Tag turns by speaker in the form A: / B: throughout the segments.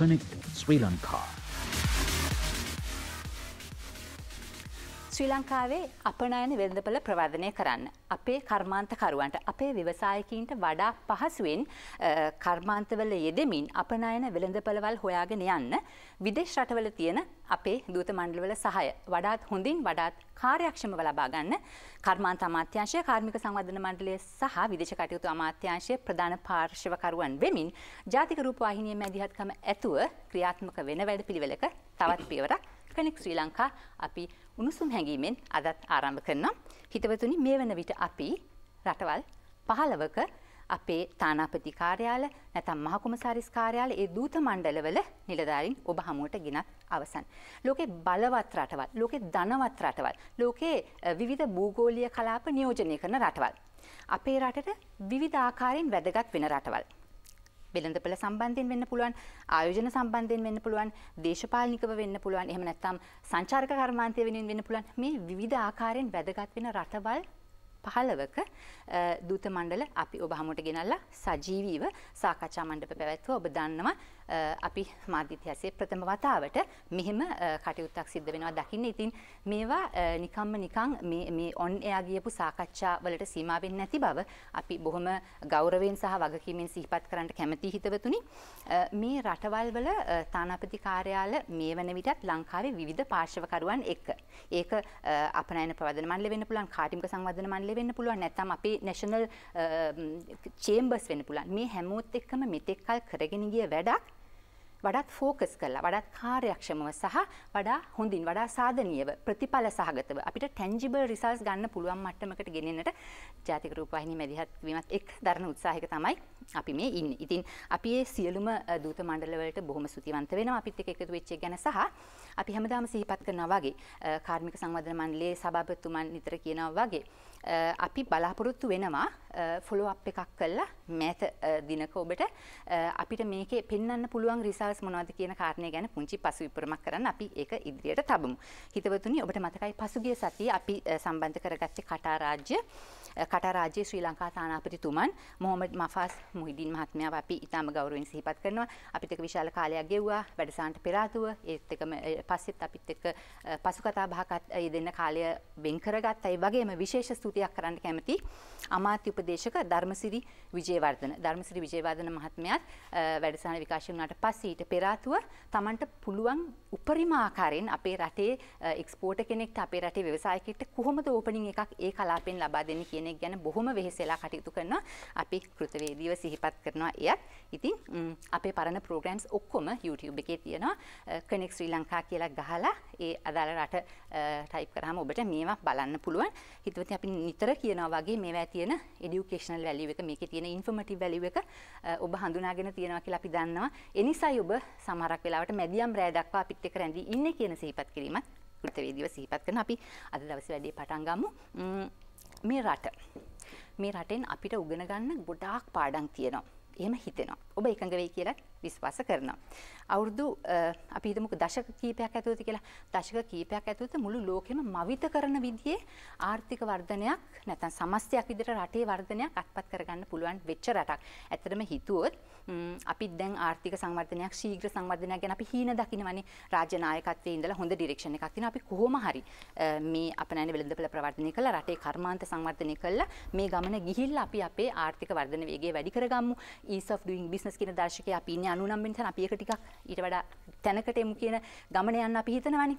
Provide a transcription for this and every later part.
A: Connect Sri Lanka.
B: ශ්‍රී ලංකාවේ අපනයන වෙළඳපොළ ප්‍රවර්ධනය කරන්න අපේ කර්මාන්තකරුවන්ට අපේ ව්‍යවසායකින්ට වඩා පහසුවෙන් කර්මාන්තවල යෙදෙමින් අපනයන වෙළඳපොළවල් හොයාගෙන යන්න විදේශ රටවල තියෙන අපේ දූත මණ්ඩලවල සහාය වඩාත් හොඳින් වඩාත් කාර්යක්ෂමව ලබා ගන්න කර්මාන්ත අමාත්‍යාංශය කාර්මික සංවර්ධන මණ්ඩලය සහ විදේශ කටයුතු අමාත්‍යාංශයේ ප්‍රධාන පාර්ශවකරුවන් වෙමින් ජාතික රූපවාහිනියේ මැදිහත්කම ඇතුව ක්‍රියාත්මක වෙන වැඩපිළිවෙලක තවත් පියවරක් කනෙක් ශ්‍රී ලංකා අපි උණුසුම් හැඟීමෙන් අදත් ආරම්භ කරනවා. හිතවතුනි මේ වන විට අපි රටවල් 15ක අපේ තානාපති කාර්යාල නැත්නම් මහ කොමසාරිස් කාර්යාල ඒ දූත මණ්ඩලවල නිලධාරීන් ඔබ හමුවට ගෙනත් අවසන්. ලෝකේ බලවත් රටවල්, ලෝකේ ධනවත් රටවල්, ලෝකේ විවිධ භූගෝලීය කලාප නියෝජනය කරන රටවල්. අපේ රටට විවිධ ආකාරයෙන් වැදගත් වෙන රටවල්. වෙළඳපොළ සම්බන්ධයෙන් වෙන්න පුළුවන්, ආයෝජන සම්බන්ධයෙන් වෙන්න පුළුවන්, දේශපාලනිකව වෙන්න පුළුවන්, එහෙම නැත්නම් සංචාරක කර්මාන්තය වෙනුවෙන් වෙන්න පුළුවන්. මේ විවිධ ආකාරයෙන් වැදගත් වෙන රටවල් 15ක දූත මණ්ඩල අපි ඔබ හමුවට ගෙනල්ලා සජීවීව සාකච්ඡා මණ්ඩප පැවැත්වුවා. ඔබ දන්නවා අපි මාධ්‍ය ඉතිහාසයේ ප්‍රථම වතාවට මෙහෙම කටයුත්තක් සිද්ධ වෙනවා දකින්න. ඉතින් මේවා නිකන් මේ ඔන් එයා ගියපු සාකච්ඡා වලට සීමා වෙන්නේ නැති බව අපි බොහොම ගෞරවයෙන් සහ වගකීමෙන් සිහිපත් කරන්න කැමැති හිතවතුනි. මේ රටවල් වල තානාපති කාර්යාල මේ වන විටත් ලංකාවේ විවිධ පාර්ශවකරුවන් එක්ක. ඒක අපනයන ප්‍රවර්ධන මණ්ඩල වෙන්න පුළුවන්, කාර්මික සංවර්ධන මණ්ඩල වෙන්න පුළුවන්, නැත්නම් අපේ national chambers වෙන්න පුළුවන්. මේ හැමෝත් එක්කම මෙතෙක් කල් කරගෙන ගිය වැඩක් වඩාත් ෆෝකස් කරලා වඩාත් කාර්යක්ෂමව සහ වඩා හොඳින් වඩා සාධනීයව ප්‍රතිඵල සහගතව අපිට ටැන්ජිබල් රිසල්ට්ස් ගන්න පුළුවන් මට්ටමකට ගෙනෙන්නට ජාතික රූපවාහිනිය මැදිහත් වීමත් එක් දරන උත්සාහයක තමයි අපි මේ ඉන්නේ. ඉතින් අපි මේ සියලුම දූත මණ්ඩල වලට බොහොම ස්තුතිවන්ත වෙනවා අපිත් එක්ක එකතු වෙච්ච එක ගැන සහ අපි හැමදාම සිහිපත් කරනවා වගේ කාර්මික සංවර්ධන මණ්ඩලයේ සභාපතිතුමන් නිතර කියනවා වගේ අපි බලාපොරොත්තු වෙනවා ෆොලෝ අප් එකක් කළා මෑත දිනක ඔබට අපිට මේකේ පෙන්වන්න පුළුවන් රිසල්ට්ස් මොනවද කියන කාරණේ ගැන පුංචි පසුවිපරමක් කරන්න අපි ඒක ඉදිරියට තබමු. හිතවතුනි ඔබට මතකයි පසුගිය සතියේ අපි සම්බන්ධ කරගත්තේ කටාර් රාජ්‍යයේ ශ්‍රී ලංකා තානාපතිතුමන් මොහොමඩ් මෆාස් මුහිඩින් මහත්මයාව අපි ඉතාම ගෞරවයෙන් සිහිපත් කරනවා. අපිට ඒක විශාල කාලයක් ගෙවුවා වැඩසටහනට පෙර ආතුව ඒත් එකම පස්සෙත් අපිත් එක්ක පසු කතා බහකට යෙදෙන්න කාලය වෙන් කරගත්තා. ඒ වගේම විශේෂ ස්තුතියක් කරන්න කැමති අමාත්‍ය උපදේශක ධර්මසිරි විජේවර්ධන මහත්මයාත් වැඩසටහන විකාශය වුණාට පස්සේ ඊට පෙර ආතුව Tamanට පුළුවන් උපරිම ආකාරයෙන් අපේ රටේ එක්ස්පෝර්ටර් කෙනෙක්ට අපේ රටේ ව්‍යවසායකයෙක්ට කොහොමද ඕපනින් එකක් ඒ කලාපෙන් ලබා දෙන්නේ කියන එක ගැන බොහොම වෙහෙසලා කටයුතු කරනවා. අපි කෘතවේදීව සිහිපත් කරනවා එයත්. ඉතින් අපේ පරණ ප්‍රෝග්‍රෑම්ස් ඔක්කොම YouTube එකේ තියෙනවා. Connect Sri Lanka කියලා ගහලා ඒ අදාළ රට ටයිප් කරාම ඔබට මේවා බලන්න පුළුවන්. හිතවත්නි අපි නිතර කියනවා වගේ මේවා තියෙන educational value එක මේකේ තියෙන informative value එක ඔබ හඳුනාගෙන තියෙනවා කියලා අපි දන්නවා. ඒ නිසායි ඔබ සමහරක් වෙලාවට මැදියම් රැය දක්වා අපිත් එක්ක රැඳී ඉන්නේ කියන සිහිපත් කිරීමත් කෘතවේදීව සිහිපත් කරන අපි අද දවසේ වැඩේ පටන් ගමු. මේ රටෙන් අපිට උගෙන ගන්න ගොඩාක් පාඩම් තියෙනවා. එහෙම හිතෙනවා. ඔබ එකඟ වෙයි කියලා විශ්වාස කරනවා. අවුරුදු අපි හිතමුකෝ දශක කීපයක් ඇතුළත කියලා. දශක කීපයක් ඇතුළත මුළු ලෝකෙම මවිත කරන විදිහේ ආර්ථික වර්ධනයක් නැත්නම් සමස්තයක් විදිහට රටේ වර්ධනයක් අත්පත් කරගන්න පුළුවන් වෙච්ච රටක්. ඇත්තටම හිතුවොත් අපි දැන් ආර්ථික සංවර්ධනයක් ශීඝ්‍ර සංවර්ධනයක් ගැන අපි හීන දකින්නවනේ. රාජ්‍ය නායකත්වයේ ඉඳලා හොඳ ඩිරෙක්ෂන් එකක් තියෙනවා. අපි කොහොම හරි මේ අපනයන වෙළඳපොළ ප්‍රවර්ධනය කළා රටේ කර්මාන්ත සංවර්ධනය කළා මේ ගමන ගිහිල්ලා අපි අපේ ආර්ථික වර්ධන වේගය වැඩි කරගමු. ease of doing business කියන දර්ශකයේ අපි ඉන්නේ 99 වෙනි තැන. අපි ඒක ටිකක් ඊට වඩා තැනකට එමු කියන ගමන යන්න අපි හිතනවානේ.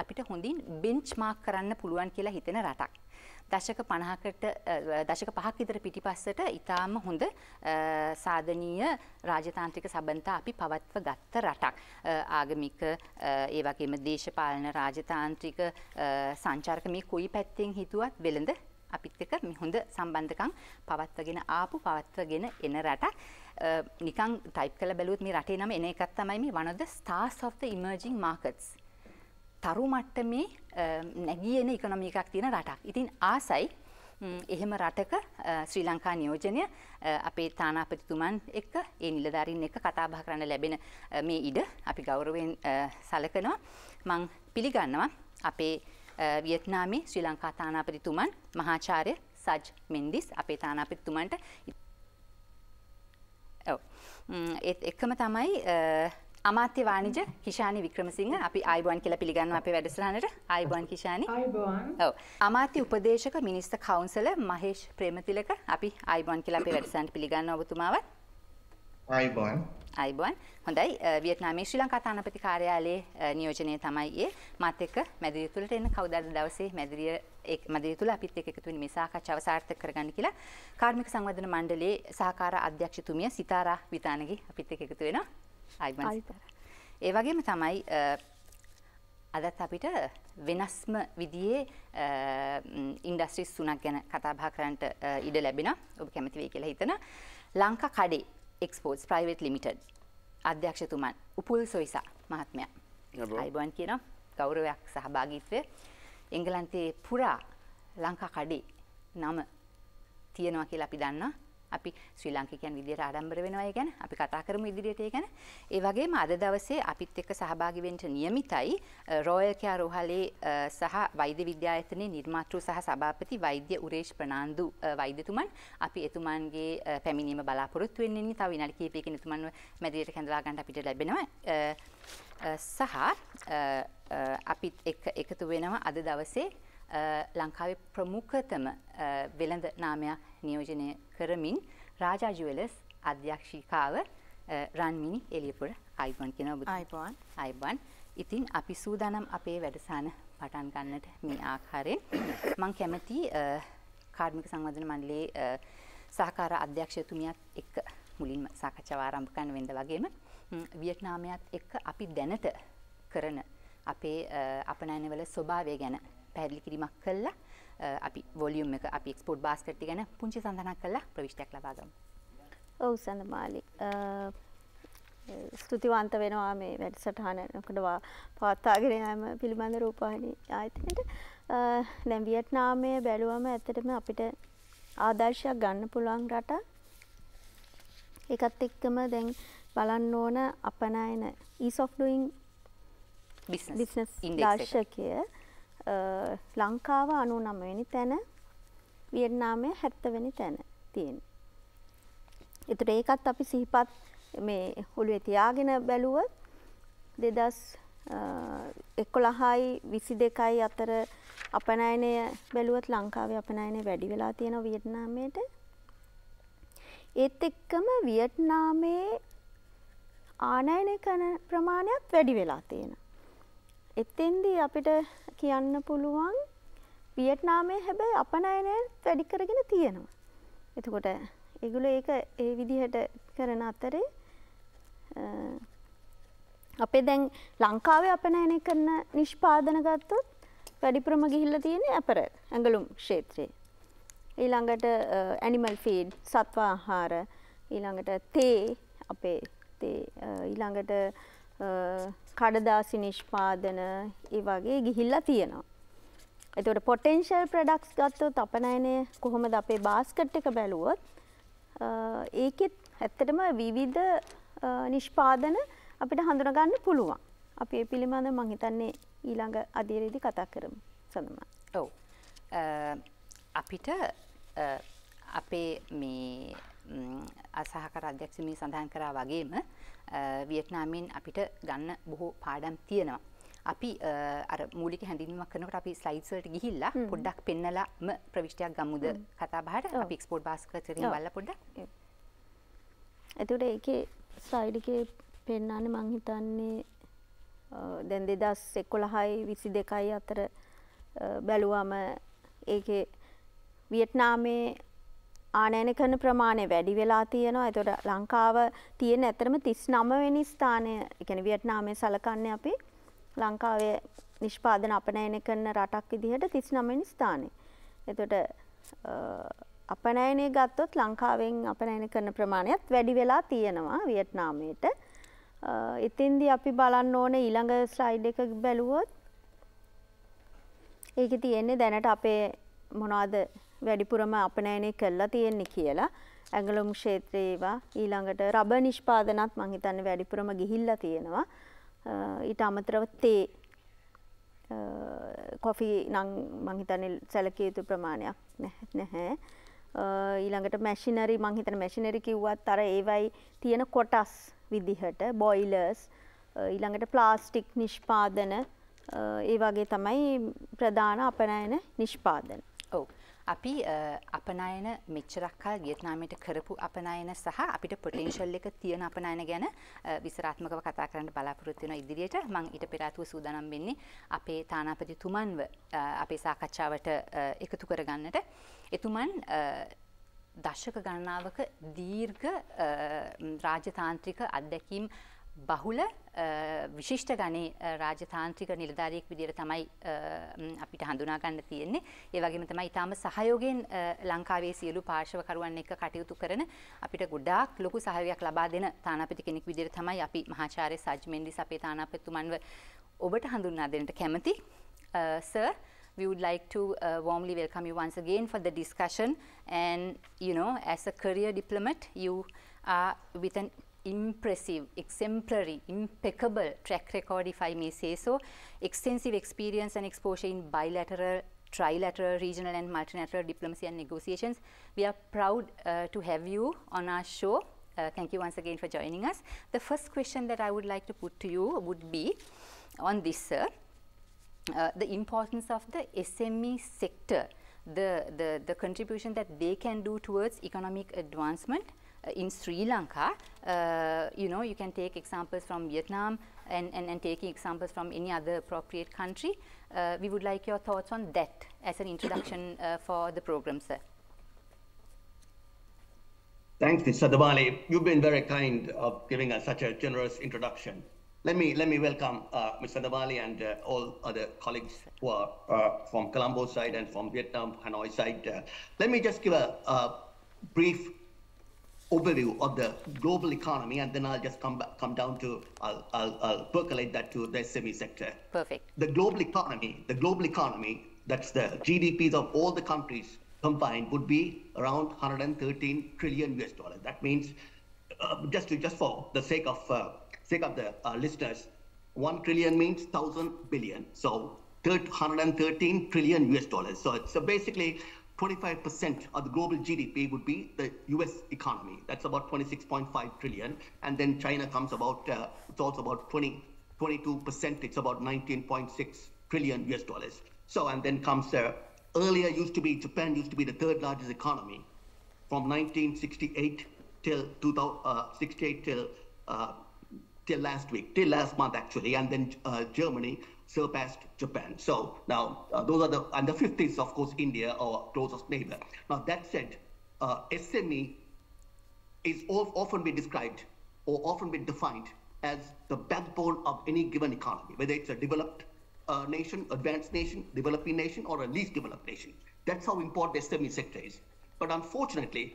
B: අපිට හොඳින් බෙන්ච්මාර්ක් කරන්න පුළුවන් කියලා හිතෙන රටක්. දශක 5ක් විතර පිටිපස්සට ඊටාම හොඳ සාධනීය රාජතාන්ත්‍රික සබඳතා අපි පවත්ව ගත්ත රටක්. ආගමික ඒ වගේම දේශපාලන රාජතාන්ත්‍රික සංචාරක මේ කොයි පැත්තෙන් හිතුවත් වෙළඳ අපිත් එක්ක මේ හොඳ සම්බන්ධකම් පවත්වගෙන එන රටක්. නිකන් ටයිප් කරලා බැලුවොත් මේ රටේ නම එන එකක් තමයි මේ one of the stars of the emerging markets. තරු මට්ටමේ නැගී එන ඉකොනොමි එකක් තියෙන රටක්. ඉතින් ආසයි එහෙම රටක ශ්‍රී ලංකා නියෝජනය අපේ තානාපතිතුමන් එක්ක ඒ නිලධාරීන් එක්ක කතා බහ කරන්න ලැබෙන මේ ඉඩ අපි ගෞරවයෙන් සැලකනවා. මම පිළිගන්නවා අපේ වියට්නාමේ ශ්‍රී ලංකා තානාපතිතුමන් මහාචාර්ය සජ් මෙන්ඩිස් අපේ තානාපතිතුමන්ට ඒත් එකම තමයි අමාත්‍ය වාණිජ කිෂානි වික්‍රමසිංහ අපි ආයිබෝන් කියලා පිළිගන්නවා අපේ වැඩසටහනට. ආයිබෝන් කිෂානි.
A: ආයිබෝන්.
B: ඔව්. අමාත්‍ය උපදේශක මිනිස්තර කවුන්සලර් මහේෂ් ප්‍රේමතිලක අපි ආයිබෝන් කියලා අපේ වැඩසටහනට පිළිගන්නවා ඔබතුමාවත්.
C: ආයිබෝන්.
B: ආයිබෝන්. හොඳයි. වියට්නාමයේ ශ්‍රී ලංකා තානාපති කාර්යාලයේ නියෝජනය තමයි ඒ මාත් එක්ක මැදිරිය තුලට එන්න කවුද අද දවසේ මැදිරිය තුල අපිත් එක්ක එකතු වෙන මේ සාකච්ඡාව සාර්ථක කරගන්න කියලා කාර්මික සංවර්ධන මණ්ඩලයේ සහකාර අධ්‍යක්ෂතුමිය සිතාරා විතානගේ අපිත් එක්ක එකතු වෙනවා. ආයිබෝන්. ඒ වගේම තමයි අදත් අපිට වෙනස්ම විදිහේ ඉන්ඩස්ට්‍රීස් තුනක් ගැන කතා බහ කරන්නට ඉඩ ලැබෙනවා. ඔබ කැමති වෙයි කියලා හිතන ලංකා කඩේ එක්ස්පෝර්ට්ස් ප්‍රයිවට් ලිමිටඩ් අධ්‍යක්ෂතුමන් උපුල් සොයිසා මහත්මයා. ආයිබෝන් කියනවා ගෞරවයක් සහභාගීත්වය. එංගලන්තයේ පුරා ලංකා කඩේ නම තියෙනවා කියලා අපි දන්නවා. අපි ශ්‍රී ලාංකිකයන් විදියට ආඩම්බර වෙනවා ඒ ගැන අපි කතා කරමු ඉදිරියට ඒ ගැන. ඒ වගේම අද දවසේ අපිත් එක්ක සහභාගී වෙන්න නියමිතයි රොයල් කෙයාර් රෝහලේ සහ වෛද්‍ය විද්‍යායතනයේ නිර්මාතෘ සහ සභාපති වෛද්‍ය උරේෂ් ප්‍රනාන්දු වෛද්‍යතුමන්. අපි එතුමන්ගේ පැමිණීම බලාපොරොත්තු වෙන්නේ ඉන්නේ. තව විනාඩි කිහිපයකින් එතුමන්ව මැදිරියට කැඳවා ගන්න අපිට ලැබෙනවා. සහ අපිත් එක්ක එකතු වෙනවා අද දවසේ ලංකාවේ ප්‍රමුඛතම වෙළඳ නාමයක් නියෝජනය කරමින් රාජා ජුවෙලර්ස් අධ්‍යක්ෂිකාව රන්මිනි එළියපුර ආයිබෝන් කියන ඔබ.
A: ආයිබෝන්.
B: ආයිබෝන්. ඉතින් අපි සූදානම් අපේ වැඩසටහන පටන් ගන්නට මේ ආකාරයෙන් මම කැමති කාර්මික සංවර්ධන මණ්ඩලයේ සහකාර අධ්‍යක්ෂතුමියත් එක්ක මුලින්ම සාකච්ඡාව ආරම්භ කරන්න වෙනද වගේම වියට්නාමයත් එක්ක අපි දැනට කරන අපේ අපනයනවල ස්වභාවය ගැන පැහැදිලි කිරීමක් කළා. අපි වොලියුම් එක අපි එක්ස්පෝර්ට් බාස්කට් ගැන පුංචි සඳහනක් කළා ප්‍රවිෂ්ටයක් ලබා ගමු.
A: ඔව් සඳමාලි. ස්තුතිවන්ත වෙනවා මේ වැඩසටහනකට පවත්වාගෙන යාම පිළිබඳ රූපවාහිනී ආයතනයට. දැන් වියට්නාමයේ බැලුවම ඇත්තටම අපිට ආදර්ශයක් ගන්න පුළුවන් රට. ඒකත් එක්කම දැන් බලන්න ඕන අපනයන ease of doing business දාර්ශකය ලංකාව 99 වෙනි තැන වියට්නාමයේ 70 වෙනි තැන තියෙනවා. ඒතර ඒකත් අපි සිහිපත් මේ ඔළුවේ තියාගෙන බැලුවොත් 2011යි 22යි අතර අපනයනය බැලුවොත් ලංකාවේ අපනයනය වැඩි වෙලා තියෙනවා වියට්නාමයට. ඒත් එක්කම වියට්නාමයේ ආනයනය කරන ප්‍රමාණයත් වැඩි වෙලා තියෙනවා. එතෙන්දී අපිට කියන්න පුළුවන් වියට්නාමයේ හැබැයි අපනයනය වැඩි කරගෙන තියෙනවා. එතකොට ඒගොල්ලෝ ඒක ඒ විදිහට කරන අතරේ අපේ දැන් ලංකාවේ අපනයනය කරන නිෂ්පාදන ගත්තොත් වැඩිපුරම ගිහිල්ලා තියෙන්නේ අපරල් ඇඟලුම් ක්ෂේත්‍රයේ. ඊළඟට ඇනිමල් ෆීඩ් සත්ව ආහාර, ඊළඟට තේ අපේ තේ, ඊළඟට කඩදාසි නිෂ්පාදන ඒ වගේ ගිහිල්ලා තියෙනවා. එතකොට පොටෙන්ෂල් ප්‍රොඩක්ට්ස් ගත්තොත් අපනයනය කොහොමද අපේ බාස්කට් එක බැලුවොත් ඒකෙත් ඇත්තටම විවිධ නිෂ්පාදන අපිට හඳුනා ගන්න පුළුවන්. අපි ඒ පිළිබඳව මම හිතන්නේ ඊළඟ අධීරයේදී කතා කරමු සඳමා.
B: ඔව්. අපිට අපේ මේ අසහකාර අධ්‍යක්ෂතුමිය සඳහන් කරා වගේම වියට්නාමයෙන් අපිට ගන්න බොහෝ පාඩම් තියෙනවා. අපි අර මූලික හැඳින්වීමක් කරනකොට අපි ස්ලයිඩ්ස් වලට ගිහිල්ලා පොඩ්ඩක් පෙන්නලාම ප්‍රවිෂ්ටයක් ගමුද කතා බහට. අපි එක්ස්පෝර්ට් බාස්කට් එකකින් බලලා පොඩ්ඩක්.
A: එතකොට ඒකේ ස්ලයිඩ් එකේ පෙන්නන්නේ මම හිතන්නේ දැන් 2011යි 22යි අතර බැලුවම ඒකේ වියට්නාමයේ ආනයන කරන ප්‍රමාණය වැඩි වෙලා තියෙනවා. ඒතකොට ලංකාව තියෙන ඇතරම 39 වෙනි ස්ථානය. ඒ කියන්නේ වියට්නාමයේ සලකන්නේ අපි ලංකාවේ නිෂ්පාදන අපනයන කරන රටක් විදිහට 39 වෙනි ස්ථානය. එතකොට අපනයනය ගත්තොත් ලංකාවෙන් අපනයන කරන ප්‍රමාණයත් වැඩි වෙලා තියෙනවා වියට්නාමයට. එතෙන්දී අපි බලන්න ඕනේ ඊළඟ ස්ලයිඩ් එක බැලුවොත් ඒකේ තියෙන්නේ දැනට අපේ මොනවද වැඩිපුරම අපනයනය කරලා තියෙන්නේ කියලා. ඇඟලුම් ක්ෂේත්‍රයේ ඒවා ඊළඟට රබර් නිෂ්පාදනත් මම හිතන්නේ වැඩිපුරම ගිහිල්ලා තියෙනවා. ඊට අමතරව තේ කොෆි නම් මම හිතන්නේ සැලකිය යුතු ප්‍රමාණයක් නැහැ. ඊළඟට මැෂිනරි මම හිතන්නේ මැෂිනරි කිව්වත් අර ඒවයි තියෙන කොටස් විදිහට බොයිලර්ස් ඊළඟට ප්ලාස්ටික් නිෂ්පාදන ඒ වගේ තමයි ප්‍රධාන අපනයන නිෂ්පාදන.
B: ඔව්. අපි අපනයන මෙච්චරක් කල් වියට්නාමයට කරපු අපනයන සහ අපිට පොටෙන්ෂල් එක තියෙන අපනයන ගැන විස්තරාත්මකව කතා කරන්න බලාපොරොත්තු වෙනවා ඉදිරියට. මම ඊට පෙර ආතුව සූදානම් වෙන්නේ අපේ තානාපතිතුමන්ව අපේ සාකච්ඡාවට එකතු කරගන්නට. එතුමන් දශක ගණනාවක දීර්ඝ රාජතාන්ත්‍රික අත්දැකීම් බහුල විශිෂ්ට ගණේ රාජතාන්ත්‍රික නිලධාරියෙක් විදිහට තමයි අපිට හඳුනා ගන්න තියෙන්නේ. ඒ වගේම තමයි ඊටාම සහයෝගයෙන් ලංකාවේ සියලු පාර්ශවකරුවන් එක්ක කටයුතු කරන අපිට ගොඩාක් ලොකු සහයෝගයක් ලබා දෙන තානාපති කෙනෙක් විදිහට තමයි අපි මහාචාර්ය සජ් මෙන්ඩිස් අපේ තානාපතිතුමන්ව ඔබට හඳුන්වා දෙන්නට කැමති. Sir, we would like to warmly welcome you once again for the discussion. And you know, as a career diplomat, you are with an impressive, exemplary, impeccable track record, if I may say so, extensive experience and exposure in bilateral, trilateral, regional and multilateral diplomacy and negotiations. We are proud to have you on our show. Thank you once again for joining us. The first question that I would like to put to you would be on this, sir. The importance of the SME sector, the contribution that they can do towards economic advancement in Sri Lanka. You know, you can take examples from Vietnam and taking examples from any other appropriate country. We would like your thoughts on that as an introduction for the program, sir.
D: Thanks, Ms. Sadabali. You've been very kind of giving us such a generous introduction. Let me welcome Ms. Sadabali and all other colleagues who are from Colombo side and from Vietnam, Hanoi side. Let me just give a brief overview of the global economy, and then I'll just come down to I'll percolate that to the SME sector.
B: Perfect.
D: The global economy, that's the GDPs of all the countries combined, would be around 113 trillion US dollars. That means just for the sake of the listeners, 1 trillion means 1,000 billion. So 113 trillion US dollars. So it's basically 25% of the global GDP would be the US economy. That's about 26.5 trillion. And then China comes about, it's also about 22%. It's about 19.6 trillion US dollars. So, and then comes, earlier Japan used to be the third largest economy from 1968 till 2068 till last month actually. And then Germany surpassed Japan. So now those are the fifth is of course India, our closest neighbor. Now that said, SME is often been described or often been defined as the backbone of any given economy, whether it's a developed nation, advanced nation, developing nation, or a least developed nation. That's how important the SME sector is. But unfortunately,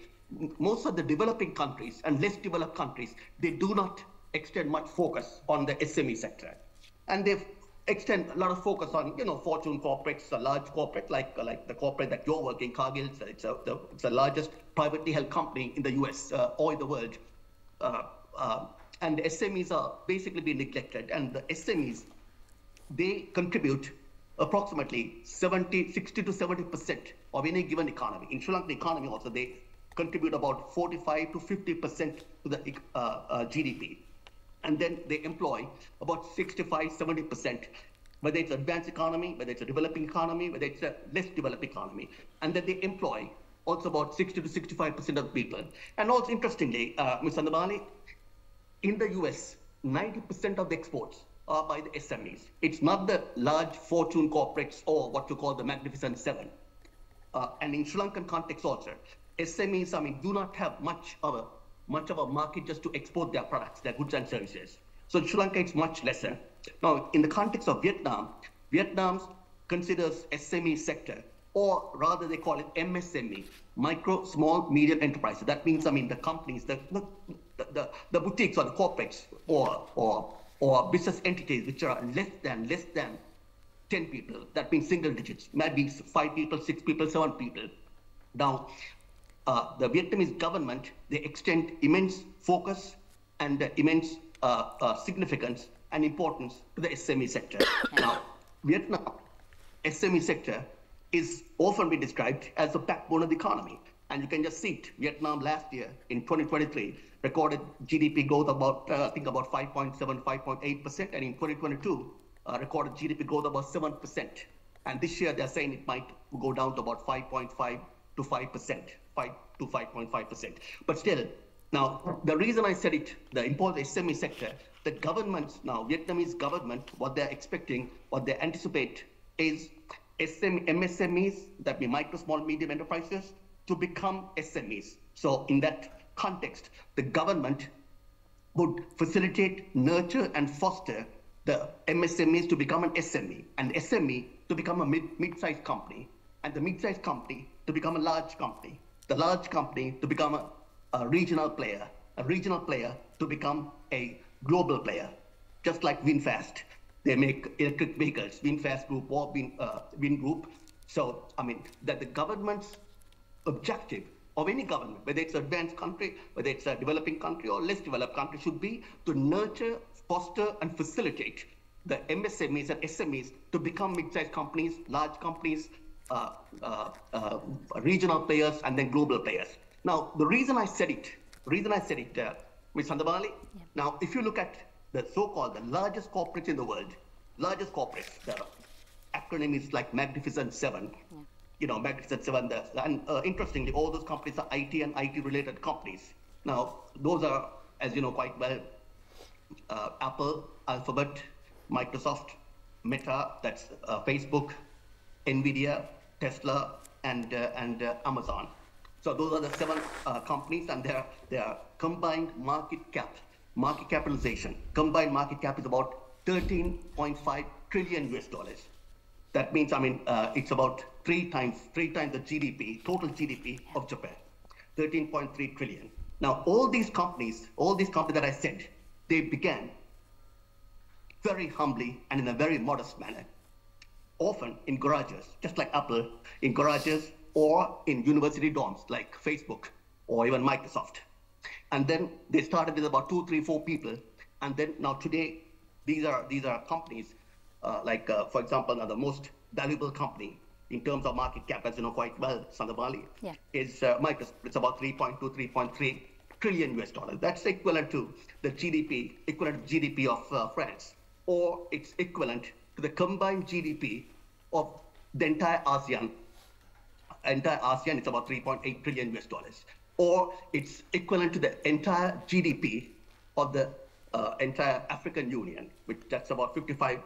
D: most of the developing countries and less developed countries, they do not extend much focus on the SME sector. And they've extend a lot of focus on, fortune corporates, a large corporate like the corporate that you're working, Cargill. It's the largest privately held company in the US or in the world. And the SMEs are basically being neglected. And the SMEs, they contribute approximately 60 to 70% of any given economy. In Sri Lanka economy also, they contribute about 45 to 50% to the GDP. And then they employ about 65, 70%, whether it's advanced economy, whether it's a developing economy, whether it's a less developed economy. And then they employ also about 60 to 65% of people. And also interestingly, Ms. Sandabali, in the US, 90% of the exports are by the SMEs. It's not the large fortune corporates or what you call the Magnificent Seven. And in Sri Lankan context also, SMEs, do not have much of a market just to export their products, their goods and services. So in Sri Lanka, it's much lesser. Now, in the context of Vietnam, Vietnam considers SME sector, or rather they call it MSME, micro, small, medium enterprises. That means, the companies, the boutiques or the corporates or business entities which are less than 10 people. That means single digits, maybe 5 people, 6 people, 7 people. Now, the Vietnamese government, they extend immense focus and immense significance and importance to the SME sector. Now, Vietnam SME sector is often been described as the backbone of the economy. And you can just see it. Vietnam last year in 2023 recorded GDP growth about, I think about 5.7, 5.8%. And in 2022, recorded GDP growth about 7%. And this year they're saying it might go down to about 5.5 to 5%, 5 to 5.5%. But still, now the reason I said it, the important SME sector, the governments now, Vietnamese government, what they're expecting, what they anticipate is MSMEs, that be micro, small, medium enterprises, to become SMEs. So in that context, the government would facilitate, nurture, and foster the MSMEs to become an SME, and SME to become a mid-sized company, and the mid-sized company to become a large company, the large company to become a regional player to become a global player, just like VinFast. They make electric vehicles, VinFast Group or Vin Group. So, I mean, that the government's objective of any government, whether it's an advanced country, whether it's a developing country or less developed country, should be to nurture, foster, and facilitate the MSMEs and SMEs to become mid-sized companies, large companies, regional players, and then global players. Now, the reason I said it, Ms. Sandabali, now, if you look at the so-called, the largest corporates in the world, largest corporates, the acronym is like Magnificent Seven, you know, Magnificent Seven, and interestingly, all those companies are IT and IT-related companies. Now, those are, as you know quite well, Apple, Alphabet, Microsoft, Meta, that's Facebook, Nvidia, Tesla, and Amazon. So those are the 7 companies, and their combined market capitalization, combined market cap is about 13.5 trillion US dollars. That means, I mean, it's about three times the GDP, total GDP of Japan, 13.3 trillion. Now, all these companies that I said, they began very humbly and in a very modest manner, often in garages, just like Apple, in garages or in university dorms like Facebook or even Microsoft. And then they started with about 2, 3, 4 people. And then now today, these are companies like, for example, now the most valuable company in terms of market cap, as you know quite well, Sandabali, is Microsoft. It's about 3.2, 3.3 trillion US dollars. That's equivalent to the GDP of France, or it's equivalent to the combined GDP of the entire ASEAN. Entire ASEAN, it's about 3.8 trillion US dollars, or it's equivalent to the entire GDP of the entire African Union, which that's about 55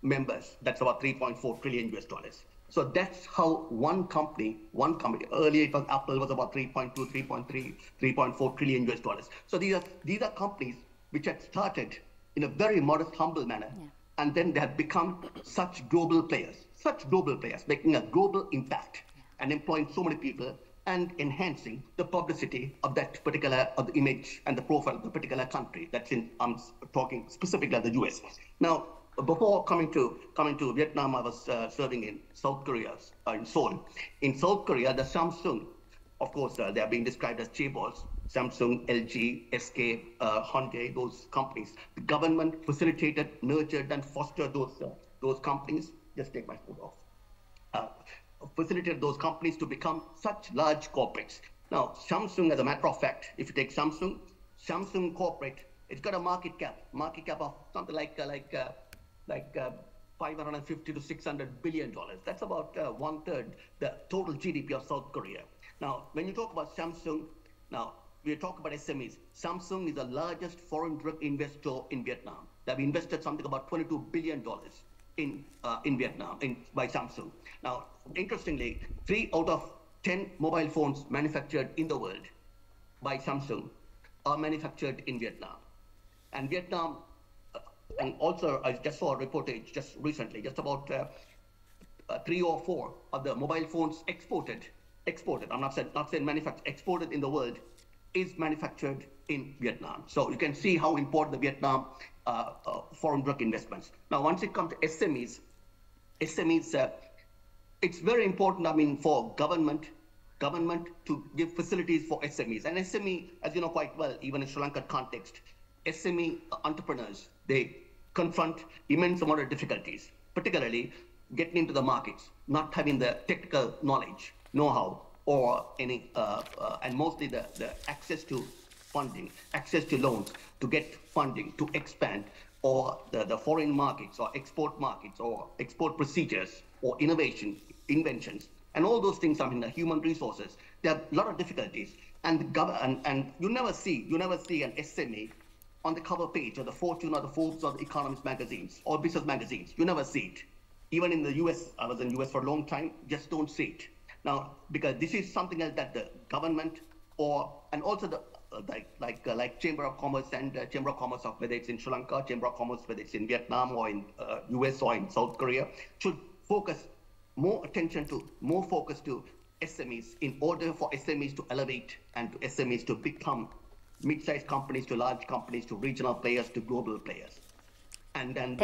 D: members. That's about 3.4 trillion US dollars. So that's how one company, earlier it was Apple, was about 3.2, 3.3, 3.4 trillion US dollars. So these are companies which had started in a very modest, humble manner, and then they have become such global players, making a global impact and employing so many people and enhancing the publicity of that particular, of the image and the profile of the particular country. That's in, I'm talking specifically of the US. Now, before coming to Vietnam, I was serving in South Korea, in Seoul. In South Korea, the Samsung, of course, they are being described as chaebols. Samsung, LG, SK, Hyundai, those companies. The government facilitated, nurtured, and fostered those companies. Just take my foot off. Facilitated those companies to become such large corporates. Now, Samsung, as a matter of fact, if you take Samsung corporate, it's got a market cap of something like 550 to 600 billion dollars. That's about 1/3 the total GDP of South Korea. Now, when you talk about Samsung, now we talk about SMEs. Samsung is the largest foreign direct investor in Vietnam. They've invested something about $22 billion in Vietnam by Samsung. Now, interestingly, 3 out of 10 mobile phones manufactured in the world by Samsung are manufactured in Vietnam. And Vietnam, and also I just saw a reportage just recently, just about 3 or 4 of the mobile phones exported, I'm not saying manufactured, exported in the world, is manufactured in Vietnam. So you can see how important the Vietnam foreign direct investments. Now, once it comes to SMEs, it's very important, I mean, for government to give facilities for SMEs. And SME, as you know quite well, even in Sri Lankan context, SME entrepreneurs, they confront immense amount of difficulties, particularly getting into the markets, not having the technical knowledge, know-how, or any, and mostly the access to funding, access to loans to get funding to expand, or the foreign markets or export procedures or inventions, and all those things. I mean, the human resources. There are a lot of difficulties, and you never see an SME on the cover page of the Fortune or the Forbes or the Economist magazines or business magazines. You never see it. Even in the US, I was in the US for a long time, just don't see it. Now, because this is something else that the government and also the like Chamber of Commerce and Chamber of Commerce of whether it's in Sri Lanka, Chamber of Commerce whether it's in Vietnam or in US or in South Korea, should focus more focus to SMEs in order for SMEs to elevate and to SMEs to become mid-sized companies to large companies to regional players to global players. And then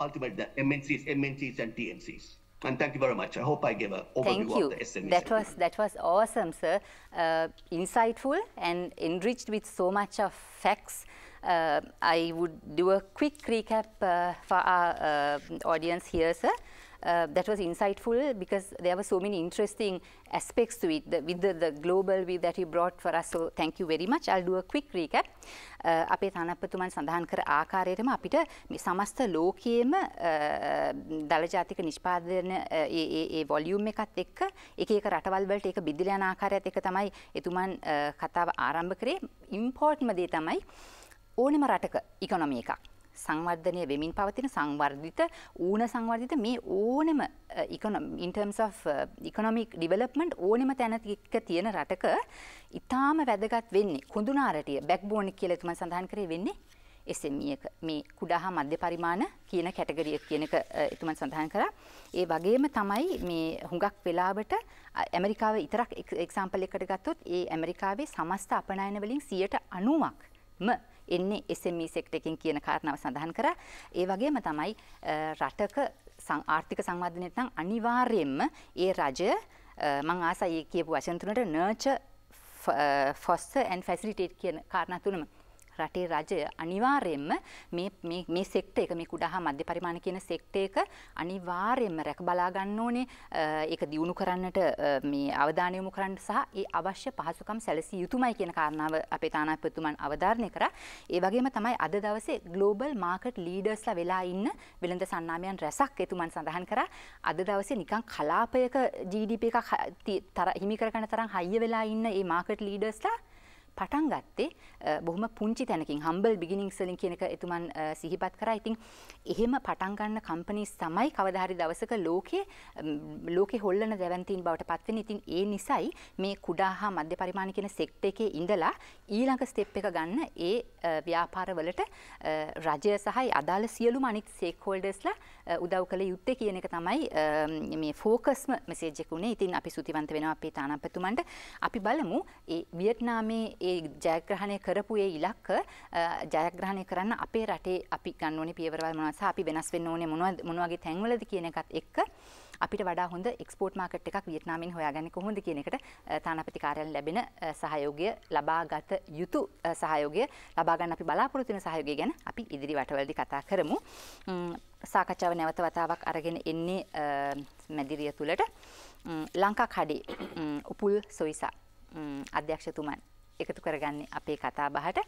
D: ultimately the MNCs and TNCs. And thank you very much. I hope I gave an overview of the SMEs.
B: That was awesome, sir. Insightful and enriched with so much of facts. I would do a quick recap for our audience here, sir. That was insightful because there were so many interesting aspects to it with the global view that you brought for us. So thank you very much. I'll do a quick recap. අපේ තානාපතිතුමන් සඳහන් කර ආකාරයටම අපිට මේ සමස්ත ලෝකයේම දල ජාතික නිෂ්පාදන ඒ volume එකත් එක්ක එක එක රටවල් වලට ඒක බෙදලා යන ආකාරයත් එක්ක තමයි එතුමන් කතාව ආරම්භ කරේ. ඉම්පෝර්ට්ම දේ තමයි ඕනෙම රටක ඉකොනොමි එකක් සංවර්ධනය වෙමින් පවතින සංවර්ධිත සංවර්ධිත මේ ඕනෙම in terms of economic development ඕනෙම තැනක තියෙන රටක ඊටාම වැදගත් වෙන්නේ කොඳුනාරටිය බෑක්බෝන් කියලා තුමන් සඳහන් කරේ වෙන්නේ SME එක මේ කුඩා හා මධ්‍ය පරිමාණ කියන කැටගරි එක කියන එක තුමන් සඳහන් කරා. ඒ වගේම තමයි මේ හුඟක් වෙලාවට ඇමරිකාව විතරක් එක්සැම්පල් එකකට ගත්තොත් ඒ ඇමරිකාවේ සමස්ත අපනයන වලින් 90%ක්ම එන්නේ SME සෙක්ටර් එකකින් කියන කාරණාව සඳහන් කරා. ඒ වගේම තමයි රටක ආර්ථික සංවර්ධනයට නම් අනිවාර්යයෙන්ම ඒ රජය මම ආසයි කියපු වචන තුනට nurture, foster and facilitate කියන කාරණා තුනම රටේ රජය අනිවාර්යයෙන්ම මේ සෙක්ටර් එක මේ කුඩා හා මධ්‍ය පරිමාණ කියන සෙක්ටර් එක අනිවාර්යයෙන්ම රැක බලා ගන්න ඕනේ. ඒක දියුණු කරන්නට මේ අවධානය යොමු කරන්න සහ ඒ අවශ්‍ය පහසුකම් සැලසිය යුතුමයි කියන කාරණාව අපේ තානාපතිතුමන් අවධාරණය කරා. ඒ වගේම තමයි අද දවසේ ග්ලෝබල් මාකට් ලීඩර්ස්ලා වෙලා ඉන්න වෙළඳ සන්නාමයන් රැසක් එතුමන් සඳහන් කරා. අද දවසේ නිකන් කලාපයක GDP එකක් හිමි කරගන්න තරම් හයිය වෙලා ඉන්න මේ මාකට් ලීඩර්ස්ලා පටන් ගත්තේ බොහොම පුංචි තැනකින් humble beginnings වලින් කියන එක එතුමන් සිහිපත් කරා. ඉතින් එහෙම පටන් ගන්න කම්පනීස් තමයි කවදා හරි දවසක ලෝකේ හොල්ලන දැවැන්තීන් බවට පත් වෙන්නේ. ඉතින් ඒ නිසයි මේ කුඩා හා මධ්‍ය පරිමාණ කියන සෙක්ටර් එකේ ඉඳලා ඊළඟ ස්ටෙප් එක ගන්න ඒ ව්‍යාපාරවලට රජය සහ අදාළ සියලුම අනිත් ස්ටේක්හෝල්ඩර්ස්ලා උදව් කළ යුත්තේ කියන එක තමයි මේ ෆෝකස්ම මෙසේජ් එක උනේ. ඉතින් අපි සුතිවන්ත වෙනවා අපේ තානාපතිතුමන්ට. අපි බලමු ඒ වියට්නාමේ ඒ ජයග්‍රහණය කරපු ඒ ඉලක්ක ජයග්‍රහණය කරන්න අපේ රටේ අපි ගන්න ඕනේ පියවරවල් මොනවද සහ අපි වෙනස් වෙන්න ඕනේ මොන වගේ තැන්වලද කියන එකත් එක්ක අපිට වඩා හොඳ එක්ස්පෝර්ට් මාකට් එකක් වියට්නාමෙන් හොයාගන්නේ කොහොමද කියන එකට තානාපති කාර්යාලයෙන් ලැබෙන සහයෝගය ලබාගත යුතු සහයෝගය ලබා ගන්න අපි බලාපොරොත්තු වෙන සහයෝගය ගැන අපි ඉදිරි වටවලදී කතා කරමු. සාකච්ඡාව නැවත වතාවක් අරගෙන එන්නේ මැදිරිය තුලට ලංකා කඩේ උපුල් සොයිසා අධ්‍යක්ෂතුමන් එකතු කරගන්නේ අපේ කතා බහට.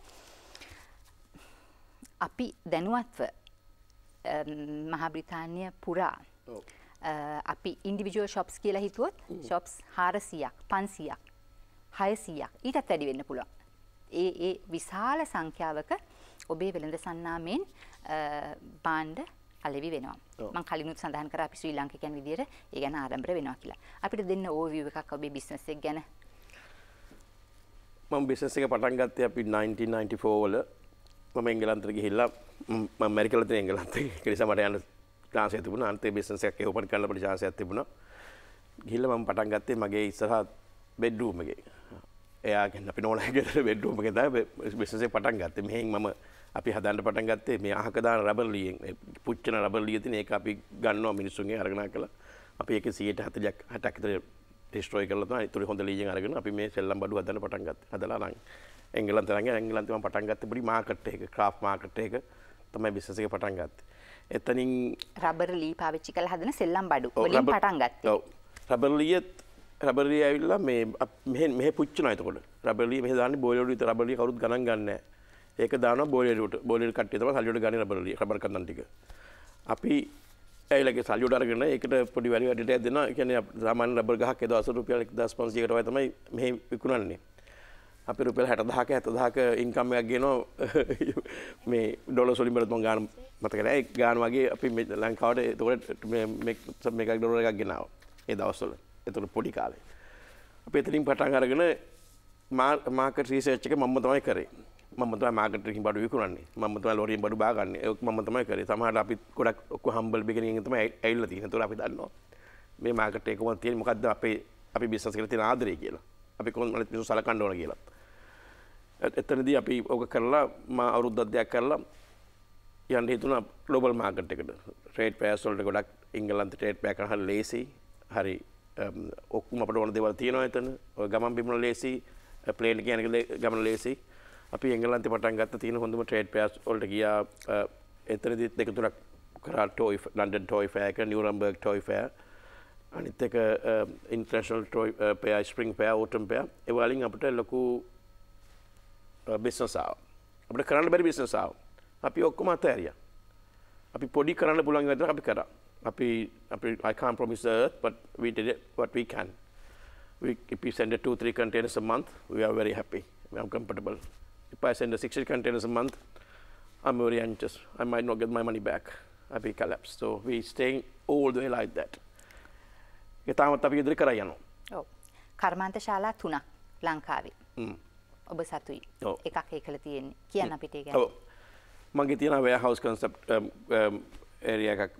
B: අපි දැනුවත්ව මහා බ්‍රිතාන්‍ය පුරා අපි ඉන්ඩිවිජුවල් shops කියලා හිතුවොත් shops 400ක් 500ක් 600ක් ඊටත් වැඩි වෙන්න පුළුවන්. ඒ විශාල සංඛ්‍යාවක ඔබේ වෙළඳ සන්නාමෙන් භාණ්ඩ අලෙවි වෙනවා. මම කලිනුත් සඳහන් කරා අපි ශ්‍රී ලාංකිකයන් විදියට ඒ ගැන ආරම්භ වෙනවා කියලා. අපිට දෙන්න ඕවර්විව් එකක් ඔබේ බිස්නස් එක ගැන.
E: මම බිස්නස් එක පටන් ගත්තේ අපි 1994 වල මම එංගලන්තෙට ගිහිල්ලා මම ඇමරිකාවල තියෙන එංගලන්තේ ඒක නිසා මට යන්න chance එක තිබුණා. අන්තිම බිස්නස් එකක් ඕපන් කරන්න අපිට chance එකක් තිබුණා. ගිහිල්ලා මම පටන් ගත්තේ මගේ ඉස්සරහා බෙඩ්රූම් එකේ. එයාගෙන් අපි නෝනාගේ බෙඩ්රූම් එකේ තමයි බිස්නස් එක පටන් ගත්තේ. මෙහෙන් මම අපි හදන්න පටන් ගත්තේ මේ අහක දාන රබර් ලීයෙන් පුච්චන රබර් ලීය තියෙන ඒක අපි ගන්නවා මිනිස්සුන්ගෙන් අරගෙන කළා. අපි ඒකේ 140ක් 60ක් විතර ඩිස්ට්‍රොයි කරලා තමයි ඒතර හොඳ ලීයෙන් අරගෙන අපි මේ සෙල්ලම් බඩු හදන්න පටන් ගත්තා. හදලා නම් එංගලන්තේ මම පටන් ගත්තේ පොඩි මාකට් එක ක්‍රාෆ්ට් මාකට් එක තමයි බිස්නස් එක පටන් ගත්තේ. එතනින්
B: රබර් ලී පාවිච්චි කරලා හදන සෙල්ලම් බඩු වලින් පටන් ගත්තා.
E: ඔව්. රබර් ලීයත් රබර්ලි ඇවිල්ලා මෙහෙ පුච්චනවා එතකොට. රබර්ලි මෙහෙ දාන්නේ බෝයිලර් විතර රබර්ලි කවුරුත් ගණන් ගන්නෑ නැහැ. ඒක දානවා බෝයිලර් බෝයිලර් කට්ටිය තමයි සල්ලියට ගන්නේ රබර් කන්දන් ටික. අපි ඇයිලගේ සල්ලියට අරගෙන ඒකට පොඩි වැලි වැඩට දෙනවා. ඒ කියන්නේ සාමාන්‍ය රබර් ගහක් ඒ දවස් රුපියල් 1500කට වගේ තමයි මෙහෙ විකුණන්නේ. අපි රුපියල් 60000ක 70000ක ඉන්කම් එකක් ගේනවා මේ ඩොලර් වලින් බලද්දි මම ගාන මතක නැහැ. ඒ ගාන වගේ අපි ලංකාවට එතකොට මේක ඩොලර් එකක් ගෙනාවා. ඒ දවස්වල. එතකොට පොඩි කාලේ. අපි එතනින් පටන් අරගෙන මාකට් රිසර්ච් එක මම තමයි කරේ. මම තමයි මාකට් එකකින් බඩු විකුණන්නේ. මම තමයි ලෝරියෙන් බඩු බාගන්නේ. ඒක මම තමයි කරේ. සමහරවිට අපි ගොඩක් ඔක්කොම හම්බල් බිගිනින් එකෙන් තමයි ඇවිල්ලා තියෙන්නේ. ඒතකොට අපි දන්නවා මේ මාකට් එක කොහොමද තියෙන්නේ මොකද්ද අපි බිස්නස් එකට තියෙන ආදරය කියලා. අපි කොහොමද මිනිස්සු සලකන්න ඕන කියලා. එතනදී අපි ඕක කරලා මම අවුරුද්දක් දෙයක් කරලා යන්න හිතුණා ග්ලෝබල් මාකට් එකට. ට්‍රේඩ් පෙයර්ස් වලට ගොඩක් ඉංගලන්ත ට්‍රේඩ් පෙයර් කරන හරිය ලේසි. හරි ඔක්කොම අපිට ඕන දේවල් තියෙනවා එතන. ඔය ගමන් බිමන ලේසි. ප්ලේන් එක යන ගමන ලේසි. අපි එංගලන්තේ පටන් ගත්ත තියෙන හොඳම ට්‍රේඩ් පෙයර්ස් වලට ගියා. එතනදිත් දෙක තුනක් කරා ටොයි ලන්ඩන් ටොයි ෆෙයර් එක නියුරම්බර්ග් ටොයි ෆෙයර්. අනිත් එක international toy fair spring fair autumn fair. ඒ වලින් අපිට ලොකු බිස්නස් ආවා. අපිට කරන්න බැරි බිස්නස් ආවා. අපි ඔක්කොම අතහැරියා. අපි පොඩි කරන්න පුළුවන් විදිහට අපි කරා. අපි I can't promise the earth, but we did it what we can. If we send 2-3 containers a month, we are very happy. We are comfortable. If I send 60 containers a month, I'm very anxious. I might not get my money back. I'll be collapsed. So we staying all the way like that. ඒ තාමත් අපි ඉදිරි කරා යනවා.
B: ඔව්. කර්මාන්ත ශාලා 3ක් ලංකාවේ. ඔබ සතුයි. එකක් ඒකල තියෙන්නේ. කියන්න අපිට ඒ ගැන.
E: ඔව්. මගේ තියෙන warehouse concept area එකක්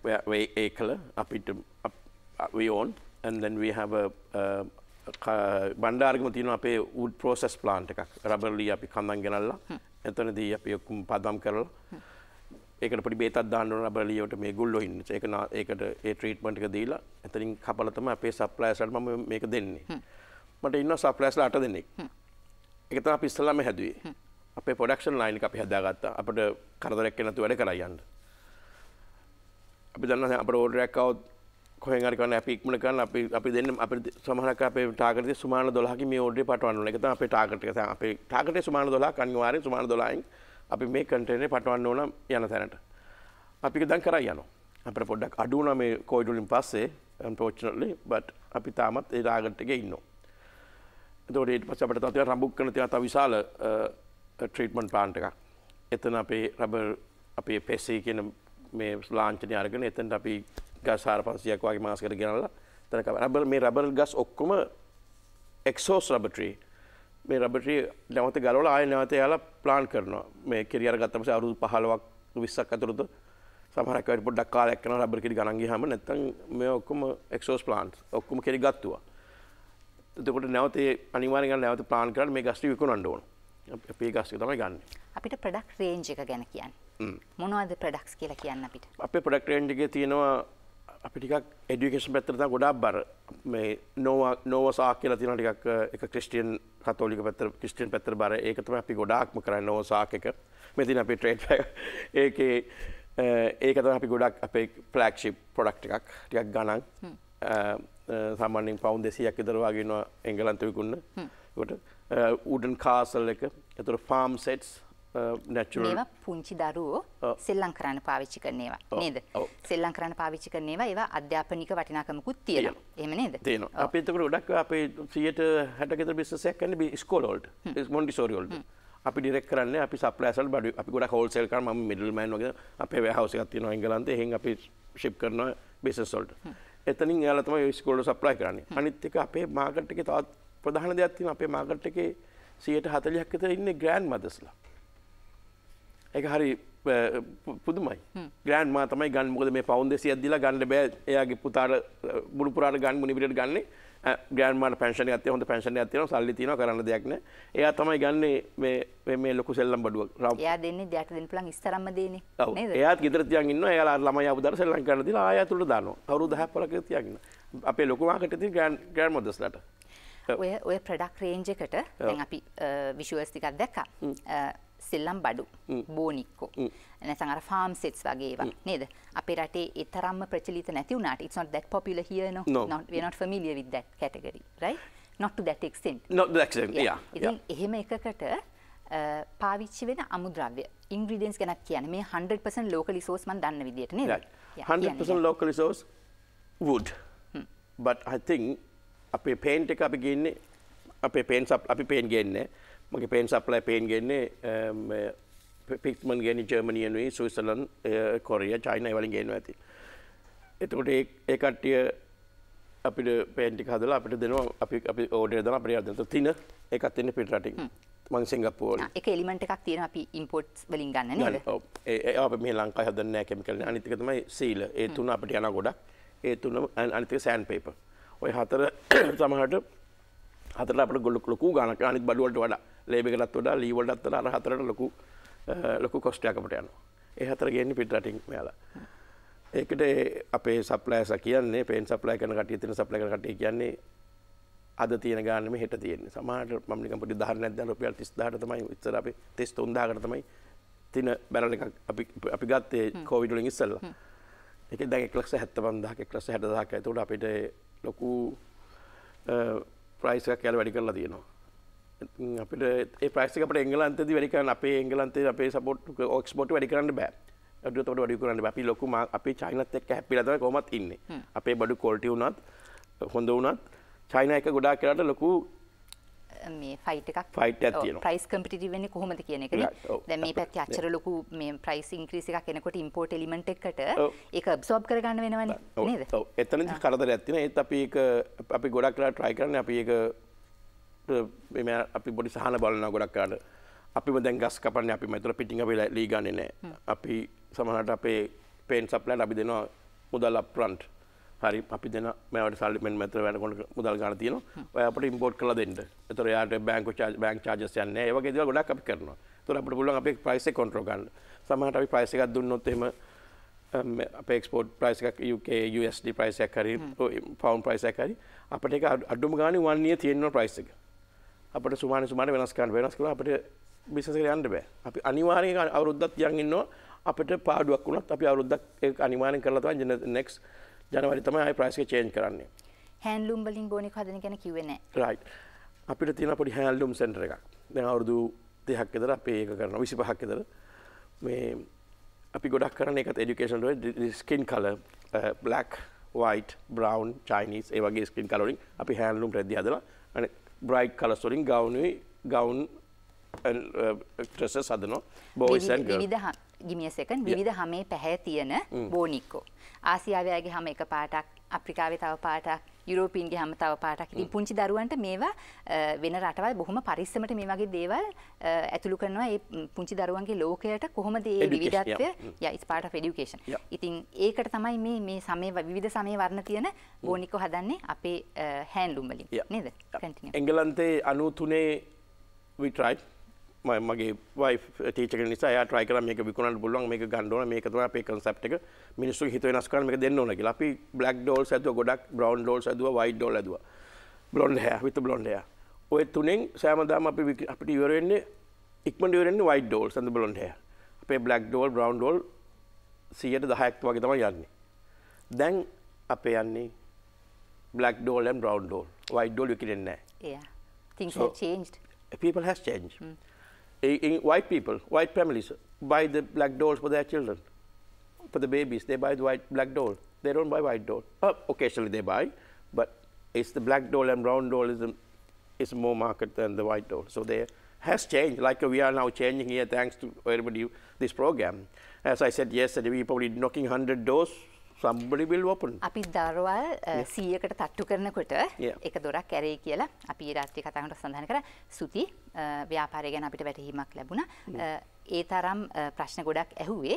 E: ඒකල අපිට we own, and then we have a Bandaragama තියෙනවා අපේ wood process plant එකක්. රබර්ලි අපි කන්දන් ගෙනල්ලා එතනදී අපි ඔක්කොම පදම් කරලා ඒකට පොඩි බේතක් දාන්න ඕන රබර්ලි වලට මේ ගුල්ලෝ ඉන්නේ. ඒකට ඒ ට්‍රීට්මන්ට් එක දීලා එතනින් කපලා තමයි අපේ සප්ලයර්ස්ලාට මම මේක දෙන්නේ. මට ඉන්නවා සප්ලයර්ස්ලා 8 දෙනෙක්. ඒක තමයි අපි ඉස්සෙල්ලාම හැදුවේ. අපේ ප්‍රොඩක්ෂන් ලයින් එක අපි හදාගත්තා. අපිට කරදරයක් නැතුව වැඩ කරා යන්න. අපි දන්නවා අපේ ඕඩර් එකක් આવොත් කොහෙන් හරි කරන්න අපි ඉක්මනට කරන්න අපි දෙන්න අපේ සමහරක් අපේ ටාගට් එකේ සුමාන 12කින් මේ ඕඩර් එක පටවන්න ඕන. ඒක තමයි අපේ ටාගට් එක. අපේ ටාගට් එකේ සුමාන 12ක් අනිවාර්යෙන් සුමාන 12න් අපි මේ කන්ටේනර් එක පටවන්න ඕන යන තැනට. අපි ඒක දැන් කරා යනවා. අපිට පොඩ්ඩක් අඩු වුණා මේ කොයිඩ් වලින් පස්සේ unfortunately, but අපි තාමත් ඒ ටාගට් එකේ ඉන්නවා. එතකොට ඊට පස්සේ අපිට තව රඹුක් කරන තව විශාල ට්‍රීට්මන්ට් ප්ලාන්ට් එකක්. එතන අපේ රබර් අපේ පෙසී කියන මේ ලාංඡනය අරගෙන එතනට අපි ගස් 4500ක් වගේ මාසකට ගෙනල්ලා එතන රබර් මේ රබර් ගස් ඔක්කොම එක්සෝස් රබර් ට්‍රී. මේ රබර් ට්‍රී නැවත ගලවලා ආයෙ නැවත යාලා ප්ලාන්ට් කරනවා. මේ කිරි අරගත්තා පස්සේ අවුරුදු 15ක් 20ක් ඇතුළත සමහරක් වෙලාවට පොඩ්ඩක් කාලයක් යනවා රබර් කිරි ගණන් ගියාම නැත්තම් මේ ඔක්කොම එක්සෝස් ප්ලාන්ට්ස් ඔක්කොම කිරි ගත්තුවා. එතකොට නැවත අනිවාර්යෙන් නැවත ප්ලාන්ට් කරලා මේ ගස් ටික විකුණන්න ඕන. අපි ඒ ගස් ටික තමයි ගන්න.
B: අපිට ප්‍රොඩක්ට් රේන්ජ් එක ගැන කියන්න. මොනවද ප්‍රොඩක්ට්ස් කියලා කියන්න අපිට? අපේ
E: ප්‍රොඩක්ට් රේන්ජ් එකේ තියෙනවා අපි ටිකක් এডুকেෂන් පැත්තට තමයි ගොඩාක් බර. මේ නෝවා සාක් කියලා තියෙනවා ටිකක් එක ක්‍රිස්තියන් කතෝලික පැත්තට ක්‍රිස්තියන් පැත්තට බර. ඒක තමයි අපි ගොඩාක්ම කරන්නේ නෝවා සාක් එක. මේ තියෙන අපේ ට්‍රේඩ් ඒකේ ඒක තමයි අපි ගොඩක් අපේ ෆ්ලැග්ෂිප් ප්‍රොඩක්ට් එකක් ටිකක් ගණන් සාමාන්‍යයෙන් පවුන්ඩ් 200ක් විතර වගේ වෙනවා එංගලන්තේ විකුණන. ඒකට wooden castle එක, ඒතර farm sets natural.
B: මේවා පුංචි දරුවෝ සෙල්ලම් කරන්න පාවිච්චි කරන ඒවා නේද? සෙල්ලම් කරන්න පාවිච්චි කරන ඒවා අධ්‍යාපනික වටිනාකමකුත් තියෙනවා. එහෙම නේද?
E: තියෙනවා. අපි ඒතකොට ගොඩක් අපේ 160 කට බිස්නස් එකක් කරන්නේ ඉස්කෝල වලට. මොන්ටිසෝරි වලට. අපි ඩිරෙක්ට් කරන්නේ අපි සප්ලයර්ස් වලට බඩු අපි ගොඩක් හෝල්සේල් කරනවා. මම මිඩල් මෑන් වගේ අපේ වෙයාවුස් එකක් තියෙනවා එංගලන්තේ. එහෙන් අපි ෂිප් කරනවා බිස්නස් වලට. එතනින් එයාලා තමයි ඉස්කෝල වලට සප්ලයි කරන්නේ. අනිත් එක අපේ මාකට් එකේ තවත් ප්‍රධාන දෙයක් තියෙනවා. අපේ මාකට් එකේ 140ක් විතර ඉන්නේ ග්‍රෑන්ඩ් මදර්ස්ලා. ඒක හරි පුදුමයි. ග්‍රෑන්ඩ් මා තමයි ගන්න. මොකද මේ පවුන්ඩ් 200ක් දීලා ගන්න බෑ. එයාගේ පුතාට බුරු පුරාට ගන්න මුනිවිරට ගන්නේ. ග්‍රෑන්ඩ් මාට පෙන්ෂන් එකක් තියෙනවා. හොඳ පෙන්ෂන් එකක් තියෙනවා. සල්ලි තියෙනවා කරන්න දෙයක් නෑ. එයා තමයි ගන්නේ මේ ලොකු සෙල්ලම් බඩුව.
B: එයා දෙන්නේ දෙයට දෙන්න පුළුවන් ඉස්තරම්ම දෙන්නේ.
E: නේද? එයාත් ගෙදර තියන් ඉන්නවා. එයාලා ළමයි ආපුදාට සෙල්ලම් කරන්න දීලා ආයෙ අතුලට දානවා. අවුරුදු 10ක් 15ක් තියන් ඉන්නවා. අපේ ලොකු මාකට් එකේ තියෙන ග්‍රෑන්ඩ් මදර්ස්ලාට
B: ඔය ප්‍රොඩක්ට් රේන්ජ් එකට දැන් අපි විෂුවල්ස් ටිකක් දැක්කා. සෙල්ලම් බඩු බෝනික්කෝ නැත්නම් අර ෆාම් සෙට්ස් වගේ ඒවා නේද අපේ රටේ ඒ තරම්ම ප්‍රචලිත නැති වුණාට it's not that popular here no we're not familiar with that category right not to that extent ඉතින් එහෙම එකකට පාවිච්චි වෙන අමුද්‍රව්‍ය ingredients ගැන කියන්නේ මේ 100% locally source මම දන්න විදියට නේද
E: 100% locally source wood but I think අපේ paint එක අපි ගන්නේ අපේ paint අපි paint ගන්නේ මගේ paint supply paint ගන්නේ pigment ගන්නේ Germany and Switzerland Korea China ඒ වලින් ගන්නවා ඇති එතකොට ඒ කට්ටිය අපිට paint එක හදලා අපිට දෙනවා අපි order දාන අපිට දෙනවා තින එකක් තියෙන පිට රටින් මම සිංගප්පූරුවල
B: එක එලිමන්ට් එකක් තියෙනවා අපි ඉම්පෝර්ට්ස් වලින් ගන්න නේද
E: ඔව් ඒ අපි මේ ලංකාවේ හදන්නේ නැහැ කිමිකල් නේ අනිත් එක තමයි සීල ඒ තුන අපිට යන ගොඩක් ඒ තුන අනිත් එක සෑන්ඩ් පේපර් ඔය හතර සමහරට හතරට අපිට ලොකු ගාණක් අනිත් බඩු වලට වඩා ලේබ් එකටත් වඩා ලී වලටත් වඩා අර හතරට ලොකු කොස්ට් එකක් අපිට යනවා ඒ හතර ගේන්නේ පිට රටින් මෙයාලා ඒකට අපේ සප්ලයර්ස් කියන්නේ පේන් සප්ලයි කරන කට්ටිය තියෙන සප්ලයි කරන කට්ටිය කියන්නේ අද තියෙන ගාන නෙමෙයි හෙට තියෙන්නේ සමහරට මම නිකන් පොඩි උදාහරණයක් දාලා රුපියල් 30000ට තමයි ඉස්සර අපි 33000කට තමයි තින බැරල් එකක් අපි ගත්තේ කොවිඩ් වලින් ඉස්සෙල්ලා ඒක දැන් 1,75,000ක් 1,60,000ක් ඒකට අපිට ලොකු ප්‍රයිස් එකක් කියලා වැඩි කරලා තියෙනවා අපිට ඒ ප්‍රයිස් එක අපිට එංගලන්තයේදී වැඩි කරන්න අපේ එංගලන්තයේ අපේ සපෝට් එක්ස්පෝර්ට් වැඩි කරන්න බෑ අඩුවට වැඩි කරන්න බෑ අපි ලොකු අපි චයිනත් එක්ක හැප්පිලා තමයි කොහොමත් ඉන්නේ අපේ බඩු ක්වොලිටි වුණත් හොඳ වුණත් චයිනා එක ගොඩාක් කරලා ලොකු
B: මේ ෆයිට් එකක්
E: තියෙනවා
B: ප්‍රයිස් කම්පිටිටිව් වෙන්නේ කොහොමද කියන එක නේ දැන් මේ පැත්තේ අච්චර ලොකු මේ ප්‍රයිස් ඉන්ක්‍රීස් එකක් එනකොට ඉම්පෝර්ට් එලිමන්ට් එකකට ඒක ඇබ්සෝබ් කරගන්න වෙනවනේ නේද
E: ඔව් එතනදි කරදරයක් තියෙනවා ඒත් අපි ඒක අපි ගොඩක් කරලා try කරන්නේ අපි ඒක මේ අපි පොඩි සහන බලනවා ගොඩක් කරලා අපිම දැන් ගස් කපන්නේ අපි මෙතන පිටින් අපි ලී ගන්නේ නැහැ අපි සමහරට අපේ පේන් සප්ලයිට අපි දෙනවා මුදල් අප්ෆ්‍රන්ට් හරි අපි දෙන මේවට සල්ලි මෙන්න මෙතන වෙනකොට මුදල් ගන්න තියෙනවා ඔය අපිට ඉම්පෝට් කරලා දෙන්න. ඒතර එයාට බැංක් චාර්ජස් යන්නේ නැහැ. ඒ වගේ දේවල් ගොඩක් අපි කරනවා. ඒතර අපිට පුළුවන් අපේ ප්‍රයිස් එක කන්ට්‍රෝල් ගන්න. සමහරට අපි ප්‍රයිස් එකක් දුන්නොත් එහෙම අපේ එක්ස්පෝර්ට් ප්‍රයිස් එකක් UK USD ප්‍රයිස් එකක් හරි පවුන්ඩ් ප්‍රයිස් එකක් හරි අපිට ඒක අඩුම ගානේ 1 year තියෙන ප්‍රයිස් එක. අපිට සුමානේ වෙනස් කරලා අපිට බිස්නස් එකට යන්න බෑ. අපි අනිවාර්යයෙන් අවුරුද්දක් තියන් ඉන්නවා අපිට පාඩුවක් වුණත් අපි අවුරුද්දක් ඒක අනිවාර්යෙන් කරලා තමයි next ජනවාරි තමයි ආයි ප්‍රයිස් එක චේන්ජ් කරන්නේ.
B: හැන්ඩ්ලූම් වලින් බෝනික් හදන ගැන කිව්වේ නැහැ.
E: රයිට්. අපිට තියෙන පොඩි හැන්ඩ්ලූම් සෙන්ටර් එකක්. දැන් අවුරුදු 30ක් විතර අපි ඒක කරනවා 25ක් විතර. මේ අපි ගොඩක් කරන්නේ ඒකත් එඩියුකේෂන් වල skin colour black white brown Chinese ඒ වගේ ස්කින් කලර් වලින් අපි හැන්ඩ්ලූම් රෙද්දි හදලා අනේ bright colors වලින් gown and dresses හදනවා boys and girls.
B: give me a second විවිධ හැමේ පැහැ තියෙන බෝනික්කෝ ආසියාවේ අයගේ හැම එක පාටක් අප්‍රිකාවේ තව පාටක් යුරෝපීන්ගේ හැම තව පාටක් ඉතින් පුංචි දරුවන්ට මේවා වෙන රටවල් බොහොම පරිස්සමට මේ වගේ දේවල් ඇතුළු කරනවා ඒ පුංචි දරුවන්ගේ ලෝකයට කොහොමද මේ විවිධත්වය it's part of education ඉතින් ඒකට තමයි මේ සමේ විවිධ සමේ වර්ණ තියෙන බෝනික්කෝ හදන්නේ අපේ හැන්ඩ්ලූම් වලින් නේද continue
E: එංගලන්තේ 93 we tried මගේ වයිෆ් ටීචර් කෙනෙක් නිසා එයා try කරා මේක විකුණන්න පුළුවන් මේක ගන්න ඕන මේක තමයි අපේ concept එක මිනිස්සුන්ගේ හිත වෙනස් කරන්න මේක දෙන්න ඕන කියලා අපි black dolls ඇදුවා ගොඩක් brown dolls ඇදුවා white doll ඇදුවා blonde hair with blonde hair ඔය තුනෙන් සෑමදාම අපිට ඉවර වෙන්නේ ඉක්මනට ඉවර වෙන්නේ white dolls and blonde hair අපේ black doll brown doll 10%ක් වගේ තමයි යන්නේ දැන් අපේ යන්නේ black doll and brown doll white doll විකිරෙන්නේ නැහැ
B: yeah things have changed
E: people has changed in white families buy the black dolls for their children, for the babies. They buy the black doll. They don't buy white doll. Occasionally they buy, but it's the black doll and brown doll is more market than the white doll. So they has changed. Like we are now changing here, thanks to everybody this program. As I said yesterday, we probably knocking 100 doors. Somebody will open.
B: අපි දරුවල් 100කට තට්ටු කරනකොට එක දොරක් කැරේ කියලා අපි රාත්‍රී කතා කරනකොට සඳහන් කරා සුති ව්‍යාපාරය ගැන අපිට වැටහීමක් ලැබුණා. ඒ තරම් ප්‍රශ්න ගොඩක් ඇහුවේ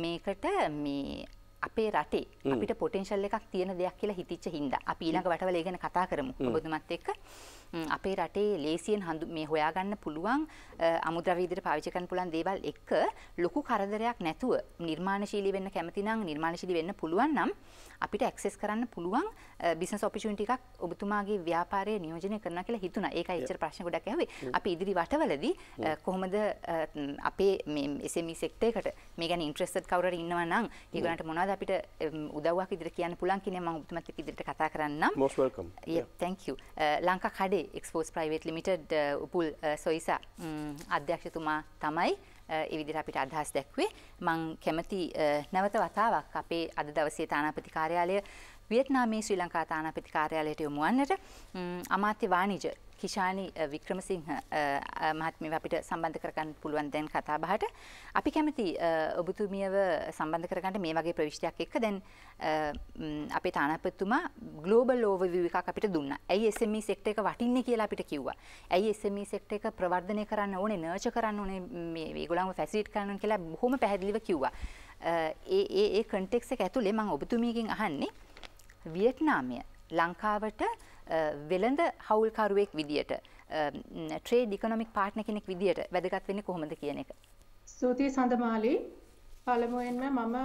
B: මේකට මේ අපේ රටේ අපිට පොටෙන්ෂල් එකක් තියෙන දෙයක් කියලා හිතිච්ච හින්දා අපි ඊළඟ වටවල ඒ ගැන කතා කරමු ඔබතුමත් එක්ක. අපේ රටේ ලේසියෙන් මේ හොයාගන්න පුළුවන් අමුද්‍රව්‍ය විදිහට පාවිච්චි කරන්න පුළුවන් දේවල් එක්ක ලොකු කරදරයක් නැතුව නිර්මාණශීලී වෙන්න කැමති නම් නිර්මාණශීලී වෙන්න පුළුවන් නම් අපිට ඇක්සස් කරන්න පුළුවන් බිස්නස් ඔපචුනිටි එකක් ඔබතුමාගේ ව්‍යාපාරය නියෝජනය කරනවා කියලා හිතුණා. ඒකයි ඉච්චර ප්‍රශ්න ගොඩක් ඇහුවේ. අපි ඉදිරි වටවලදී කොහොමද අපේ මේ SME සෙක්ටර් එකට මේ ගැන ඉන්ට්‍රෙස්ටඩ් කවුරු හරි ඉන්නවා නම් ඒගොල්ලන්ට මොනවද අපිට උදව්වක් විදිහට කියන්න පුළුවන් කියන මම ඔබතුමාත් එක්ක ඉදිරියට කතා කරන්නම්.
E: Most welcome.
B: Yeah, thank you. Lanka කඩේ එක්ස්පෝස් ප්‍රයිවේට් ලිමිටඩ් උපුල් සොයිසා අධ්‍යක්ෂතුමා තමයි ඒ විදිහට අපිට අදහස් දැක්වේ. මම කැමති නැවත වතාවක් අපේ අද දවසේ තානාපති කාර්යාලය වියට්නාමයේ ශ්‍රී ලංකා තානාපති කාර්යාලයට යොමු වන්නට අමාත්‍ය වාණිජ කිෂානි වික්‍රමසිංහ මහත්මිය අපිට සම්බන්ධ කරගන්න පුළුවන් දැන් කතා බහට. අපි කැමති ඔබතුමියව සම්බන්ධ කරගන්න මේ වගේ ප්‍රවිෂ්ටයක් එක්ක දැන් අපේ තානාපතිතුමා ග්ලෝබල් ඕවර්විව් එකක් අපිට දුන්නා. ඇයි SME සෙක්ටර් එක වටින්නේ කියලා අපිට කිව්වා. ඇයි SME සෙක්ටර් එක ප්‍රවර්ධනය කරන්න ඕනේ, නර්චර් කරන්න ඕනේ, මේ ඒගොල්ලන්ව ෆැසිලිටේට් කරන්න ඕනේ කියලා බොහොම පැහැදිලිව කිව්වා. ඒ කන්ටෙක්ස් එක ඇතුලේ මම ඔබතුමියකින් අහන්නේ වියට්නාමය ලංකාවට වෙළඳ හවුල්කරුවෙක් විදියට ට්‍රේඩ් ඉකොනොමික් පාර්ට්නර් කෙනෙක් විදියට වැදගත් වෙන්නේ කොහොමද කියන එක.
F: ස්තුතියි සඳමාලි. පළමුවෙන්ම මම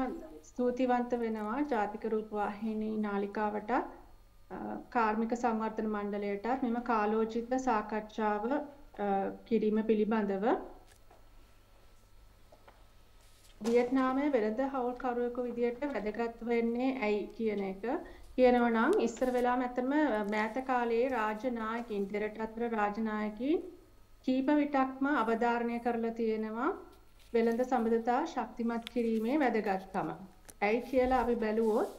F: ස්තුතිවන්ත වෙනවා ජාතික රූපවාහිනී නාලිකාවට කාර්මික සංවර්ධන මණ්ඩලයට මෙම කාලෝචිත සාකච්ඡාව කිරීම පිළිබඳව. වියට්නාමයේ වෙළඳ හවුල්කරුවෙකු විදියට වැදගත් වෙන්නේ ඇයි කියන එක කියනවා නම් ඉස්සර වෙලාම ඇත්තම මෑත කාලයේ රාජ්‍ය නායකින් දෙරට රාජ්‍ය නායකින් කීප විටක්ම අවධාරණය කරලා තියෙනවා වෙළඳ සම්බන්ධතා ශක්තිමත් කිරීමේ වැදගත්කම. ඇයි කියලා අපි බැලුවොත්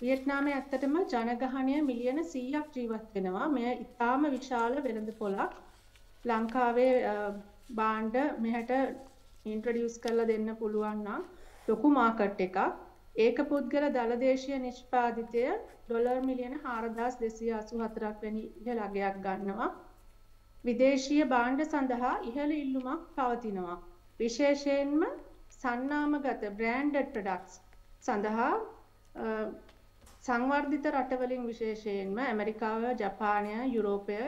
F: වියට්නාමයේ ඇත්තටම ජනගහනය මිලියන 100ක් ජීවත් වෙනවා. මෙය ඉතාම විශාල වෙළඳ පොළක්. ලංකාවේ භාණ්ඩ මෙහෙට ඉන්ට්‍රොඩියුස් කරලා දෙන්න පුළුවන් නම් ලොකු මාකට් එකක්. ඒක පුද්ගල දලදේශීය නිෂ්පාදිතය ඩොලර් මිලියන 4284ක් වැනි ඉහළ අගයක් ගන්නවා. විදේශීය භාණ්ඩ සඳහා ඉහළ ඉල්ලුමක් පවතිනවා. විශේෂයෙන්ම සන්නාමගත බ්‍රෑන්ඩඩ් ප්‍රොඩක්ට්ස් සඳහා සංවර්ධිත රටවලින් විශේෂයෙන්ම ඇමරිකාව, ජපානය, යුරෝපය,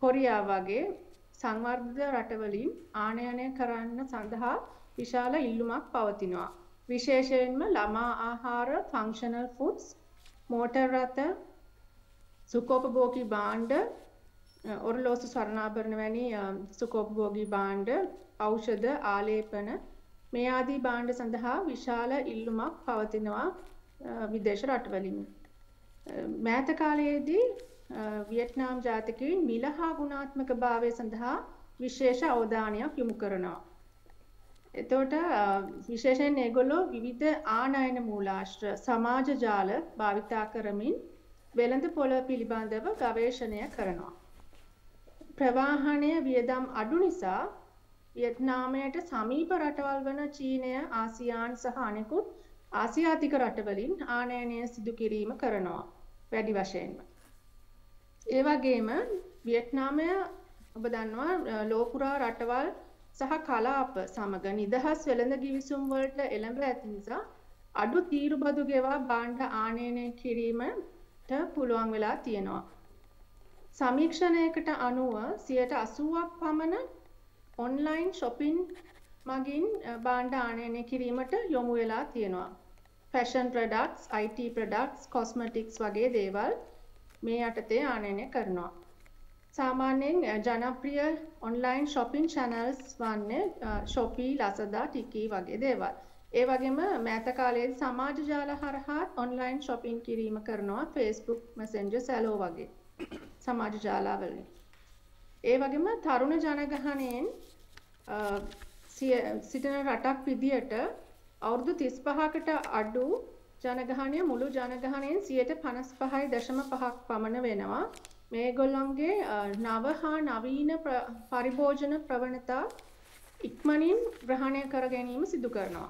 F: කොරියාව වගේ සංවර්ධිත රටවලින් ආනයනය කරන්න සඳහා විශාල ඉල්ලුමක් පවතිනවා. විශේෂයෙන්ම ළමා ආහාර, ෆන්ක්ෂනල් ෆුඩ්ස්, මෝටර් රථ, සුඛෝපභෝගී භාණ්ඩ, ඔරලෝසු ස්වර්ණාභරණ වැනි සුඛෝපභෝගී භාණ්ඩ, ඖෂධ, ආලේපන මේ ආදී භාණ්ඩ සඳහා විශාල ඉල්ලුමක් පවතිනවා විදේශ රටවලින්. මෑත කාලයේදී වියට්නාම් ජාතිකයින් මිල හා ගුණාත්මක භාවය සඳහා විශේෂ අවධානයක් යොමු කරනවා. එතකොට විශේෂයෙන් ඒගොල්ලෝ විවිධ ආනයන මූලාශ්‍ර සමාජ ජාල භාවිතා කරමින් වෙළඳ පොළ පිළිබඳව ගවේෂණය කරනවා. ප්‍රවාහනය වියදම් අඩු නිසා වියට්නාමයට සමීප රටවල් වන චීනය, ආසියාන් සහ අනෙකුත් ආසියාතික රටවලින් ආනයනය සිදු කිරීම කරනවා වැඩි වශයෙන්ම. ඒ වගේම වියට්නාමය ඔබ දන්නවා ලෝපුරා රටවල් සහ කලාප සමග නිදහස් වෙළඳ ගිවිසුම් වලට එළඹ ඇති නිසා අඩු තීරුබදු ගෙවා භාණ්ඩ ආනයනය කිරීමට පුළුවන් වෙලා තියෙනවා. සමීක්ෂණයකට අනුව 80%ක් පමණ ඔන්ලයින් shopping මගින් භාණ්ඩ ආනයනය කිරීමට යොමු වෙලා තියෙනවා. fashion products, IT products, cosmetics වගේ දේවල් මේ යටතේ ආනයනය කරනවා. සාමාන්‍යයෙන් ජනප්‍රිය ඔන්ලයින් shopping channels වන්නේ Shopee, Lazada, Tiki වගේ දේවල්. ඒ වගේම මෑත කාලයේදී සමාජ ජාල හරහා ඔන්ලයින් shopping කිරීම කරනවා Facebook, Messenger, Zallo වගේ සමාජ ජාලවලින්. ඒ වගේම තරුණ ජනගහනයෙන් සිටින රටක් විදියට අවුරුදු 35කට අඩු ජනගහනය මුළු ජනගහනයෙන් 55.5ක් පමණ වෙනවා. මේගොල්ලන්ගේ නව හා නවීන පරිභෝජන ප්‍රවණතා ඉක්මනින් ග්‍රහණය කර ගැනීම සිදු කරනවා.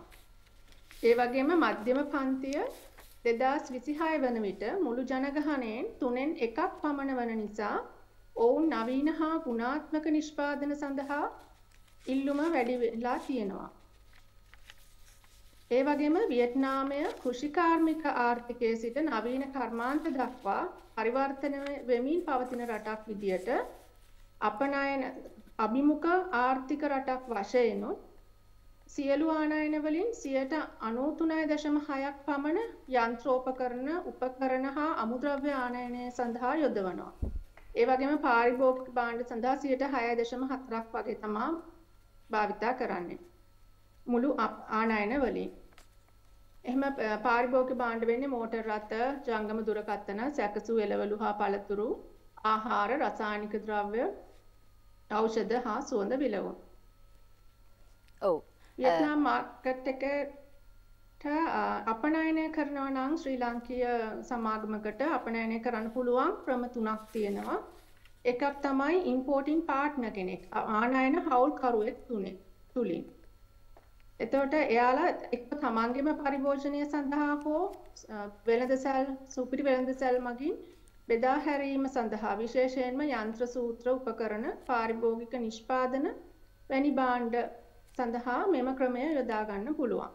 F: ඒ වගේම මධ්‍යම පන්තිය 2026 වන විට මුළු ජනගහනයෙන් 3න් 1ක් පමණ වන නිසා ඔවුන් නවීන හා ගුණාත්මක නිෂ්පාදන සඳහා ඉල්ලුම වැඩි වෙලා තියෙනවා. ඒ වගේම වියට්නාමය කෘෂිකාර්මික ආර්ථිකයේ සිට නවීන කර්මාන්ත දක්වා පරිවර්තන වෙමින් පවතින රටක් විදියට අපනයන අභිමුඛ ආර්ථික රටක් වශයෙන් සියලු ආනයන වලින් 93.6ක් පමණ යන්ත්‍රෝපකරණ උපකරණ හා අමුද්‍රව්‍ය ආනයනය සඳහා යොදවනවා. ඒ වගේම පාරිභෝගික භාණ්ඩ සඳහා 6.4ක් වගේ තමයි භාවිතා කරන්නේ. මුළු ආනයන වලින්. එහෙම පාරිභෝගික භාණ්ඩ වෙන්නේ මෝටර් රථ, ජංගම දුරකථන, සැකසු එළවලු හා පළතුරු, ආහාර, රසායනික ද්‍රව්‍ය, ඖෂධ හා සුවඳ විලවුන්.
B: ඔව්.
F: වියට්නාම් මාකට් එකට අපනයනය කරනවා නම් ශ්‍රී ලාංකීය සමාගමකට අපනයනය කරන්න පුළුවන් ක්‍රම 3ක් තියෙනවා. එකක් තමයි ඉම්පෝටින් පාර්ට්නර් කෙනෙක්. ආනයන හවුල්කරුවෙක් තුලින්. එතකොට එයාලා එක්ක තමන්ගේම පරිභෝජනය සඳහා හෝ වෙළඳසැල් සුපිරි වෙළඳසැල් මගින් බෙදා හැරීම සඳහා විශේෂයෙන්ම යන්ත්‍ර සූත්‍ර උපකරණ පාරිභෝගික නිෂ්පාදන වැනි භාණ්ඩ සඳහා මෙම ක්‍රමය යොදා ගන්න පුළුවන්.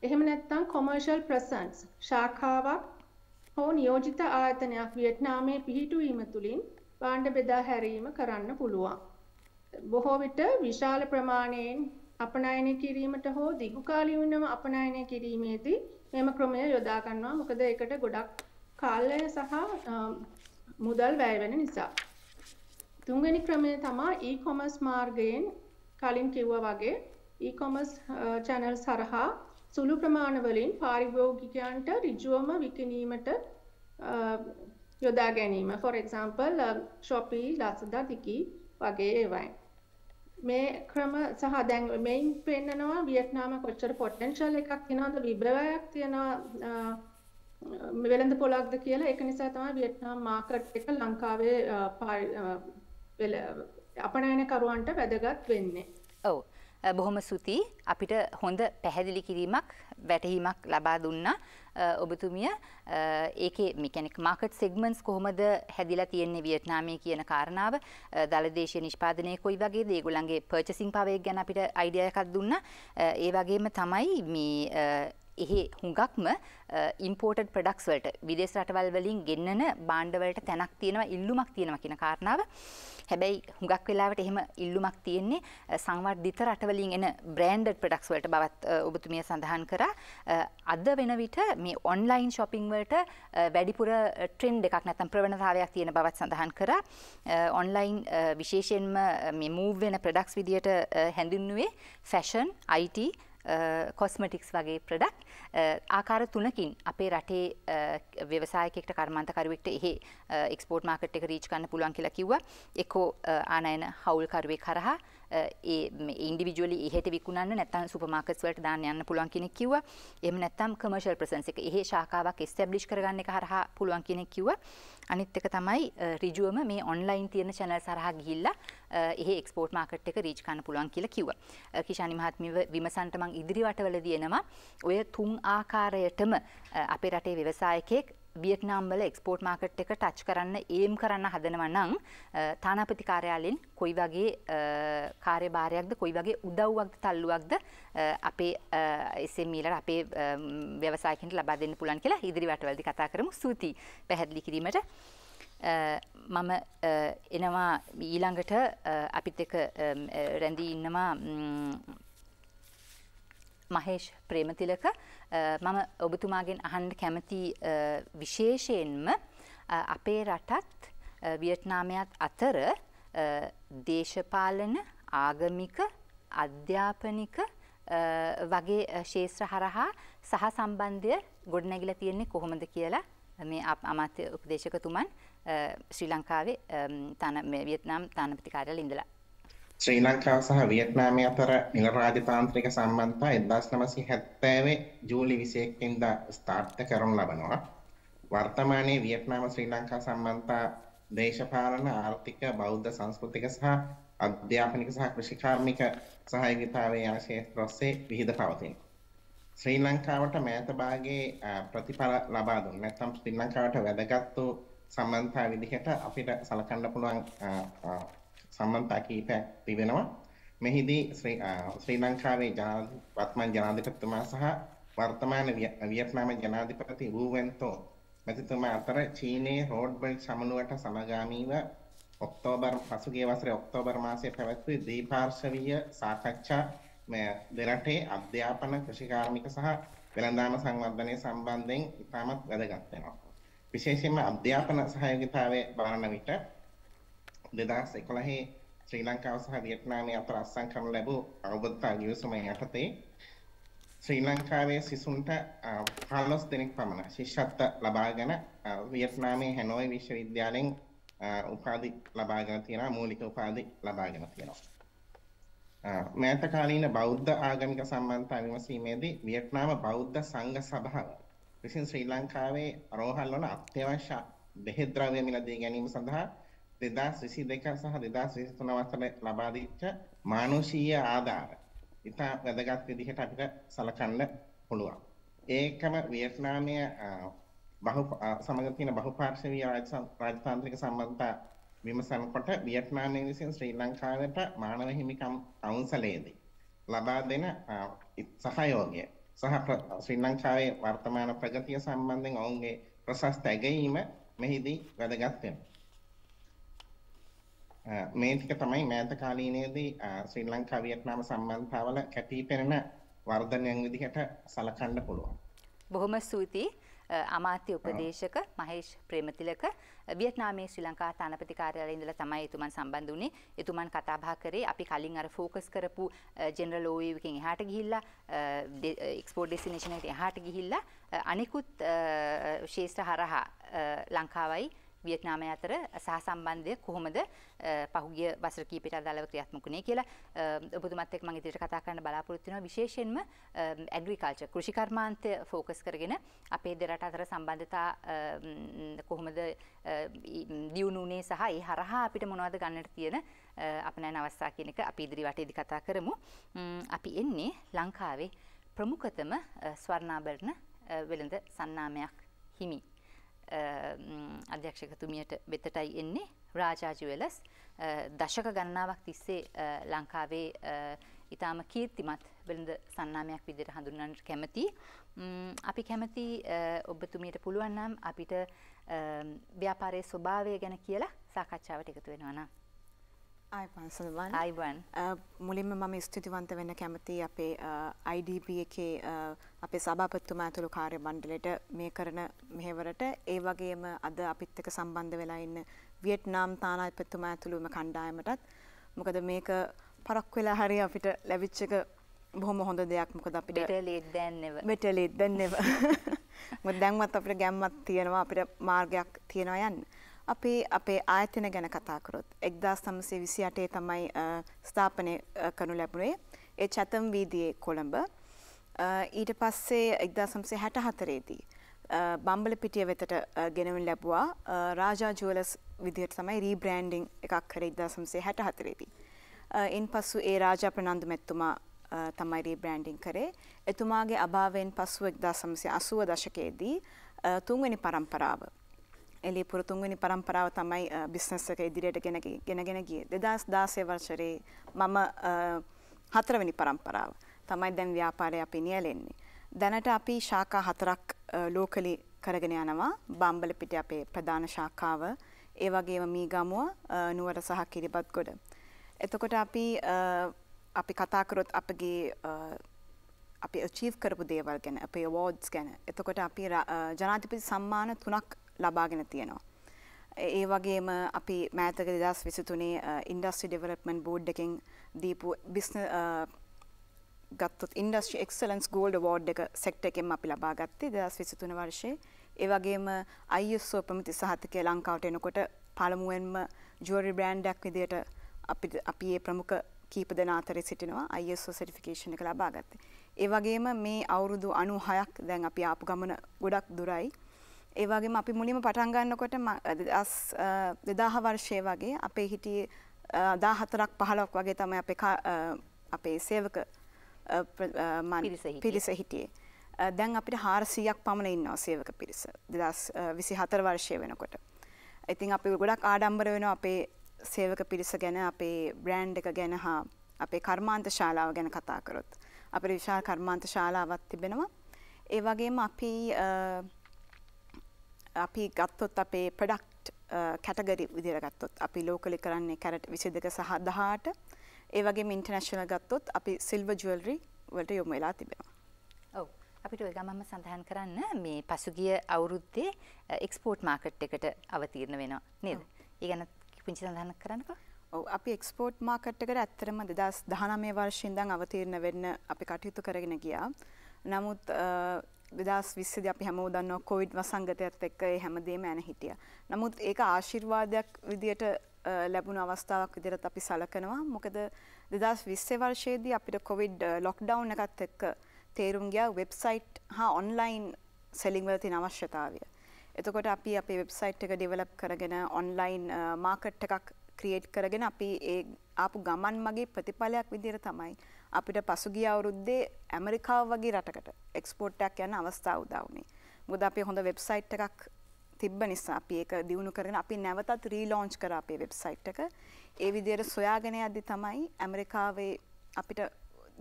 F: එහෙම නැත්නම් කොමර්ෂල් ප්‍රසන්ස් ශාඛාවක් හෝ නියෝජිත ආයතනයක් වියට්නාමයේ පිහිටුවීම තුළින් භාණ්ඩ බෙදා හැරීම කරන්න පුළුවන්. බොහෝ විට විශාල ප්‍රමාණයෙන් අපනයනය කිරීමට හෝ දිගුකාලීනව අපනයනය කිරීමේදී මෙම ක්‍රමය යොදා ගන්නවා. මොකද ඒකට ගොඩක් කාලය සහ මුදල් වැය වෙන නිසා. තුන්වෙනි ක්‍රමය තමයි ඊ-කොමර්ස් මාර්ගයෙන් කලින් කිව්වා වගේ ඊ-කොමර්ස් channels හරහා සුළු ප්‍රමාණ වලින් පාරිභෝගිකයන්ට ඍජුවම විකිණීමට යොදා ගැනීම. for example Shopee, Lazada, Tiki වගේ ඒවායි. මේ ක්‍රම සහ දැන් මේන් පෙන්නනවා වියට්නාම කොච්චර පොටෙන්ෂල් එකක් තියෙනවද විභවයක් තියෙනවා වෙළඳ පොලක්ද කියලා. ඒක නිසා තමයි වියට්නාම් මාකට් එක ලංකාවේ අපනයනකරුවන්ට වැදගත් වෙන්නේ.
B: ඔව්. බොහොම ස්තුතියි. අපිට හොඳ පැහැදිලි කිරීමක් වැටහීමක් ලබා දුන්නා ඔබතුමිය. ඒකේ මෙකැනික් මාකට් සෙග්මන්ට්ස් කොහොමද හැදිලා තියෙන්නේ වියට්නාමයේ කියන කාරණාව, දලදේශීය නිෂ්පාදනය කොයි වගේද, ඒගොල්ලන්ගේ පර්චේසින් පවර් එක ගැන අපිට අයිඩියා එකක් දුන්නා. ඒ වගේම තමයි මේ එහි හුඟක්ම ඉම්පෝර්ටඩ් ප්‍රොඩක්ට්ස් වලට විදේශ රටවල් වලින් ගෙන්නන භාණ්ඩ වලට තැනක් තියෙනවා, ඉල්ලුමක් තියෙනවා කියන කාරණාව. හැබැයි හුඟක් වෙලාවට එහෙම ඉල්ලුමක් තියෙන්නේ සංවර්ධිත රටවලින් එන බ්‍රෑන්ඩඩ් ප්‍රොඩක්ට්ස් වලට බවත් ඔබතුමිය සඳහන් කරා. අද වෙන විට මේ ඔන්ලයින් shopping වලට වැඩිපුර ට්‍රෙන්ඩ් එකක් නැත්නම් ප්‍රවණතාවයක් තියෙන බවත් සඳහන් කරා. ඔන්ලයින් විශේෂයෙන්ම මේ මූව් වෙන ප්‍රොඩක්ට්ස් විදියට හැඳින්වුවේ ෆැෂන්, IT, කොස්මටික්ස් වගේ ප්‍රොඩක්ට් ආකාර 3කින් අපේ රටේ ව්‍යවසායකයෙක්ට කර්මාන්තකරුවෙක්ට එහි එක්ස්පෝර්ට් මාකට් එක රීච් කරන්න පුළුවන් කියලා කිව්වා. එක්කෝ ආනයන හවුල්කරුවෙක් හරහා ඒ ඉන්ඩිවිජුවලි එහෙට විකුණන්න නැත්නම් සුපර් මාකට්ස් වලට දාන්න යන්න පුළුවන් කෙනෙක් කිව්වා. එහෙම නැත්නම් කමර්ෂල් ප්‍රසන්ස් එක එහෙ ශාඛාවක් එස්ටැබ්ලිෂ් කරගන්න එක හරහා පුළුවන් කෙනෙක් කිව්වා. අනිත් එක තමයි ඍජුවම මේ ඔන්ලයින් තියෙන channels හරහා ගිහිල්ලා එහෙ එක්ස්පෝර්ට් මාකට් එක රීච් කරන්න පුළුවන් කියලා කිව්වා. කිෂානි මහත්මිය විමසන්ට මම ඉදිරි වටවලදී එනවා ඔය තුන් ආකාරයටම අපේ රටේ ව්‍යවසායකයෙක් වියට්නාම් වල එක්ස්පෝර්ට් මාකට් එක ටච් කරන්න ඒම් කරන්න හදනවා නම් තානාපති කාර්යාලයෙන් කොයි වගේ කාර්යභාරයක්ද, කොයි වගේ උදව්වක්ද, තල්ලුවක්ද අපේ SMEලට අපේ ව්‍යවසායකින්ට ලබා දෙන්න පුළුවන් කියලා ඉදිරි වටවලදී කතා කරමු. ස්තුතියි පැහැදිලි කිරීමට. මම එනවා ඊළඟට අපිත් එක්ක රැඳී ඉන්නවා මහේෂ් ප්‍රේමතිලක. මම ඔබතුමාගෙන් අහන්න කැමති විශේෂයෙන්ම අපේ රටත් වියට්නාමයත් අතර දේශපාලන, ආගමික, අධ්‍යාපනික වගේ ක්ෂේත්‍ර හරහා සහ සම්බන්ධය ගොඩනැගිලා තියෙන්නේ කොහොමද කියලා මේ අමාත්‍ය උපදේශකතුමන් ශ්‍රී ලංකාවේ වියට්නාම් තානාපති කාර්යාලයේ ඉඳලා
C: ශ්‍රී ලංකාව සහ වියට්නාමය අතර නිල රාජතාන්ත්‍රික සම්බන්ධතා 1970 ජූලි 21 වෙනිදා ස්ථාපිත කරනු ලබනවා. වර්තමානයේ වියට්නාම ශ්‍රී ලංකා සම්බන්ධතා දේශපාලන, ආර්ථික, බෞද්ධ, සංස්කෘතික සහ අධ්‍යාපනික සහ කෘෂිකාර්මික සහයෝගීතාවයේ යන ක්ෂේත්‍ර ඔස්සේ විහිද පවතිනවා. ශ්‍රී ලංකාවට මෑත භාගයේ ප්‍රතිඵල ලබා දුන්නේ නැත්නම් ශ්‍රී ලංකාවට වැදගත් වූ සම්බන්ධතා විදිහට අපිට සලකන්න පුළුවන් සම්බන්ධතා කීපයක් තිබෙනවා. මෙහිදී ශ්‍රී ලංකාවේ වර්තමාන ජනාධිපතිතුමා සහ වර්තමාන වියට්නාම ජනාධිපති වූවෙන්තෝ මැතිතුමා අතර චීනයේ රෝඩ් බෙල්ට් සමනුවට සමගාමීව පසුගිය වසරේ ඔක්තෝබර් මාසයේ පැවැත්වූ ද්විපාර්ශ්වීය සාකච්ඡා දෙරටේ අධ්‍යාපන කෘෂිකාර්මික සහ වෙළඳාම සංවර්ධනය සම්බන්ධයෙන් ඉතාමත් වැදගත් වෙනවා. විශේෂයෙන්ම අධ්‍යාපන සහයෝගිතාවයේ බලන විට 2011 ශ්‍රී ලංකාව සහ වියට්නාමයේ අතර අත්සන් කරනු ලැබූ අවබෝධතා ගිවිසුම යටතේ ශ්‍රී ලංකාවේ සිසුන්ට 15 දෙනෙක් පමණ ශිෂ්‍යත්ව ලබාගෙන වියට්නාමයේ හැනෝයි විශ්වවිද්‍යාලයෙන් උපාධි ලබාගෙන තියෙනවා, මූලික උපාධි ලබාගෙන තියෙනවා. මෑත කාලීන බෞද්ධ ආගමික සම්බන්ධතා විමසීමේදී වියට්නාම බෞද්ධ සංඝ සභාව විසින් ශ්‍රී ලංකාවේ රෝහල් වන අත්‍යවශ්‍ය බෙහෙත් ද්‍රව්‍ය මිලදී ගැනීම සඳහා 2022 සහ 2023 වසරේ ලබා දීච්ච මානුෂීය ආධාර ඉතා වැදගත් විදිහට අපිට සලකන්න පුළුවන්. ඒකම වියට්නාමයේ සමග තියෙන බහුපාර්ශ්වීය රාජතාන්ත්‍රික සම්බන්ධතා විමසනකොට වියට්නාමයේ විසින් ශ්‍රී ලංකාවට මානව හිමිකම් කවුන්සලයේදී ලබා දෙන සහයෝගය සහ ශ්‍රී ලංකාවේ වර්තමාන ප්‍රගතිය සම්බන්ධයෙන් ඔවුන්ගේ ප්‍රශස්ත ඇගයීම මෙහිදී වැදගත් වෙනවා. මේ ටික තමයි මෑත කාලීනයේදී ශ්‍රී ලංකා වියට්නාම සම්බන්ධතාවල කැපී පෙනෙන වර්ධනයන් විදිහට සලකන්න පුළුවන්.
B: බොහොම ස්තුතියි අමාත්‍ය උපදේශක මහේෂ් ප්‍රේමතිලක වියට්නාමයේ ශ්‍රී ලංකා තානාපති කාර්යාලයේ ඉඳලා තමයි එතුමන් සම්බන්ධ වුණේ. එතුමන් කතා බහ කරේ අපි කලින් අර ෆෝකස් කරපු ජෙනරල් ඕවීව් එකෙන් එහාට ගිහිල්ලා එක්ස්පෝර්ට් ඩෙස්ටිනේෂන් එකට එහාට ගිහිල්ලා අනිකුත් ශේෂ්ඨ හරහා ලංකාවයි වියට්නාමය අතර සහසම්බන්ධය කොහොමද පහුගිය වසර කිහිපයට අදාළව ක්‍රියාත්මක වුණේ කියලා ඔබතුමත් එක්ක මම ඉදිරියට කතා කරන්න බලාපොරොත්තු වෙනවා. විශේෂයෙන්ම ඇග්‍රිකල්චර් කෘෂි කර්මාන්තය ෆෝකස් කරගෙන අපේ දෙරට අතර සම්බන්ධතා කොහොමද දියුණු වුණේ සහ ඒ හරහා අපිට මොනවද ගන්නට තියෙන අපනයන අවස්ථා කියන එක අපි ඉදිරි වටේදී කතා කරමු. අපි එන්නේ ලංකාවේ ප්‍රමුඛතම ස්වර්ණාභරණ වෙළඳ සන්නාමයක් හිමි අධ්‍යක්ෂකතුමියට වෙතටයි එන්නේ. රාජා ජුවෙලර්ස් දශක ගණනාවක් තිස්සේ ලංකාවේ ඉතාම කීර්තිමත් වෙළඳ සන්නාමයක් විදිහට හඳුන්වන්නට කැමතියි. අපි කැමති ඔබතුමියට පුළුවන් නම් අපිට ව්‍යාපාරයේ ස්වභාවය ගැන කියලා සාකච්ඡාවට එකතු වෙනවා නම්.
G: අයිබන් මුලින්ම මම ස්තුතිවන්ත වෙන්න කැමති අපේ IDP එකේ අපේ සභාපතිතුමා ඇතුළු කාර්ය මණ්ඩලයට මේ කරන මෙහෙවරට, ඒ වගේම අද අපිත් එක්ක සම්බන්ධ වෙලා ඉන්න වියට්නාම් තානාපතිතුමා ඇතුළුම කණ්ඩායමටත්. මොකද මේක පරක් වෙලා හරි අපිට ලැබිච්ච එක බොහොම හොඳ දෙයක්. මොකද අපිට
B: better late than never.
G: මොකද දැන්වත් අපිට ගැම්මක් තියෙනවා, අපිට මාර්ගයක් තියෙනවා යන්න. අපි අපේ ආයතන ගැන කතා කරොත් 1928 තමයි ස්ථාපනය කරනු ලැබුණේ. ඒ චතම් වීදියේ කොළඹ. ඊට පස්සේ 1964 දී බම්බලපිටිය වෙතට ගෙනවින් ලැබුවා. රාජා ජුවලර්ස් විදිහට තමයි රීබ්‍රෑන්ඩින් එකක් කරේ 1964 දී. ඉන්පසු ඒ රාජා ප්‍රනන්දු මැතිතුමා තමයි රීබ්‍රෑන්ඩින් කරේ. එතුමාගේ අභාවයෙන් පසු 1980 දශකයේදී තුන්වෙනි පරම්පරාව එළියපුර තුන්වෙනි පරම්පරාව තමයි බිස්නස් එක ඉදිරියට ගෙනගෙන ගියේ. 2016 වසරේ මම හතරවෙනි පරම්පරාව තමයි දැන් ව්‍යාපාරය අපි නියැලෙන්නේ. දැනට අපි ශාඛා 4ක් ලෝකලි කරගෙන යනවා. බම්බලපිටිය අපේ ප්‍රධාන ශාඛාව, ඒ වගේම මීගමුව, නුවර සහ කිරිබත්ගොඩ. එතකොට අපි කතා කරොත් අපගේ අපි achieve කරපු දේවල් ගැන, අපේ awards ගැන. එතකොට අපි ජනාධිපති සම්මාන 3ක් ලබාගෙන තියෙනවා. ඒ වගේම අපි මෑතක 2023 ඉන්ඩස්ට්‍රි ඩෙවලොප්මන්ට් බෝඩ් එකෙන් දීපු බිස්නස් ගත්තොත් ඉන්ඩස්ට්‍රි එක්සලන්ස් ගෝල්ඩ් අවෝඩ් එක සෙක්ටර් එකෙන් අපි ලබා ගත්තේ 2023 වර්ෂයේ. ඒ වගේම ISO ප්‍රමිති සහතිකය ලංකාවට එනකොට පළමුවෙන්ම ජුවලරි බ්‍රෑන්ඩ් එකක් විදිහට අපි මේ ප්‍රමුඛ කීප දෙනා අතරේ සිටිනවා ISO සර්ටිෆිකේෂන් එක ලබා ගත්තේ. ඒ වගේම මේ අවුරුදු 96ක් දැන් අපි ආපු ගමන ගොඩක් දුරයි. ඒ වගේම අපි මුලින්ම පටන් ගන්නකොට 2000 වර්ෂයේ වගේ අපේ හිටියේ 14ක් 15ක් වගේ තමයි අපේ සේවක පිරිස හිටියේ. දැන් අපිට 400ක් පමණ ඉන්නවා සේවක පිරිස 2024 වර්ෂයේ වෙනකොට. ඉතින් අපි ගොඩක් ආඩම්බර වෙනවා අපේ සේවක පිරිස ගැන, අපේ බ්‍රෑන්ඩ් එක ගැන හා අපේ කර්මාන්ත ශාලාව ගැන කතා කරොත්. අපේ විශාල කර්මාන්ත ශාලාවක් තිබෙනවා. ඒ වගේම අපි ගත්තොත් අපේ ප්‍රොඩක්ට් කැටගරි විදිහට ගත්තොත් අපි ලෝකලි කරන්නේ කැරට් 22 සහ 18. ඒ වගේම ඉන්ටර්නැෂනල් ගත්තොත් අපි සිල්වර් ජුවෙලරි වලට යොමු වෙලා තිබෙනවා.
B: ඔව්. අපිට ඔය ගමන්ම සඳහන් කරන්න මේ පසුගිය අවුරුද්දේ එක්ස්පෝර්ට් මාකට් එකට අවතීර්ණ වෙනවා නේද? ඒ ගැන පුංචි සඳහන් කරන්නකෝ.
G: ඔව් අපි එක්ස්පෝර්ට් මාකට් එකට ඇත්තටම 2019 වර්ෂයේ ඉඳන් අවතීර්ණ වෙන්න අපි කටයුතු කරගෙන ගියා. නමුත් 2020 දී අපි හැමෝම දන්නවා කොවිඩ් වසංගතයත් එක්ක ඒ හැමදේම යන හිටියා. නමුත් ඒක ආශිර්වාදයක් විදියට ලැබුණු අවස්ථාවක් විදිහට අපි සලකනවා. මොකද 2020 වර්ෂයේදී අපිට කොවිඩ් ලොක්ඩවුන් එකත් එක්ක තේරුම් ගියා වෙබ්සයිට් හා ඔන්ලයින් සෙලිං වල තියෙන අවශ්‍යතාවය. එතකොට අපි අපේ වෙබ්සයිට් එක ඩෙවලොප් කරගෙන ඔන්ලයින් මාකට් එකක් ක්‍රියේට් කරගෙන අපි ඒ ආපු ගමන් මගේ ප්‍රතිඵලයක් විදිහට තමයි අපිට පසුගිය අවුරුද්දේ ඇමරිකාව වගේ රටකට එක්ස්පෝර්ට් එකක් යන අවස්ථාව උදා වුණේ. මොකද අපි හොඳ වෙබ්සයිට් එකක් තිබ්බ නිසා අපි ඒක දියුණු කරගෙන අපි නැවතත් රීලොන්ච් කරා අපේ වෙබ්සයිට් එක. ඒ විදිහට සොයාගෙන යද්දි තමයි ඇමරිකාවේ අපිට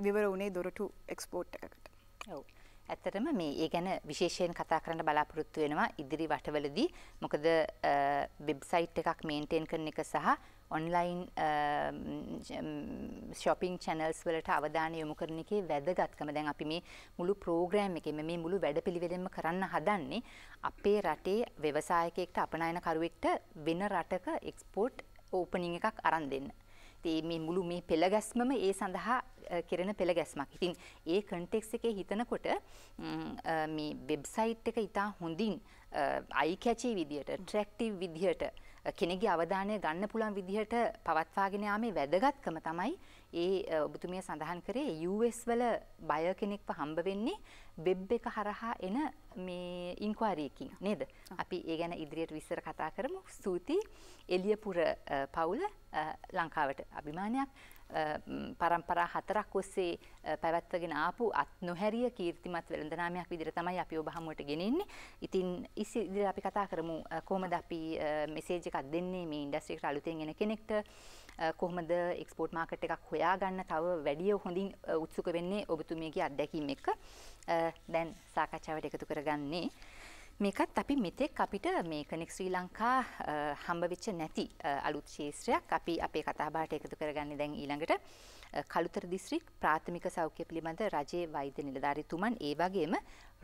G: විවර වුණේ දොරටු එක්ස්පෝර්ට් එකකට.
B: ඔව්. ඇත්තටම මේ ඒ ගැන විශේෂයෙන් කතා කරන්න බලාපොරොත්තු වෙනවා ඉදිරි වටවලදී. මොකද වෙබ්සයිට් එකක් මේන්ටේන් කරන එක සහ ඔන්ලයින් shopping channels වලට අවධානය යොමු කරන එකේ වැදගත්කම දැන් අපි මේ මුළු ප්‍රෝග්‍රෑම් එකේම මේ මුළු වැඩපිළිවෙලෙම කරන්න හදන්නේ අපේ රටේ ව්‍යවසායකයෙක්ට අපනයනකරුවෙක්ට වෙන රටක එක්ස්පෝර්ට් ඕපනින් එකක් අරන් දෙන්න. ඉතින් මේ මුළු මේ පෙළගැස්මම ඒ සඳහා කෙරෙන පෙළගැස්මක්. ඉතින් ඒ කන්ටෙක්ස් එකේ හිතනකොට මේ වෙබ්සයිට් එක ඉතා හොඳින් අයි කැචි විදියට, ඇට්‍රැක්ටිව් විදියට කෙනෙක්ගේ අවධානය ගන්න පුළුවන් විදිහට පවත්වාගෙන යාමේ වැදගත්කම තමයි ඒ ඔබතුමිය සඳහන් කරේ US වල බය කෙනෙක්ව හම්බ වෙන්නේ වෙබ් එක හරහා එන මේ ඉන්ක්වයරි එකකින් නේද? අපි ඒ ගැන ඉදිරියට විස්තර කතා කරමු. ස්තුතියි එළියපුර පවුල ලංකාවට අභිමානයක් පරම්පරා 4ක් ඔස්සේ පැවැත්වගෙන ආපු අත් නොහැරිය කීර්තිමත් වෙළඳනාමයක් විදිහට තමයි අපි ඔබ හමුවට ගෙනෙන්නේ. ඉතින් ඉදිරියට අපි කතා කරමු කොහොමද අපි මෙසේජ් එකක් දෙන්නේ මේ ඉන්ඩස්ට්‍රි එකට අලුතෙන් එන කෙනෙක්ට කොහොමද එක්ස්පෝර්ට් මාකට් එකක් හොයාගන්න තව වැඩි හොඳින් උත්සුක වෙන්නේ ඔබතුමියගේ අත්දැකීම් එක්ක. දැන් සාකච්ඡාවට එකතු කරගන්නේ මේකත් අපි මෙතෙක් අපිට මේ කනෙක් ශ්‍රී ලංකා හම්බ වෙච්ච නැති අලුත් ශාස්ත්‍රයක් අපි අපේ කතාබහට එකතු කරගන්නේ දැන් ඊළඟට කළුතර දිස්ත්‍රික් ප්‍රාථමික සෞඛ්‍ය පිළිබඳ රජයේ වෛද්‍ය නිලධාරීතුමන් ඒ වගේම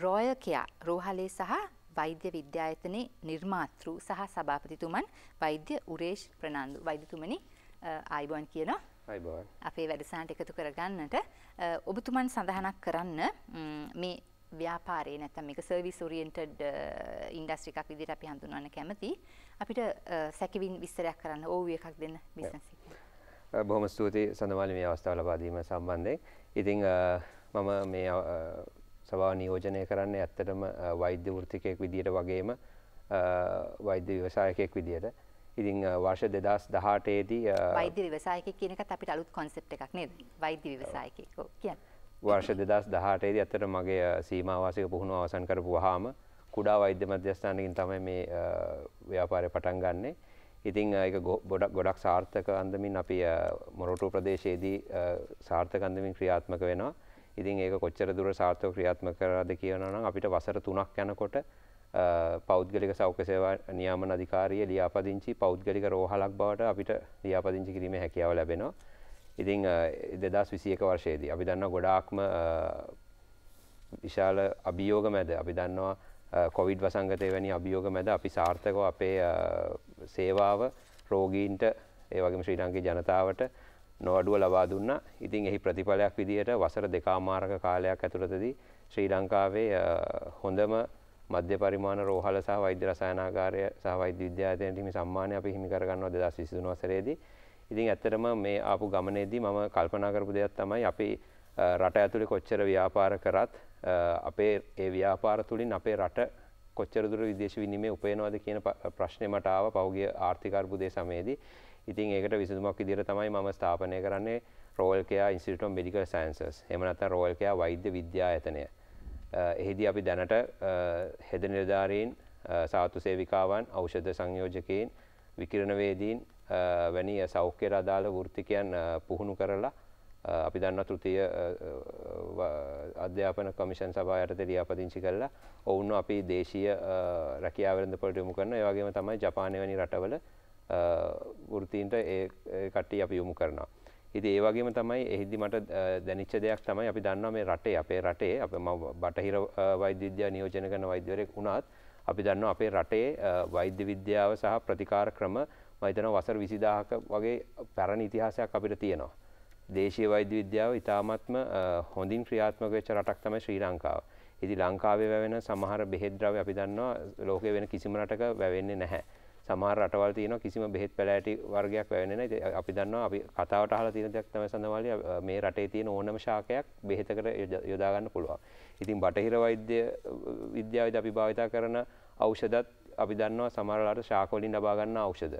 B: රොයල් කෙයා රෝහලේ සහ වෛද්‍ය විද්‍යායතනයේ නිර්මාතෘ සහ සභාපතිතුමන් වෛද්‍ය උරේෂ් ප්‍රනාන්දු වෛද්‍යතුමනි ආයිබෝන් කියනවා.
H: ආයිබෝන්. අපේ
B: වැඩසටහනට එකතු කරගන්නට ඔබතුමන් සඳහනක් කරන්න මේ ව්‍යාපාරේ නැත්නම් මේක සර්විස් ඔරියන්ටඩ් ඉන්ඩස්ට්‍රි එකක් විදිහට අපි හඳුන්වන්න කැමති. අපිට සැකවින් විස්තරයක් කරන්න ඕව් එකක් දෙන්න බිස්නස් එක.
H: බොහොම ස්තුතියි සඳමාලි මේ අවස්ථාව ලබා දීම සම්බන්ධයෙන්. ඉතින් මම මේ සභාව නියෝජනය කරන්නේ ඇත්තටම වෛද්‍ය වෘත්තිකයෙක් විදිහට වගේම වෛද්‍ය ව්‍යවසායකයෙක් විදිහට. ඉතින් වර්ෂ 2018 දී
B: වෛද්‍ය ව්‍යවසායකයෙක් කියන එකත් අපිට අලුත් concept එකක් නේද? වෛද්‍ය ව්‍යවසායකයෙක්. ඔව් කියන්නේ.
H: වර්ෂ 2018 දී ඇත්තට මගේ සීමාවාසික පුහුණුව අවසන් කරපු වහාම කුඩා වෛද්‍ය මධ්‍යස්ථානකින් තමයි මේ ව්‍යාපාරය පටන් ගන්නෙ. ඉතින් ඒක ගොඩක් සාර්ථක අන්දමින් අපි මොරටු ප්‍රදේශයේදී සාර්ථක අන්දමින් ක්‍රියාත්මක වෙනවා. ඉතින් ඒක කොච්චර දුර සාර්ථක ක්‍රියාත්මක කරාද කියනවා නම් අපිට වසර 3ක් යනකොට පෞද්ගලික සෞඛ්‍ය සේවා නියාමන අධිකාරිය ලියාපදිංචි පෞද්ගලික රෝහලක් බවට අපිට ලියාපදිංචි කිරීමේ හැකියාව ලැබෙනවා. ඉතින් 2021 වර්ෂයේදී අපි දන්නවා ගොඩාක්ම විශාල අභියෝග මැද අපි දන්නවා කොවිඩ් වසංගතය වැනි අභියෝග මැද අපි සාර්ථකව අපේ සේවාව රෝගීන්ට ඒ වගේම ශ්‍රී ලාංකේය ජනතාවට නොඅඩුව ලබා දුන්නා. ඉතින් එහි ප්‍රතිඵලයක් විදිහට වසර දෙකමාරක කාලයක් ඇතුළතදී ශ්‍රී ලංකාවේ හොඳම මධ්‍ය පරිමාණ රෝහල සහ වෛද්‍ය රසායනාගාරය සහ වෛද්‍ය විද්‍යාලයට හිමි සම්මානය අපි හිමි කරගන්නවා 2023 වසරේදී. ඉතින් ඇත්තටම මේ ආපු ගමනේදී මම කල්පනා කරපු දෙයක් තමයි අපි රට ඇතුලේ කොච්චර ව්‍යාපාර කරත් අපේ ඒ ව්‍යාපාර තුලින් අපේ රට කොච්චර දුර විදේශ විනිමය උපයනවද කියන ප්‍රශ්නේ මට ආවා පහුගිය ආර්ථික අර්බුදයේ සමයේදී. ඉතින් ඒකට විසඳුමක් විදිහට තමයි මම ස්ථාපනය කරන්නේ royal care institute of medical sciences. එහෙම නැත්නම් රොයල් කෙයා වෛද්‍ය විද්‍යායතනය. එහිදී අපි දැනට හෙද නිලධාරීන්, සාතු සේවිකාවන්, ඖෂධ සංයෝජකයින්, විකිරණවේදීන් වැනි සෞඛ්‍යයට අදාළ වෘත්තිකයන් පුහුණු කරලා අපි දන්නවා තෘතීය අධ්‍යාපන කමිෂන් සභාව යටතේ ලියාපදිංචි කළා. ඔවුන් අපි දේශීය රැකියාව වෙළඳපොළට යොමු කරනවා. ඒ වගේම තමයි ජපානය වැනි රටවල වෘත්තීන්ට ඒ කට්ටිය අපි යොමු කරනවා. ඉතින් ඒ වගේම තමයි එහිදී මට දැනෙච්ච දෙයක් තමයි අපි දන්නවා මේ රටේ අපේ රටේ බටහිර වෛද්‍ය විද්‍යාව නියෝජනය කරන වෛද්‍යවරයෙක් වුණත් අපි දන්නවා අපේ රටේ වෛද්‍ය විද්‍යාව සහ ප්‍රතිකාර ක්‍රම මම හිතනවා වසර 20000ක වගේ පැරණි ඉතිහාසයක් අපිට තියෙනවා. දේශීය වෛද්‍ය විද්‍යාව ඉතාමත්ම හොඳින් ක්‍රියාත්මක වෙච්ච රටක් තමයි ශ්‍රී ලංකාව. ඉතින් ලංකාවේ වැවෙන සමහර බෙහෙත් ද්‍රව්‍ය අපි දන්නවා ලෝකයේ වෙන කිසිම රටක වැවෙන්නේ නැහැ. සමහර රටවල් තියෙනවා කිසිම බෙහෙත් පැලෑටි වර්ගයක් වැවෙන්නේ නැහැ. ඉතින් අපි දන්නවා අපි කතාවට අහලා තියෙන දෙයක් තමයි සඳමාලිය මේ රටේ තියෙන ඕනම ශාකයක් බෙහෙතකට යොදා ගන්න පුළුවන්. ඉතින් බටහිර වෛද්‍ය විද්‍යාවේදී අපි භාවිත කරන ඖෂධත් අපි දන්නවා සමහර වෙලාවට ශාක වලින් ලබා ගන්න ඖෂධ.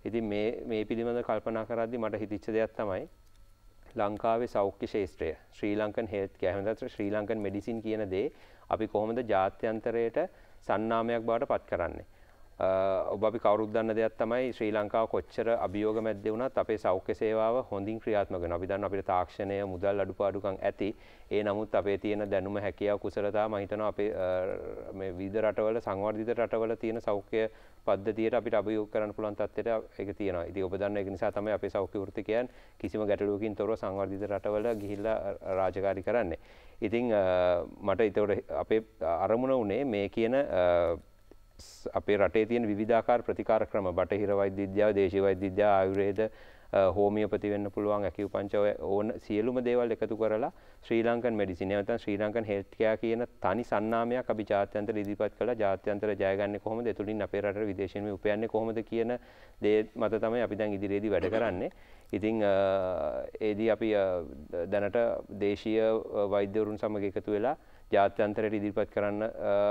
H: ඉතින් මේ පිළිබඳව කල්පනා කරද්දී මට හිතිච්ච දෙයක් තමයි ලංකාවේ සෞඛ්‍ය ශාස්ත්‍රය ශ්‍රී ලංකන් හෙල්ත් කෙයාර් එහෙම නැත්නම් ශ්‍රී ලංකන් මෙඩිසින් කියන දේ අපි කොහොමද ජාත්‍යන්තරයට සන්නාමයක් බවට පත් කරන්නේ. ඔබ අපි කවුරුත් දන්න දෙයක් තමයි ශ්‍රී ලංකාව කොච්චර අභියෝග මැද්දේ වුණත් අපේ සෞඛ්‍ය සේවාව හොඳින් ක්‍රියාත්මක වෙනවා. අපි දන්නවා අපේ තාක්ෂණය මුදල් අඩුපාඩුකම් ඇති. ඒ නමුත් අපේ තියෙන දැනුම හැකියාව කුසලතාව මම හිතනවා අපේ මේ විවිධ රටවල සංවර්ධිත රටවල තියෙන සෞඛ්‍ය පද්ධතියට අපිට අභියෝග කරන්න පුළුවන් තත්ත්වයට ඒක තියෙනවා. ඉතින් ඔබ දන්න ඒක නිසා තමයි අපේ සෞඛ්‍ය වෘත්තිකයන් කිසිම ගැටලුවකින් තොරව සංවර්ධිත රටවල ගිහිල්ලා රාජකාරී කරන්නේ. ඉතින් මට ඒතකොට අපේ අරමුණ උනේ මේ කියන අපේ රටේ තියෙන විවිධාකාර ප්‍රතිකාර ක්‍රම බටහිර වෛද්‍ය විද්‍යාව, දේශීය වෛද්‍ය විද්‍යාව, ආයුර්වේද, හෝමියෝපති වෙන්න පුළුවන්, ඇකියුපංචර් ඕන සියලුම දේවල් එකතු කරලා ශ්‍රී ලංකන් මෙඩිසින් නැත්නම් ශ්‍රී ලංකන් හෙල්ත් කෙයාර් කියන තනි සන්නාමයක් අපි ජාත්‍යන්තර ඉදිරිපත් කළා. ජාත්‍යන්තර ජයගන්නේ කොහොමද? එතුලින් අපේ රටට විදේශීන් මේ උපයන්නේ කොහොමද කියන දේ මත තමයි අපි දැන් ඉදිරියේදී වැඩ කරන්නේ. ඉතින් ඒදී අපි දැනට දේශීය වෛද්‍යවරුන් සමග එකතු වෙලා ජාත්‍යන්තරයට ඉදිරිපත් කරන්න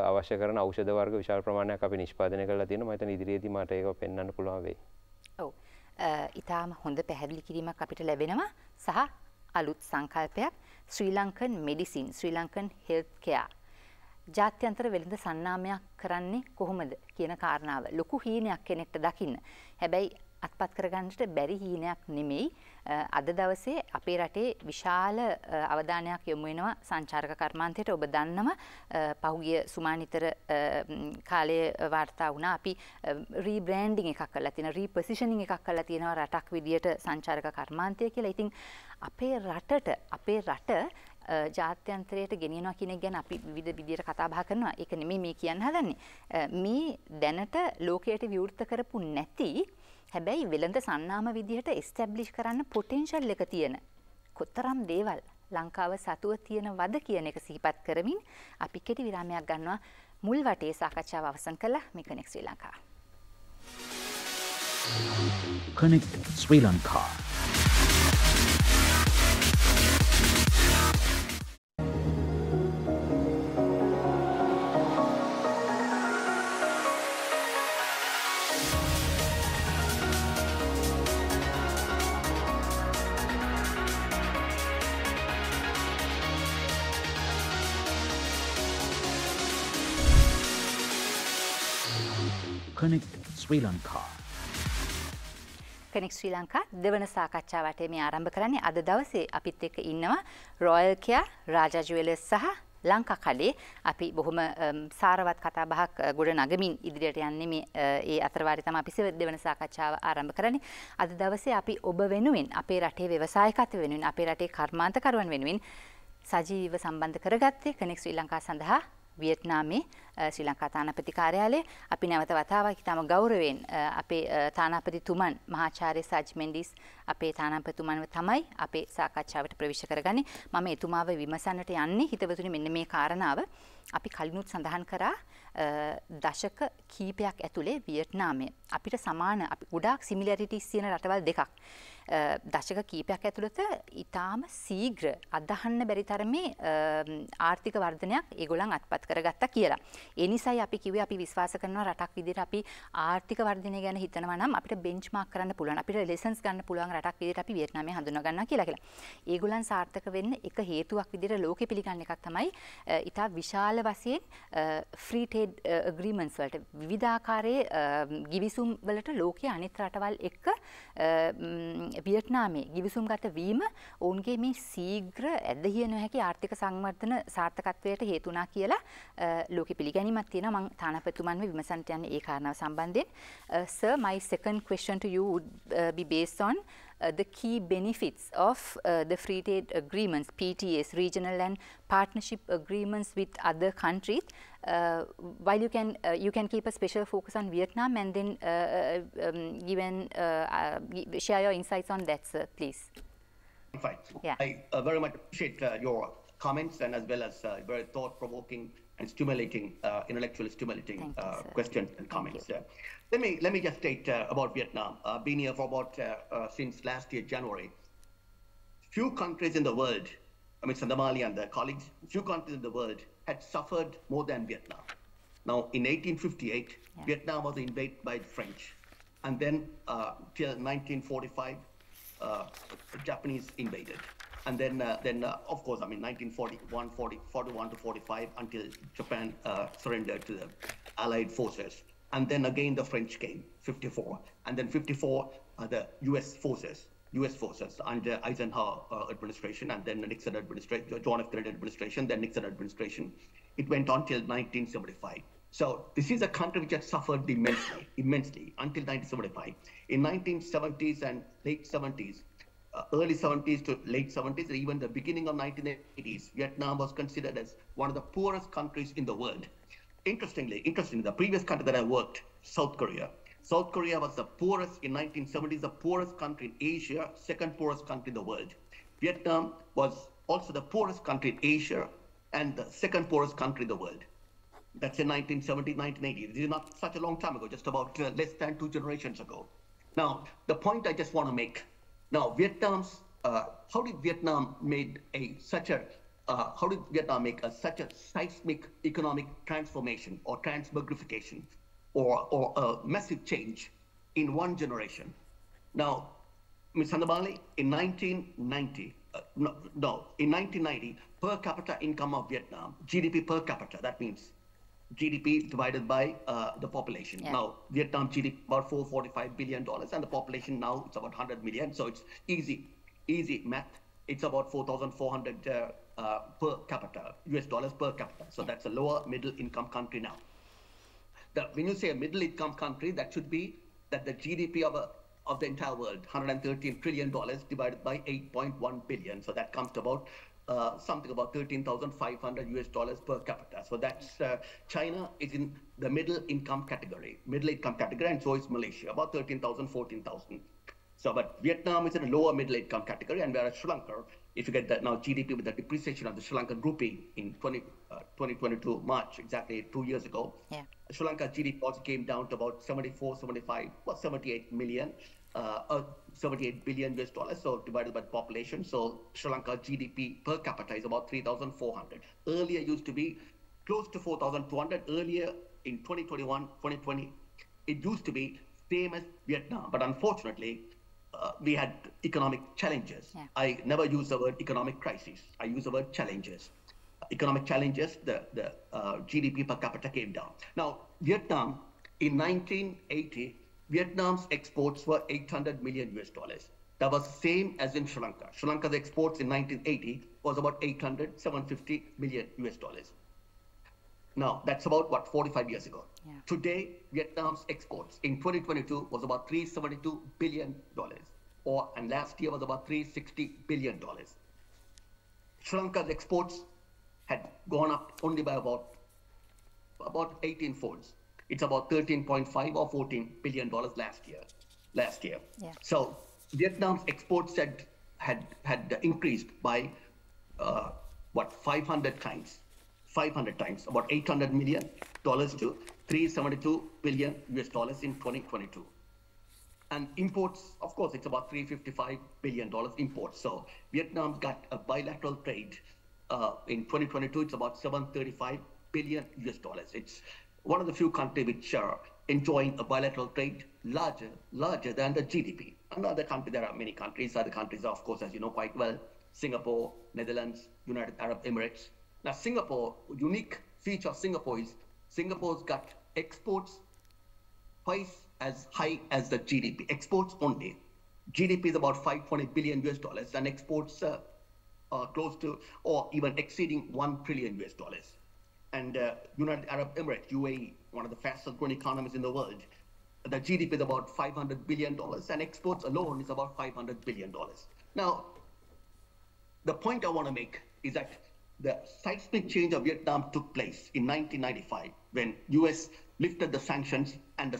H: අවශ්‍ය කරන ඖෂධ වර්ග විශාල ප්‍රමාණයක් අපි නිෂ්පාදනය කරලා තියෙනවා. මම හිතන්නේ ඉදිරියේදී මට ඒක පෙන්වන්න පුළුවන් වෙයි.
B: ඔව්. ඊටාම හොඳ පැහැදිලි කිරීමක් අපිට ලැබෙනවා සහ අලුත් සංකල්පයක් ශ්‍රී ලංකන් මෙඩිසින්, ශ්‍රී ලංකන් හෙල්ත් කෙයාර්. ජාත්‍යන්තර වෙළඳ සන්නාමයක් කරන්නේ කොහොමද කියන කාරණාව ලොකු හීනයක් කෙනෙක්ට දකින්න. හැබැයි අත්පත් කරගන්නට බැරි හීනයක් නෙමෙයි. අද දවසේ අපේ රටේ විශාල අවධානයක් යොමු වෙනවා සංචාරක කර්මාන්තයට. ඔබ දන්නවා පහුගිය සුමානිතර කාලයේ වාර්තා වුණා අපි රීබ්‍රෑන්ඩින් එකක් කරලා තියෙනවා, රීපොසිෂනින් එකක් කරලා තියෙනවා රටක් විදියට සංචාරක කර්මාන්තය කියලා. ඉතින් අපේ රට ජාත්‍යන්තරයට ගෙනියනවා කියන එක ගැන අපි විවිධ විදියට කතා බහ කරනවා. ඒක නෙමෙයි මේ කියන්න හදන්නේ. මේ දැනට ලෝකයට විවෘත කරපු නැති හැබැයි වෙළඳ සන්නාම විදිහට එස්ටැබ්ලිෂ් කරන්න පොටෙන්ෂල් එක තියෙන කොතරම් දේවල් ලංකාව සතුව තියෙනවද කියන එක සිහිපත් කරමින් අපි කෙටි විරාමයක් ගන්නවා. මුල් වටේ සාකච්ඡාව අවසන් කළා. මේ කනෙක්ට් ශ්‍රී ලංකා.
I: කනෙක්ට් ශ්‍රී ලංකා. කනෙක්ට් ශ්‍රී ලංකා.
B: කනෙක්ට් ශ්‍රී ලංකා දෙවන සාකච්ඡා වටේ මේ ආරම්භ කරන්නේ. අද දවසේ අපිත් එක්ක ඉන්නවා රොයල් කෙයාර්, රාජා ජුවෙලර්ස් සහ ලංකා කඩේ. අපි බොහොම සාරවත් කතා බහක් ගොඩ නගමින් ඉදිරියට යන්නේ මේ ඒ අතරවාරේ තමයි අපි දෙවන සාකච්ඡාව ආරම්භ කරන්නේ. අද දවසේ අපි ඔබ වෙනුවෙන්, අපේ රටේ ව්‍යවසායකත්ව වෙනුවෙන්, අපේ රටේ කර්මාන්තකරුවන් වෙනුවෙන් සජීවීව සම්බන්ධ කරගත්තේ කනෙක්ට් ශ්‍රී ලංකා සඳහා වියට්නාමේ ශ්‍රී ලංකා තානාපති කාර්යාලය. අපි නැවත වතාවක් ඉතාම ගෞරවයෙන් අපේ තානාපතිතුමන් මහාචාර්ය සජ් මෙන්ඩිස් අපේ තානාපතිතුමන්ව තමයි අපේ සාකච්ඡාවට ප්‍රවිෂ්ඨ කරගන්නේ. මම එතුමාව විමසන්නට යන්නේ හිතවතුනි මෙන්න මේ කාරණාව. අපි කලිනුත් සඳහන් කරා දශක කීපයක් ඇතුලේ වියට්නාමය අපිට සමාන අපි ගොඩාක් සිමිලැරිටිස් තියෙන රටවල් දෙකක්. දශක කීපයක් ඇතුළත ඉතාම සීඝ්‍ර අදහන්න බැරි තරමේ ආර්ථික වර්ධනයක් ඒගොල්ලන් අත්පත් කරගත්තා කියලා. ඒ නිසායි අපි කිව්වේ අපි විශ්වාස කරනවා රටක් විදිහට අපි ආර්ථික වර්ධනය ගැන හිතනවා නම් අපිට බෙන්ච්මාර්ක් කරන්න පුළුවන්. අපිට ලෙසන්ස් ගන්න පුළුවන් රටක් විදිහට අපි වියට්නාමය හඳුනා ගන්නවා කියලා. ඒගොල්ලන් සාර්ථක වෙන්න එක හේතුවක් විදිහට ලෝකෙ පිළිගන්න එකක් තමයි ඉතා විශාල වශයෙන් ෆ්‍රී ට්‍රේඩ් ඇග්‍රීමන්ට්ස් වලට විවිධාකාරයේ ගිවිසුම් වලට ලෝකයේ අනිත් රටවල් එක්ක වියට්නාමයේ ගිවිසුම්ගත වීම ඔවුන්ගේ මේ ශීඝ්‍ර ඇදහිය නොහැකි ආර්ථික සංවර්ධන සාර්ථකත්වයට හේතු වුණා කියලා ලෝකෙ පිළිගැනීමක් තියෙනවා. මම තානාපතිතුමන්ව විමසන්නට යන්නේ ඒ කාරණාව සම්බන්ධයෙන්. Sir, my second question to you would be based on the key benefits of the free trade agreements, PTAs, regional and partnership agreements with other countries. While you can keep a special focus on Vietnam and then share your insights on that, sir, please.
D: Fine.
B: Yeah.
D: I very much appreciate your comments and as well as very thought-provoking and stimulating, intellectually stimulating questions and comments. Let me just state about Vietnam. Been here for about since last year January. Few countries in the world, I mean Sandamali and their colleagues, few countries in the world had suffered more than Vietnam. Now in 1858, Vietnam was invaded by the French, and then till 1945, the Japanese invaded. And then of course, I mean, 1941, 41 to 45, until Japan surrendered to the Allied forces. And then again, the French came, 54. And then 54, the US forces under Eisenhower administration, and then the Nixon administration, John F. Kennedy administration, then Nixon administration. It went on till 1975. So this is a country which had suffered immensely until 1975. In 1970s and late 70s, early 70s to late 70s, and even the beginning of 1980s, Vietnam was considered as one of the poorest countries in the world. Interestingly, the previous country that I worked, South Korea was the poorest in 1970s, the poorest country in Asia, second poorest country in the world. Vietnam was also the poorest country in Asia and the second poorest country in the world. That's in 1970s, 1980s. This is not such a long time ago, just about less than 2 generations ago. Now, the point I just want to make. Now, how did Vietnam make such a seismic economic transformation or transmogrification or a massive change in one generation? Now, Ms. Sandabali, in 1990, in 1990, per capita income of Vietnam, GDP per capita, that means GDP divided by the population.
B: Yeah.
D: Now, Vietnam GDP about $445 billion, and the population now it's about 100 million. So it's easy math. It's about 4,400 per capita, US dollars per capita. So that's a lower middle income country now. When you say a middle income country, that should be that the GDP of the entire world, $113 trillion divided by 8.1 billion. So that comes to about something about 13,500 US dollars per capita. So that's China is in the middle income category, and so is Malaysia, about 13,000, 14,000. So, but Vietnam is in a lower middle income category, and whereas Sri Lanka, if you get that now GDP with the depreciation of the Sri Lankan rupee in 2022 March, exactly 2 years ago, Sri Lanka GDP also came down to about 78 million. 78 billion US dollars, so divided by the population. So Sri Lanka GDP per capita is about 3,400. Earlier used to be close to 4,200. Earlier in 2021, 2020, it used to be same as Vietnam, but unfortunately, we had economic challenges.
B: Yeah.
D: I never use the word economic crisis. I use the word challenges. Economic challenges, the GDP per capita came down. Now, Vietnam in 1980, Vietnam's exports were 800 million US dollars. That was the same as in Sri Lanka. Sri Lanka's exports in 1980 was about 750 million US dollars. Now, that's about, 45 years ago.
B: Yeah.
D: Today, Vietnam's exports in 2022 was about $372 billion, and last year was about $360 billion. Sri Lanka's exports had gone up only by about 18 folds. It's about 13.5 or $14 billion last year.
B: Yeah.
D: So Vietnam's exports had increased by 500 times, about $800 million to $372 billion US dollars in 2022. And imports, of course, it's about $355 billion imports. So Vietnam's got a bilateral trade. In 2022, it's about $735 billion US dollars. It's one of the few countries which are enjoying a bilateral trade larger than the GDP. Another country, there are many countries. Other countries are, of course, as you know quite well, Singapore, Netherlands, United Arab Emirates. Now, Singapore, unique feature of Singapore is Singapore's got exports twice as high as the GDP. Exports only. GDP is about 520 billion US dollars, and exports are close to or even exceeding 1 trillion US dollars. And United Arab Emirates, UAE, one of the fastest growing economies in the world, the GDP is about $500 billion, and exports alone is about $500 billion. Now, the point I want to make is that the seismic change of Vietnam took place in 1995 when US lifted the sanctions and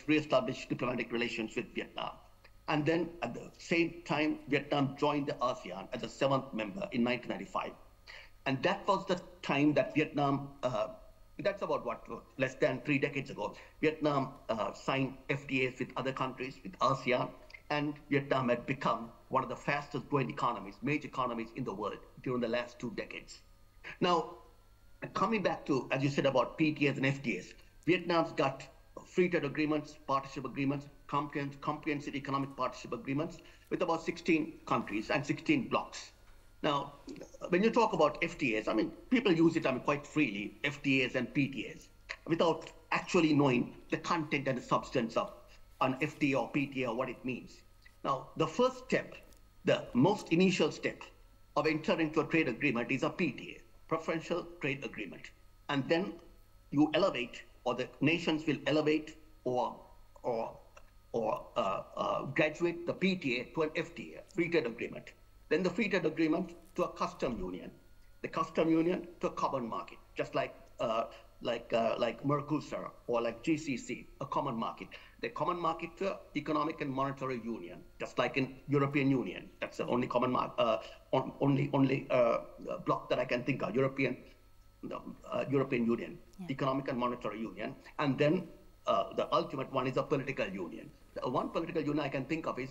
D: re-established diplomatic relations with Vietnam. And then at the same time, Vietnam joined the ASEAN as a 7th member in 1995. And that was the time that Vietnam, that's about less than 3 decades ago, Vietnam signed FTAs with other countries, with ASEAN, and Vietnam had become one of the fastest growing economies, major economies in the world during the last 2 decades. Now, coming back to, as you said, about PTAs and FTAs, Vietnam's got free trade agreements, partnership agreements, comprehensive economic partnership agreements with about 16 countries and 16 blocks. Now, when you talk about FTAs, I mean, people use it, quite freely, FTAs and PTAs, without actually knowing the content and the substance of an FTA or PTA or what it means. Now, the first step, the most initial step of entering into a trade agreement is a PTA, preferential trade agreement. And then you elevate, or the nations will elevate or graduate the PTA to an FTA, free trade agreement. Then the free trade agreement to a custom union, the custom union to a common market, just like Mercosur or like GCC, a common market. The common market to economic and monetary union, just like in European Union. That's the only common only block that I can think of, European Union, economic and monetary union. And then the ultimate one is a political union. The one political union I can think of is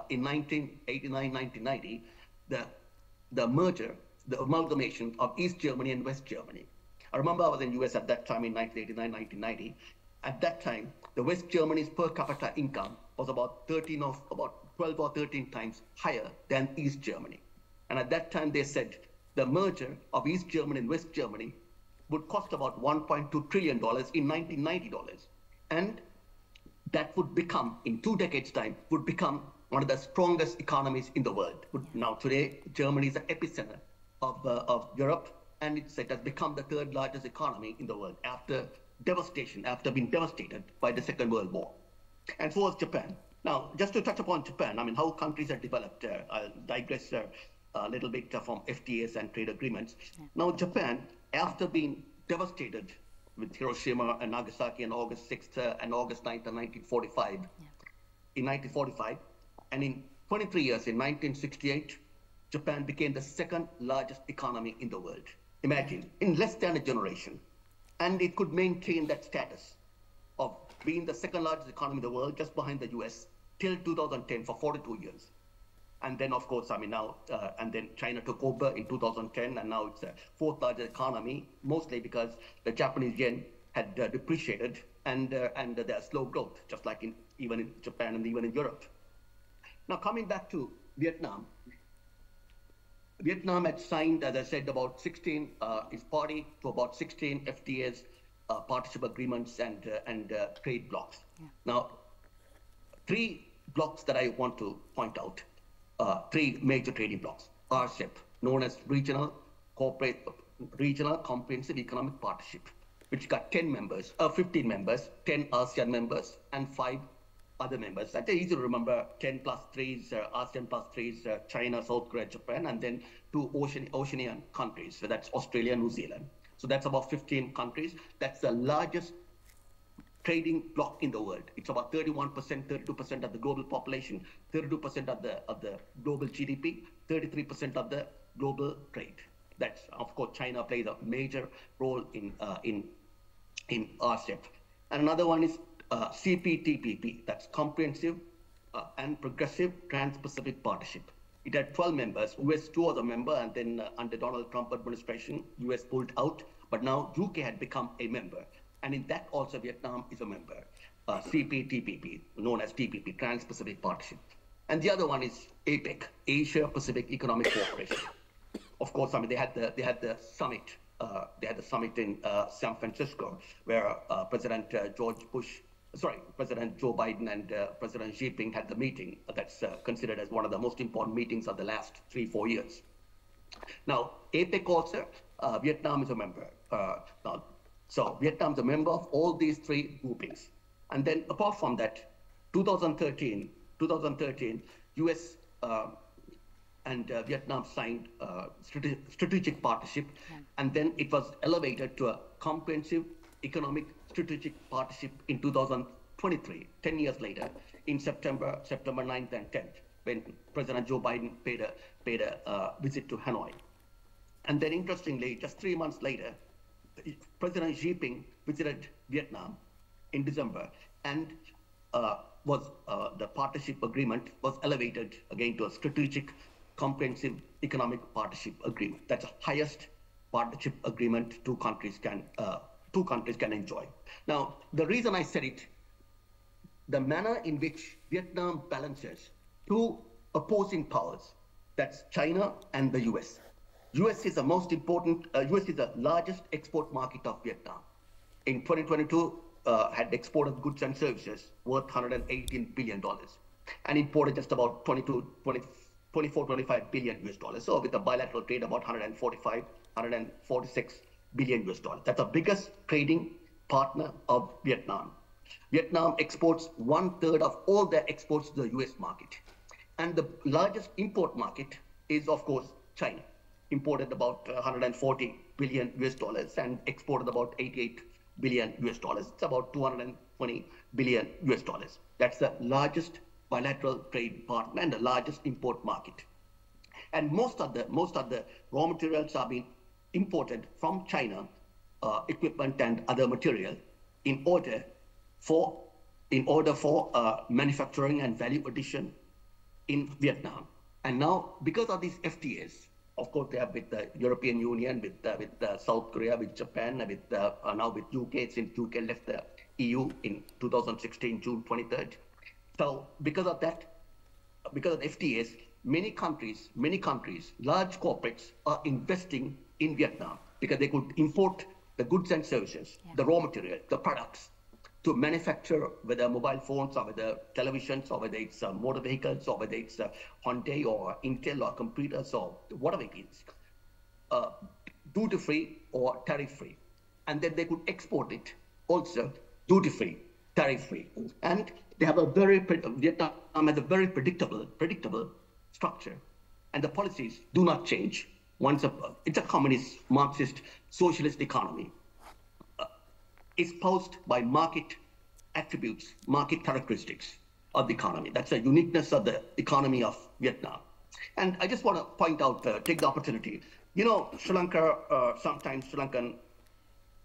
D: in 1989, 1990, the merger, the amalgamation of East Germany and West Germany. I remember I was in US at that time in 1989, 1990. At that time, the West Germany's per capita income was about 12 or 13 times higher than East Germany. And at that time, they said the merger of East Germany and West Germany would cost about $1.2 trillion in 1990. And that would become, in 2 decades' time, would become one of the strongest economies in the world. Now, today, Germany is the epicenter of Europe, and it has become the 3rd largest economy in the world after being devastated by the Second World War. And so was Japan. Now, just to touch upon Japan, I mean, how countries are developed, I'll digress a little bit from FTAs and trade agreements. Now, Japan, after being devastated with Hiroshima and Nagasaki on August 6th and August 9th of 1945, in 1945, and in 23 years, in 1968, Japan became the 2nd largest economy in the world. Imagine, in less than a generation. And it could maintain that status of being the 2nd largest economy in the world, just behind the US, till 2010 for 42 years. And then, of course, now, and then China took over in 2010, and now it's the 4th largest economy, mostly because the Japanese yen had depreciated and there's slow growth, just like even in Japan and even in Europe. Now, coming back to Vietnam, Vietnam had signed, as I said, about 16, is party to about 16 FTAs, partnership agreements, and trade blocks. Now, 3 blocks that I want to point out, 3 major trading blocks, RCEP, known as Regional Comprehensive Economic Partnership, which got 15 members, 10 ASEAN members, and 5 other members. That's easy to remember. 10 plus 3 is ASEAN plus 3 is China, South Korea, Japan, and then 2 Oceanian countries. So that's Australia, New Zealand. So that's about 15 countries. That's the largest trading bloc in the world. It's about 31%, 32% of the global population, 32% of the global GDP, 33% of the global trade. That's, of course, China plays a major role in RCEP. And another one is CPTPP, that's Comprehensive and Progressive Trans-Pacific Partnership. It had 12 members. US too was a member, and then under Donald Trump administration, US pulled out. But now UK had become a member, and in that also Vietnam is a member. CPTPP, known as TPP, Trans-Pacific Partnership, and the other one is APEC, Asia Pacific Economic Cooperation. Of course, I mean they had the summit. They had the summit in San Francisco, where President Joe Biden and President Xi Jinping had the meeting. That's considered as one of the most important meetings of the last 3-4 years. Now, APEC also, Vietnam is a member. So Vietnam is a member of all these three groupings. And then apart from that, 2013, US and Vietnam signed strategic partnership, and then it was elevated to a comprehensive economic strategic partnership in 2023, 10 years later, in September 9th and 10th, when President Joe Biden paid a visit to Hanoi. And then interestingly, just 3 months later, President Xi Jinping visited Vietnam in December, and the partnership agreement was elevated again to a strategic comprehensive economic partnership agreement. That's the highest partnership agreement two countries can enjoy. Now, the reason I said it, the manner in which Vietnam balances two opposing powers, that's China and the US. US is the most important, US is the largest export market of Vietnam. In 2022, had exported goods and services worth $118 billion and imported just about 24, 25 billion US dollars. So with a bilateral trade about 146 billion US dollars. That's the biggest trading partner of Vietnam. Vietnam exports 1/3 of all their exports to the US market. And the largest import market is, of course, China. Imported about 140 billion US dollars and exported about 88 billion US dollars. It's about 220 billion US dollars. That's the largest bilateral trade partner and the largest import market. And most of the raw materials are being imported from China, equipment and other material, in order for manufacturing and value addition in Vietnam. And now, because of these FTAs, of course, they have with the European Union, with South Korea, with Japan, with now with UK, since UK left the EU in 2016, June 23rd. So because of that, because of FTAs, many countries, large corporates are investing in Vietnam because they could import the goods and services, the raw material, the products, to manufacture whether mobile phones or whether televisions or whether it's motor vehicles or whether it's Hyundai or Intel or computers or whatever it is, duty-free or tariff-free. And then they could export it also duty-free, tariff-free. And they have Vietnam has a very predictable structure. And the policies do not change. It's a communist, Marxist, socialist economy. Espoused by market attributes, market characteristics of the economy. That's the uniqueness of the economy of Vietnam. And I just want to point out, take the opportunity. You know, Sri Lanka, sometimes Sri Lankan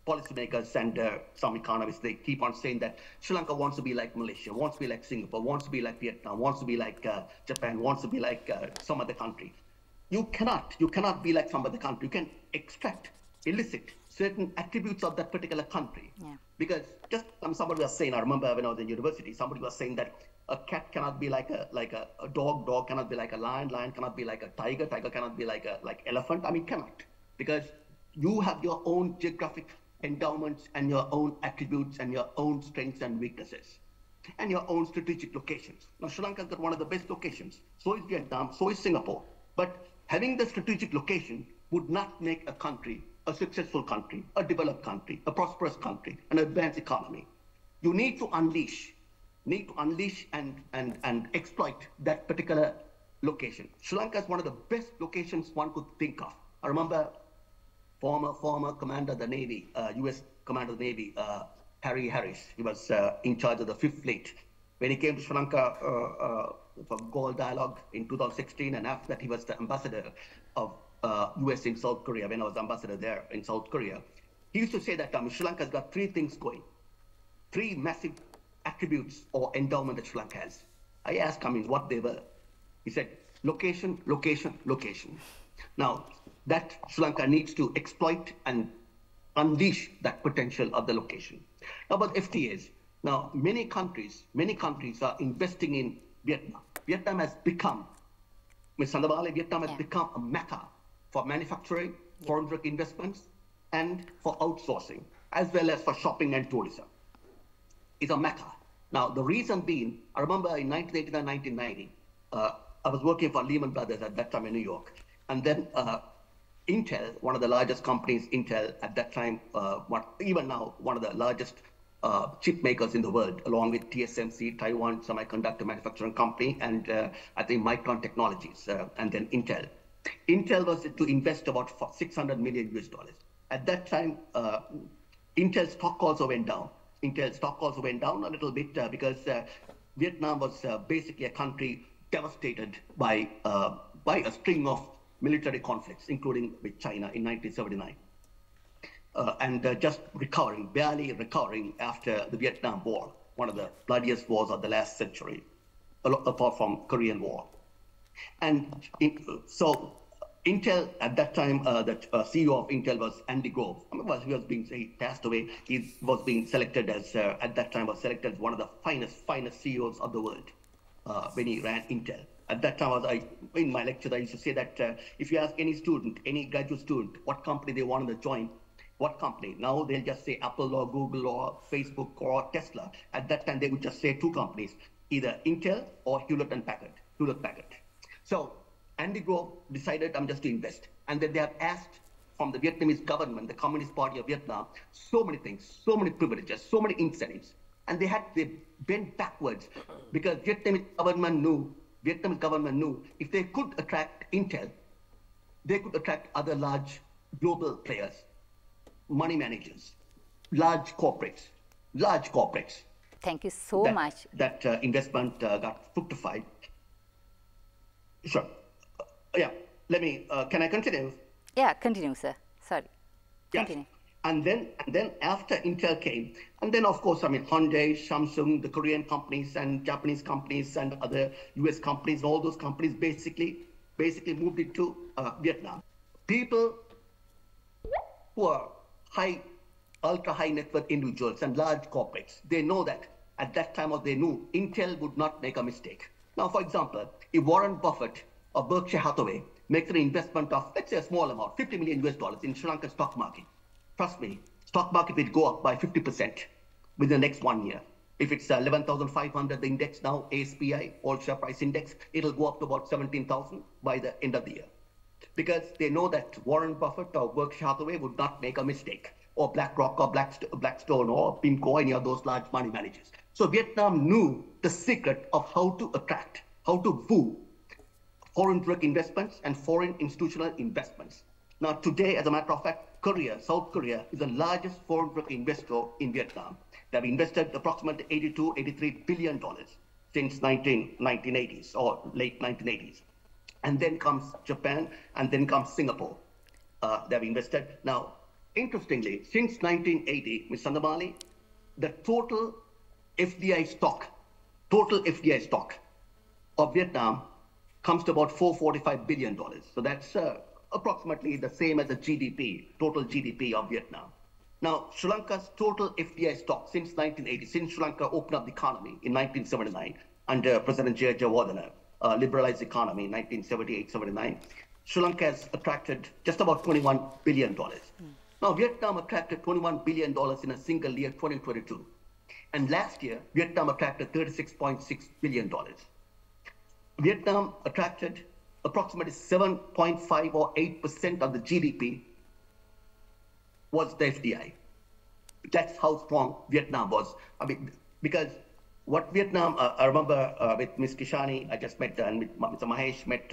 D: policymakers and some economists, they keep on saying that Sri Lanka wants to be like Malaysia, wants to be like Singapore, wants to be like Vietnam, wants to be like Japan, wants to be like some other country. You cannot be like some other country. You can elicit certain attributes of that particular country. Because just somebody was saying, I remember when I was in university, somebody was saying that a cat cannot be like a dog cannot be like a lion cannot be like a tiger cannot be like elephant. I mean, cannot, because you have your own geographic endowments and your own attributes and your own strengths and weaknesses and your own strategic locations. Now, Sri Lanka's got one of the best locations. So is Vietnam, so is Singapore. But having the strategic location would not make a country a successful country, a developed country, a prosperous country, an advanced economy. You need to unleash and exploit that particular location. Sri Lanka is one of the best locations one could think of. I remember former commander of the Navy, US commander of the Navy, Harry Harris. He was in charge of the 5th Fleet. When he came to Sri Lanka for Goal Dialogue in 2016, and after that he was the ambassador of US in South Korea, when I was ambassador there in South Korea. He used to say that Sri Lanka's got 3 things going, 3 massive attributes or endowment that Sri Lanka has. I asked him what they were. He said, location, location, location. Now, that Sri Lanka needs to exploit and unleash that potential of the location. Now, about FTAs. Now, many countries are investing in Vietnam. Vietnam has become, Ms. Sandabali, Vietnam has become a mecca for manufacturing, foreign direct investments, and for outsourcing, as well as for shopping and tourism. It's a mecca. Now, the reason being, I remember in 1989, 1990, I was working for Lehman Brothers at that time in New York. And then Intel, one of the largest companies, Intel at that time, even now, one of the largest chip makers in the world, along with TSMC, Taiwan Semiconductor Manufacturing Company, and I think Micron Technologies, and then Intel. Intel was to invest about $600 million. At that time, Intel stock also went down. Intel stock also went down a little bit because Vietnam was basically a country devastated by a string of military conflicts, including with China in 1979. And just recovering, barely recovering after the Vietnam War, one of the bloodiest wars of the last century, apart from Korean War. And so Intel at that time, the CEO of Intel was Andy Grove. He passed away. He was being selected as, at that time, was selected as one of the finest CEOs of the world when he ran Intel. At that time, in my lecture, I used to say that if you ask any student, any graduate student, what company they wanted to join, what company? Now they'll just say Apple or Google or Facebook or Tesla. At that time, they would just say two companies, either Intel or Hewlett-Packard. So Andy Grove decided, I'm just to invest. And then they have asked from the Vietnamese government, the Communist Party of Vietnam, so many things, so many privileges, so many incentives. And they bent backwards because Vietnamese government knew if they could attract Intel, they could attract other large global players, money managers, large corporates.
B: Thank you so much.
D: That investment got fructified. Sure. Yeah, let me, can I continue?
B: Yeah, continue, sir. Sorry. Continue.
D: Yes. And then after Intel came, and then of course, Hyundai, Samsung, the Korean companies and Japanese companies and other US companies, all those companies basically moved into Vietnam. People who are ultra high net worth individuals and large corporates, they know that at that time they knew Intel would not make a mistake. Now, for example, if Warren Buffett or Berkshire Hathaway makes an investment of, let's say a small amount, $50 million in Sri Lanka stock market, trust me, stock market will go up by 50% within the next 1 year. If it's 11,500, the index now, ASPI, All Share Price Index, it'll go up to about 17,000 by the end of the year. Because they know that Warren Buffett or Berkshire Hathaway would not make a mistake, or BlackRock or Blackstone or PIMCO, any of those large money managers. So Vietnam knew the secret of how to attract, how to woo foreign direct investments and foreign institutional investments. Now today, as a matter of fact, South Korea is the largest foreign direct investor in Vietnam. They have invested approximately $83 billion since 1980s or late 1980s. And then comes Japan, and then comes Singapore. They have invested. Now, interestingly, since 1980, Ms. Sandamali, the total FDI stock of Vietnam comes to about $445 billion. So that's approximately the same as the GDP, total GDP of Vietnam. Now, Sri Lanka's total FDI stock since 1980, since Sri Lanka opened up the economy in 1979 under President J. Jayawardena, liberalized economy in 1978-79, Sri Lanka has attracted just about $21 billion. Now, Vietnam attracted $21 billion in a single year, 2022. And last year, Vietnam attracted $36.6 billion. Vietnam attracted approximately 7.5 or 8% of the GDP was the FDI. That's how strong Vietnam was. Because what Vietnam, I remember with Ms. Kishani, I just met, and with Mr. Mahesh, met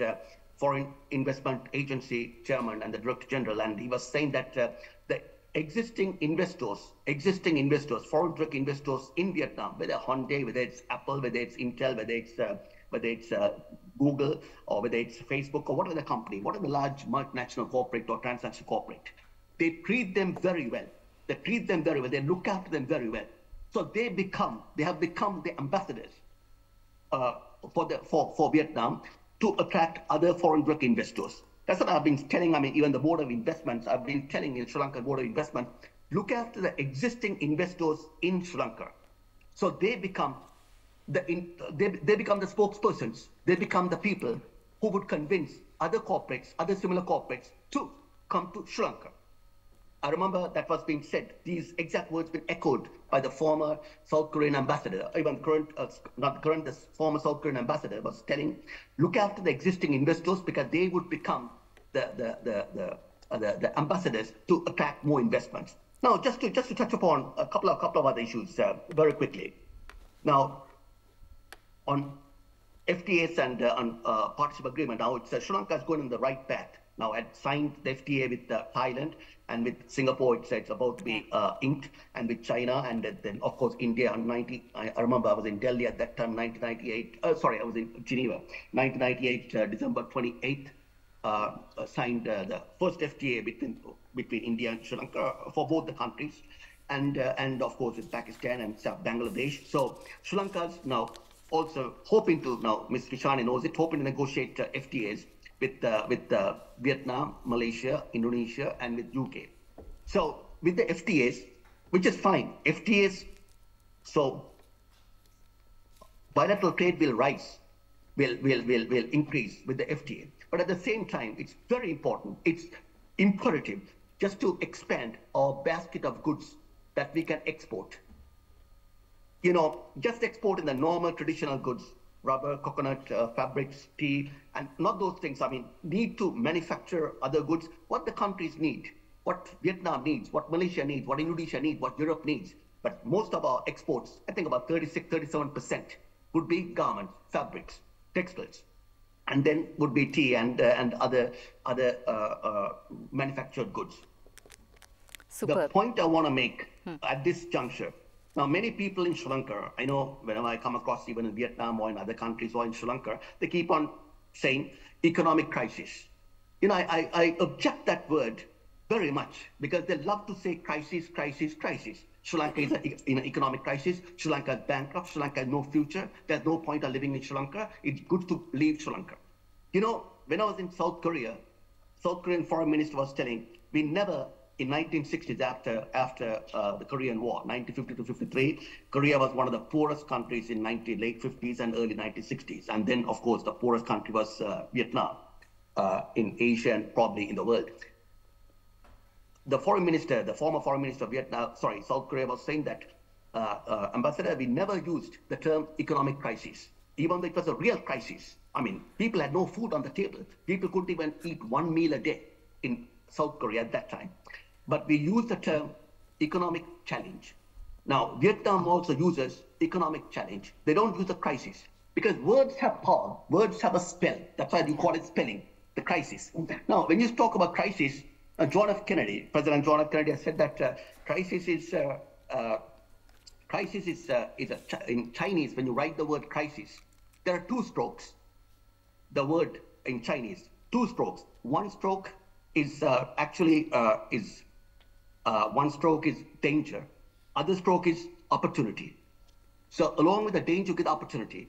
D: Foreign Investment Agency Chairman and the Director General, and he was saying that the existing investors, foreign direct investors in Vietnam, whether Hyundai, whether it's Apple, whether it's Intel, whether it's Google, or whether it's Facebook, or whatever the company, whatever the large multinational corporate or transnational corporate, they treat them very well. They look after them very well. So they have become the ambassadors for Vietnam to attract other foreign direct investors. That's what I've been telling, I mean, even the Board of Investments, I've been telling in Sri Lanka Board of Investment, look after the existing investors in Sri Lanka. So they become they become the spokespersons. They become the people who would convince other corporates, other similar corporates to come to Sri Lanka. I remember that was being said, these exact words been echoed by the former South Korean ambassador, even current, not current, the former South Korean ambassador was telling, look after the existing investors because they would become the ambassadors to attract more investments. Now, just to touch upon a couple of other issues very quickly. Now, on FTAs and on partnership agreement, now it's Sri Lanka is going in the right path. Now, I signed the FTA with Thailand and with Singapore, it's about to be inked, and with China, and then of course India. I remember I was in Delhi at that time, 1998. Sorry, I was in Geneva, 1998, December 28th. Signed the first FTA between India and Sri Lanka for both the countries, and of course with Pakistan and Bangladesh. So Sri Lanka is now also hoping to, now Ms. Kishani knows it, hoping to negotiate FTAs with Vietnam, Malaysia, Indonesia, and with UK. So with the FTAs, which is fine, FTAs, so bilateral trade will rise, will increase with the FTA. But at the same time, it's very important, it's imperative just to expand our basket of goods that we can export. You know, just exporting the normal traditional goods, rubber, coconut, fabrics, tea, and not those things. I mean, need to manufacture other goods, what the countries need, what Vietnam needs, what Malaysia needs, what Indonesia needs, what Europe needs. But most of our exports, I think about 37% would be garments, fabrics, textiles. And then would be tea and other manufactured goods.
B: Super.
D: The point I want to make at this juncture, now many people in Sri Lanka, I know whenever I come across even in Vietnam or in other countries or in Sri Lanka, they keep on saying economic crisis. You know, I object that word very much because they love to say crisis, crisis, crisis. Sri Lanka is in an economic crisis. Sri Lanka is bankrupt. Sri Lanka has no future. There's no point of living in Sri Lanka. It's good to leave Sri Lanka. You know, when I was in South Korea, South Korean foreign minister was telling, we never, in 1960s, after the Korean War, 1950 to 53, Korea was one of the poorest countries in late 50s and early 1960s. And then, of course, the poorest country was Vietnam in Asia and probably in the world. The foreign minister, the former foreign minister of South Korea was saying that, Ambassador, we never used the term economic crisis, even though it was a real crisis. I mean, people had no food on the table. People couldn't even eat one meal a day in South Korea at that time. But we use the term economic challenge. Now, Vietnam also uses economic challenge. They don't use the crisis because words have power. Words have a spell. That's why you call it spelling, the crisis. Now, when you talk about crisis, John F. Kennedy, President John F. Kennedy has said that crisis is in Chinese, when you write the word crisis, there are two strokes. The word in Chinese, two strokes. One stroke is one stroke is danger. Other stroke is opportunity. So along with the danger, you get opportunity.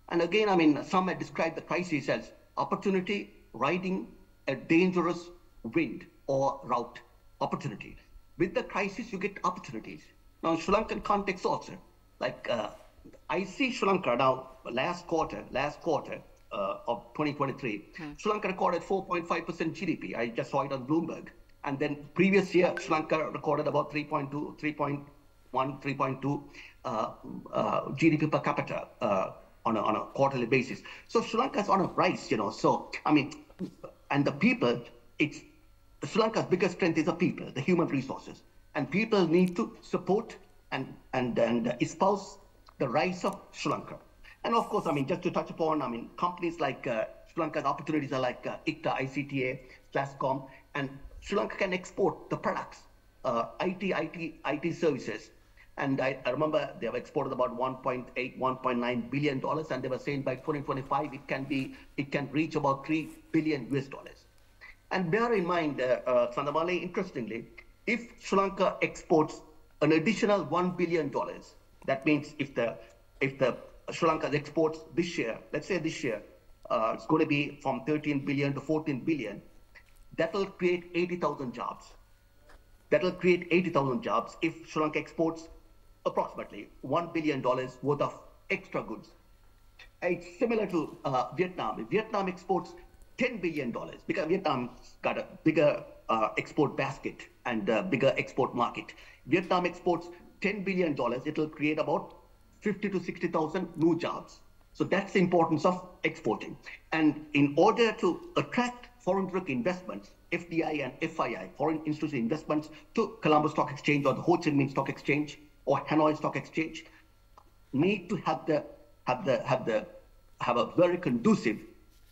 D: And again, I mean, some have described the crisis as opportunity riding a dangerous wind or route, opportunity. With the crisis, you get opportunities. Now, in Sri Lankan context also, like I see Sri Lanka now, last quarter of 2023, Sri Lanka recorded 4.5% GDP. I just saw it on Bloomberg. And then previous year, Sri Lanka recorded about 3.2 GDP per capita on a quarterly basis. So Sri Lanka is on a rise, you know. So, I mean, and the people, Sri Lanka's biggest strength is the people, the human resources. And people need to support and espouse the rise of Sri Lanka. And of course, I mean, just to touch upon, I mean, companies like Sri Lanka's opportunities are like ICTA, ICTA, Plascom, and Sri Lanka can export the products, IT services. And I remember they have exported about $1.8, $1.9 billion, and they were saying by 2025 it can reach about $3 billion. And bear in mind, Sandamali, interestingly, if Sri Lanka exports an additional $1 billion, that means if the Sri Lanka exports this year, let's say this year, it's going to be from 13 billion to 14 billion. That will create 80,000 jobs. That will create 80,000 jobs if Sri Lanka exports approximately $1 billion worth of extra goods. It's similar to Vietnam. Vietnam exports $10 billion because Vietnam's got a bigger export basket and a bigger export market. Vietnam exports $10 billion. It will create about 50 to 60,000 new jobs. So that's the importance of exporting. And in order to attract foreign direct investments, FDI and FII, foreign institutional investments, to Colombo Stock Exchange or the Ho Chi Minh Stock Exchange or Hanoi Stock Exchange, need to have a very conducive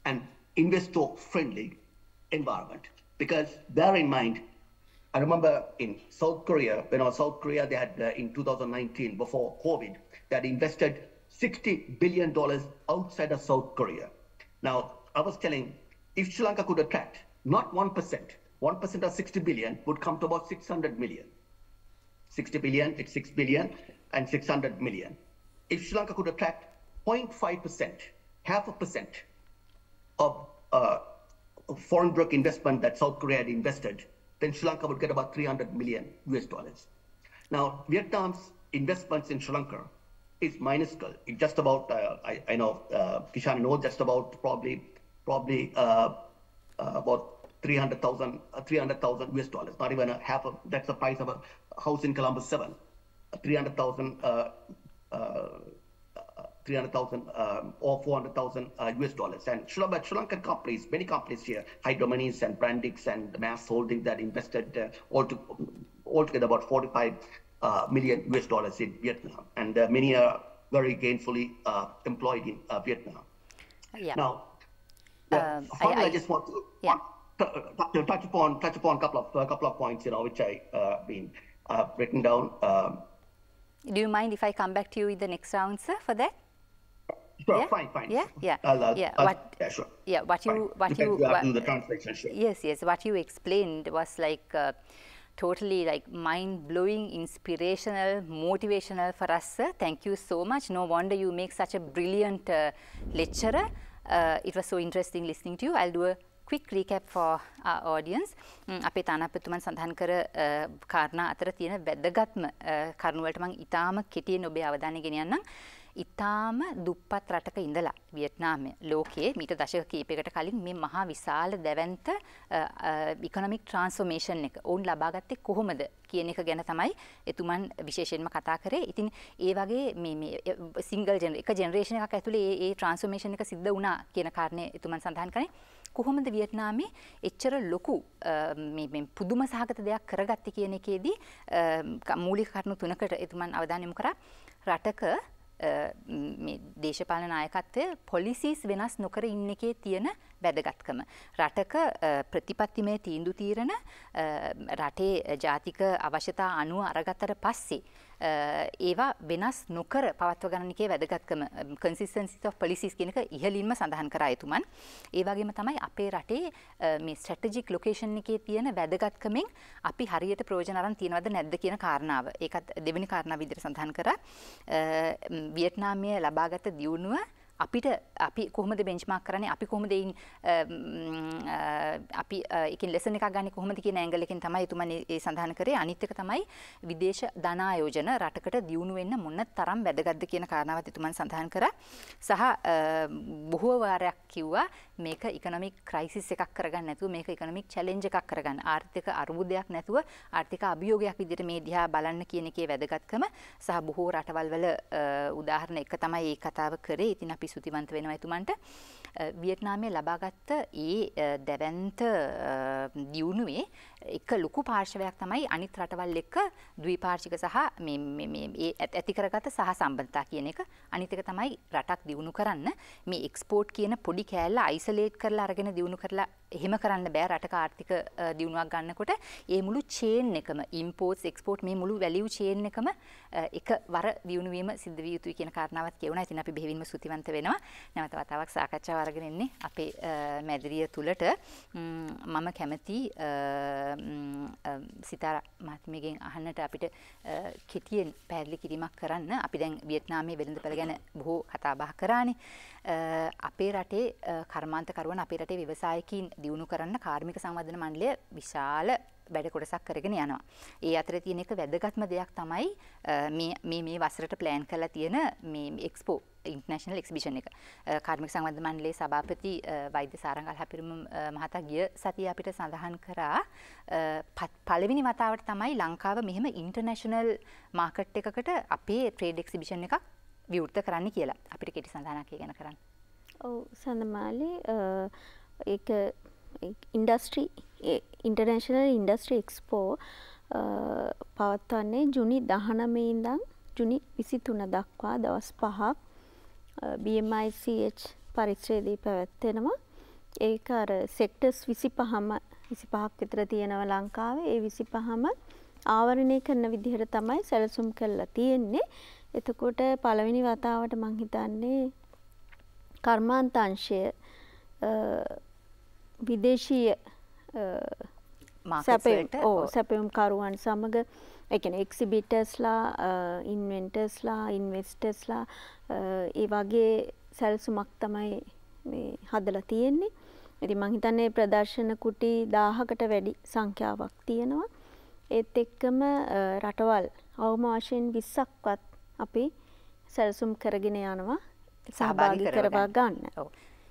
D: and investor-friendly environment. Because bear in mind, I remember in South Korea, when I was South Korea, they had in 2019, before COVID, they had invested $60 billion outside of South Korea. Now, I was telling, if Sri Lanka could attract not 1% of 60 billion would come to about 600 million. 60 billion, it's 6 billion and 600 million. If Sri Lanka could attract 0.5%, 0.5% of foreign direct investment that South Korea had invested, then Sri Lanka would get about $300 million. Now, Vietnam's investments in Sri Lanka is minuscule. It's just about, I know Kishan knows, just about probably about 300,000 US dollars, not even a half of, that's the price of a house in Columbus 7, 300,000 or 400,000 US dollars. And Sri Lankan companies, many companies here, Hydromanis and Brandix and Mass Holdings that invested altogether about 45 million US dollars in Vietnam. And many are very gainfully employed in Vietnam.
B: Yeah.
D: Now, finally, I just want to touch upon a couple of points, which I been written down.
B: Do you mind if I come back to you with the next answer for that?
D: Sure,
B: yeah?
D: fine.
B: Sure. What you
D: do the translation, sure.
B: Yes. What you explained was like totally like mind-blowing, inspirational, motivational for us, sir. Thank you so much. No wonder you make such a brilliant lecturer. It was so interesting listening to you. I'll do a quick recap for our audience. අපේ තානාපතිතුමන් සඳහන් කර කාරණා අතර තියෙන වැදගත්ම කරුණු වලට මම ඊටාම කෙටියෙන් ඔබේ අවධානය ගෙනියන්නම්. ඊටාම දුප්පත් රටක ඉඳලා වියට්නාමය ලෝකයේ මීට දශක කිහිපයකට කලින් මේ මහා විශාල දැවැන්ත ඉකොනොමික් ට්‍රාන්ස්ෆෝමේෂන් එක ඔවුන් ලබාගත්තේ කොහොමද කියන එක ගැන තමයි එතුමන් විශේෂයෙන්ම කතා කරේ. ඉතින් ඒ වගේ මේ සිංගල් එක ජෙනරේෂන් එකක් ඇතුලේ ඒ ට්‍රාන්ස්ෆෝමේෂන් එක සිද්ධ වුණා කියන කාරණේ එතුමන් සඳහන් කරේ. කොහොමද වියට්නාමයේ එච්චර ලොකු මේ පුදුම සහගත දෙයක් කරගත්තේ කියන එකේදී මූලික කරුණු තුනකට එතුමන් අවධානය යොමු කරා. රටක මේ දේශපාලන නායකත්වය පොලිසිස් වෙනස් නොකර ඉන්න එකේ තියෙන වැදගත්කම. රටක ප්‍රතිපත්තිමය තීන්දුව తీරන රටේ ජාතික අවශ්‍යතා අනුව අරගත්තට පස්සේ ඒවා වෙනස් නොකර පවත්ව ගන්න එකේ වැදගත්කම consistency of policies කියන එක ඉහළින්ම සඳහන් කරා එතුමන්. ඒ වගේම තමයි අපේ රටේ මේ strategic location එකේ තියෙන වැදගත්කමෙන් අපි හරියට ප්‍රයෝජන අරන් තියනවද නැද්ද කියන කාරණාව. ඒකත් දෙවෙනි කාරණාව විදිහට සඳහන් කරා. වියට්නාමයේ ලබාගත් දියුණුව අපි කොහොමද බෙන්ච්මාර්ක් කරන්නේ, අපි කොහොමද අපි එකකින් ලෙසන් එකක් ගන්න කොහොමද කියන ඇන්ගල් එකෙන් තමයි එතුමන් ඒ සඳහන් කරේ. අනිත් එක තමයි විදේශ ධන ආයෝජන රටකට දියුණු වෙන්න මොන තරම් වැදගත්ද කියන කාරණාවත් එතුමන් සඳහන් කරා. සහ බොහෝ වාරයක් කිව්වා මේක ඉකොනොමික් ක්‍රයිසිස් එකක් කරගන්න නැතුව මේක ඉකොනොමික් චැලෙන්ජ් එකක් කරගන්න, ආර්ථික අර්බුදයක් නැතුව ආර්ථික අභියෝගයක් විදිහට මේ දිහා බලන්න කියන එකේ වැදගත්කම සහ බොහෝ රටවල් වල උදාහරණ එක තමයි මේ කතාව කරේ. ඉතින් අපි සුතිවන්ත වෙනවා එතුමන්ට. වියට්නාමයේ ලබාගත් ඒ දැවැන්ත දියුණුවේ එක ලොකු පාර්ශවයක් තමයි අනිත් රටවල් එක්ක ද්විපාර්ශ්වික සහ මේ ඇති කරගත සහ සම්බන්ධතා කියන එක. අනිත් එක තමයි රටක් දියුණු කරන්න මේ එක්ස්පෝර්ට් කියන පොඩි කෑල්ල අයිසොලේට් කරලා අරගෙන දියුණු කරලා එහෙම කරන්න බෑ රටක ආර්ථික දියුණුවක් ගන්නකොට ඒ මුළු චේන් එකම ඉම්පෝර්ට්ස් එක්ස්පෝර්ට් මේ මුළු වැලියු චේන් එකම එකවර දියුණු වීම සිද්ධ විය යුතුයි කියන කාරණාවත් කියුණා. ඉතින් අපි බෙහෙවින්ම ස්තුතිවන්ත වෙනවා. නැවත වතාවක් සාකච්ඡාව අරගෙන ඉන්නේ අපේ මැදිරිය තුලට මම කැමති සිතාරා මහත්මියගෙන් අහන්නට අපිට කෙටියෙන් පැහැදිලි කිරීමක් කරන්න. අපි දැන් වියට්නාමයේ වෙළඳපළ ගැන බොහෝ කතා බහ කරානේ. අපේ රටේ කර්මාන්තකරුවන් අපේ රටේ ව්‍යවසායකින් දියුණු කරන්න කාර්මික සංවර්ධන මණ්ඩලය විශාල වැඩ කොටසක් කරගෙන යනවා. ඒ අතරේ තියෙන එක වැදගත්ම දෙයක් තමයි මේ වසරට ප්ලෑන් කරලා තියෙන මේ එක්ස්පෝ ඉන්ටර්නැෂනල් එක්සිබිෂන් එක. කාර්මික සංවර්ධන මණ්ඩලයේ සභාපති වෛද්‍ය සාරංගල් හපිරුම මහතා ගිය සතිය අපිට සඳහන් කරා පළවෙනි වතාවට තමයි ලංකාව මෙහෙම ඉන්ටර්නැෂනල් මාකට් එකකට අපේ ට්‍රේඩ් එක්සිබිෂන් එකක් විවෘත කරන්න කියලා. අපිට කෙටි සඳහනක් ගැන කරන්න.
A: ඔව් සඳමාලි ඒක ඉන්ඩස්ට්‍රි ඉන්ටර්නැෂනල් ඉන්ඩස්ට්‍රි එක්ස්පෝ පවත්වන්නේ ජුනි 19 ඉඳන් ජුනි 23 දක්වා දවස් 5ක් BMICH පරිශ්‍රයේදී පැවැත්වෙනවා. ඒක අර සෙක්ටර්ස් 25ක් විතර තියෙනවා ලංකාවේ. ඒ 25ම ආවරණය කරන විදිහට තමයි සැලසුම් කරලා තියෙන්නේ. එතකොට පළවෙනි වතාවට මං හිතන්නේ කර්මාන්තාංශය විදේශීය සැපයුම් කරුවන් සමග ඒ කියන්නේ එක්සිබිටර්ස්ලා ඉන්වෙන්ටර්ස්ලා ඉන්වෙස්ටර්ස්ලා ඒ වගේ සැලසුමක් තමයි මේ හදලා තියෙන්නේ. ඉතින් මං හිතන්නේ ප්‍රදර්ශන කුටි 1000කට වැඩි සංඛ්‍යාවක් තියෙනවා. ඒත් එක්කම රටවල් අවම වශයෙන් 20ක්වත් අපි සැලසුම් කරගෙන යනවා සහභාගී කරවා ගන්න.